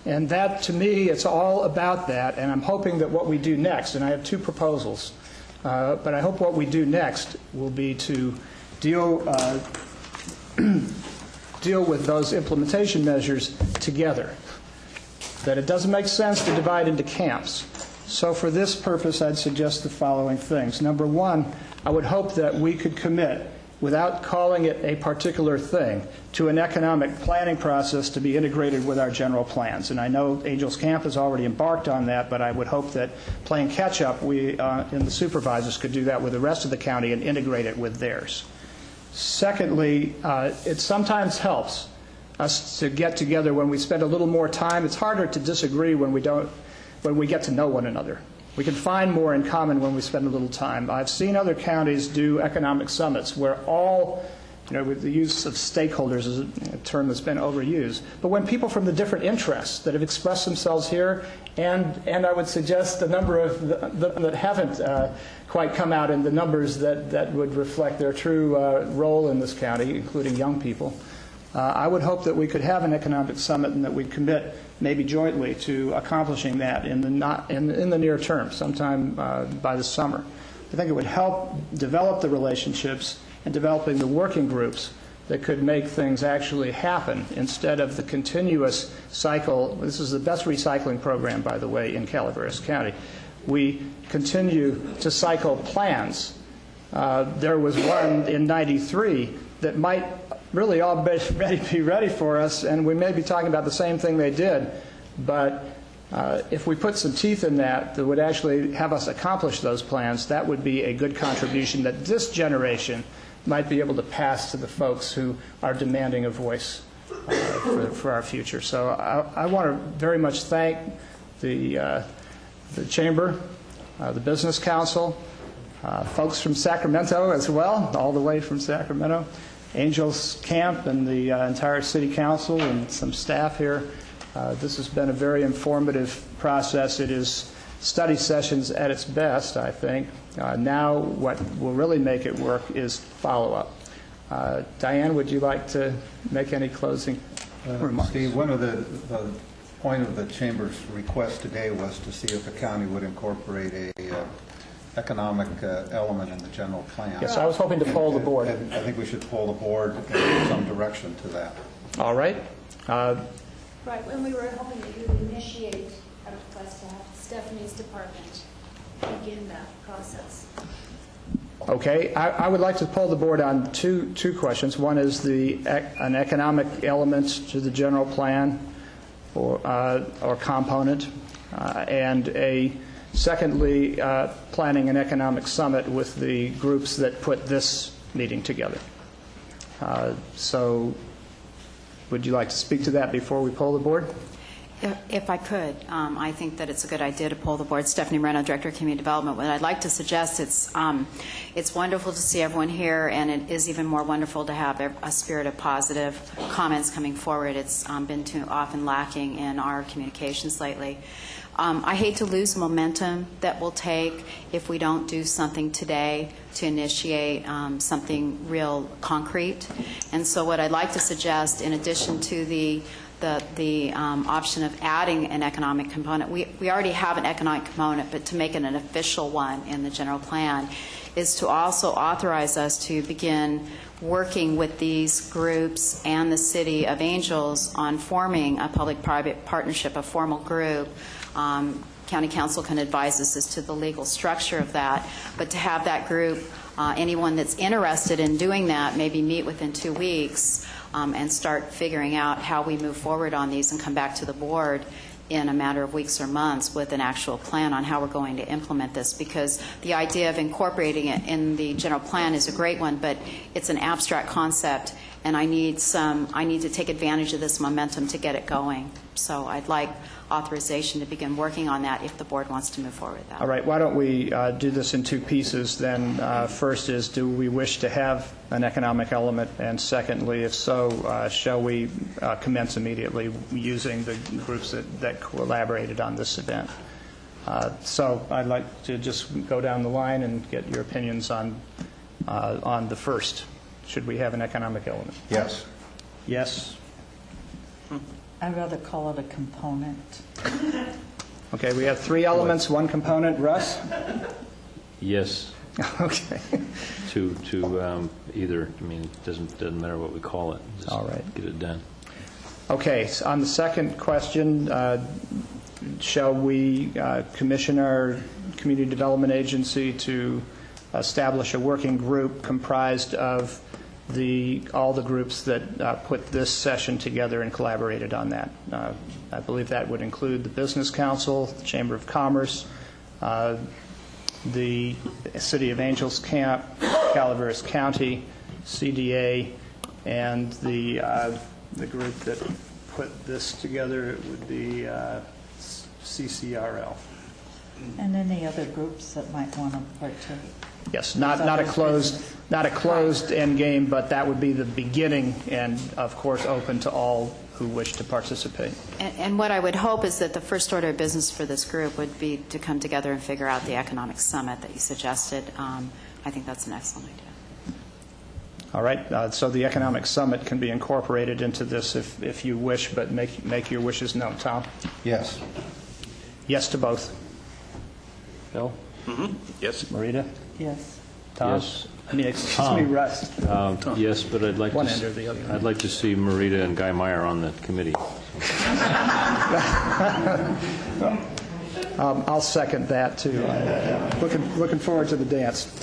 And that, to me, it's all about that, and I'm hoping that what we do next, and I have two proposals, but I hope what we do next will be to deal with those implementation measures together, that it doesn't make sense to divide into camps. So for this purpose, I'd suggest the following things. Number one, I would hope that we could commit, without calling it a particular thing, to an economic planning process to be integrated with our general plans. And I know Angels Camp has already embarked on that, but I would hope that playing catch-up, we and the supervisors could do that with the rest of the county and integrate it with theirs. Secondly, it sometimes helps us to get together when we spend a little more time. It's harder to disagree when we get to know one another. We can find more in common when we spend a little time. I've seen other counties do economic summits where all, with the use of stakeholders is a term that's been overused, but when people from the different interests that have expressed themselves here, and I would suggest the number of them that haven't quite come out in the numbers that would reflect their true role in this county, including young people, I would hope that we could have an economic summit and that we'd commit maybe jointly to accomplishing that in the near term, sometime by the summer. I think it would help develop the relationships and developing the working groups that could make things actually happen instead of the continuous cycle. This is the best recycling program, by the way, in Calaveras County. We continue to cycle plans. There was one in '93 that might really all be ready for us, and we may be talking about the same thing they did But if we put some teeth in that would actually have us accomplish those plans, that would be a good contribution that this generation might be able to pass to the folks who are demanding a voice for our future. So I want to very much thank the Chamber, the Business Council, folks from Sacramento as well, all the way from Sacramento, Angels Camp and the entire City Council and some staff here. This has been a very informative process. It is study sessions at its best, I think. Now what will really make it work is follow-up. Diane, would you like to make any closing remarks? Steve, one of the point of the Chamber's request today was to see if the county would incorporate a economic element in the general plan. Yes, I was hoping to poll the board. And I think we should poll the board in some direction to that. All right. Right, when we were hoping that you would initiate a request to have Stephanie's department begin that process. Okay, I would like to poll the board on two questions. One is an economic element to the general plan or component, and secondly, planning an economic summit with the groups that put this meeting together. So would you like to speak to that before we poll the board? If I could, I think that it's a good idea to poll the board. Stephanie Moreno, Director of Community Development. What I'd like to suggest, it's wonderful to see everyone here, and it is even more wonderful to have a spirit of positive comments coming forward. It's been too often lacking in our communications lately. I hate to lose momentum that we'll take if we don't do something today to initiate something real concrete. And so what I'd like to suggest, in addition to the option of adding an economic component, we already have an economic component, but to make it an official one in the general plan, is to also authorize us to begin working with these groups and the City of Angels on forming a public-private partnership, a formal group. County Council can advise us as to the legal structure of that, but to have that group, anyone that's interested in doing that, maybe meet within 2 weeks and start figuring out how we move forward on these and come back to the board in a matter of weeks or months with an actual plan on how we're going to implement this, because the idea of incorporating it in the general plan is a great one, but it's an abstract concept, and I need to take advantage of this momentum to get it going. So I'd like authorization to begin working on that if the board wants to move forward with that. All right, why don't we do this in two pieces then? First is, do we wish to have an economic element? And secondly, if so, shall we commence immediately using the groups that collaborated on this event? So I'd like to just go down the line and get your opinions on the first. Should we have an economic element? Yes. Yes? I'd rather call it a component. Okay, we have three elements, one component. Russ? Yes. Okay. To either, I mean, it doesn't matter what we call it. Just all right. Get it done. Okay, so on the second question, shall we commission our Community Development Agency to establish a working group comprised of all the groups that put this session together and collaborated on that? I believe that would include the Business Council, the Chamber of Commerce, the City of Angels Camp, Calaveras County, CDA, and the group that put this together. It would be CCRL. And any other groups that might want to partake. Yes, not a closed end game, but that would be the beginning, and of course open to all who wish to participate. And what I would hope is that the first order of business for this group would be to come together and figure out the economic summit that you suggested. I think that's an excellent idea. All right, so the economic summit can be incorporated into this if you wish, but make your wishes known. Tom? Yes. Yes to both. Bill? Mm-hmm. Yes. Marita? Yes. Tom? Yes. I mean, excuse me, Russ. Yes, but I'd like one end or the other. I'd like to see Marita and Guy Meyer on the committee. I'll second that too. Looking forward to the dance.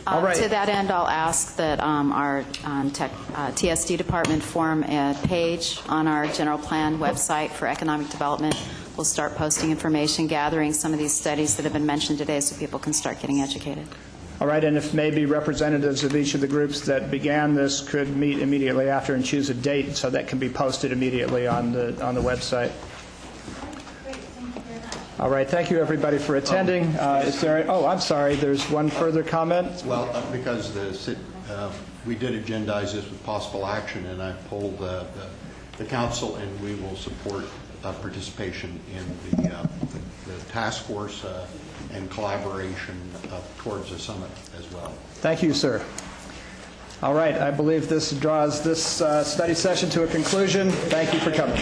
All right. To that end, I'll ask that our TSD department form a page on our general plan website for economic development. We'll start posting information, gathering some of these studies that have been mentioned today so people can start getting educated. All right, and if maybe representatives of each of the groups that began this could meet immediately after and choose a date so that can be posted immediately on the website. All right, thank you everybody for attending. Is there? Oh, I'm sorry. There's one further comment. Well, because we did agendize this with possible action, and I polled the council, and we will support participation in the task force and collaboration towards the summit as well. Thank you, sir. All right, I believe this draws this study session to a conclusion. Thank you for coming.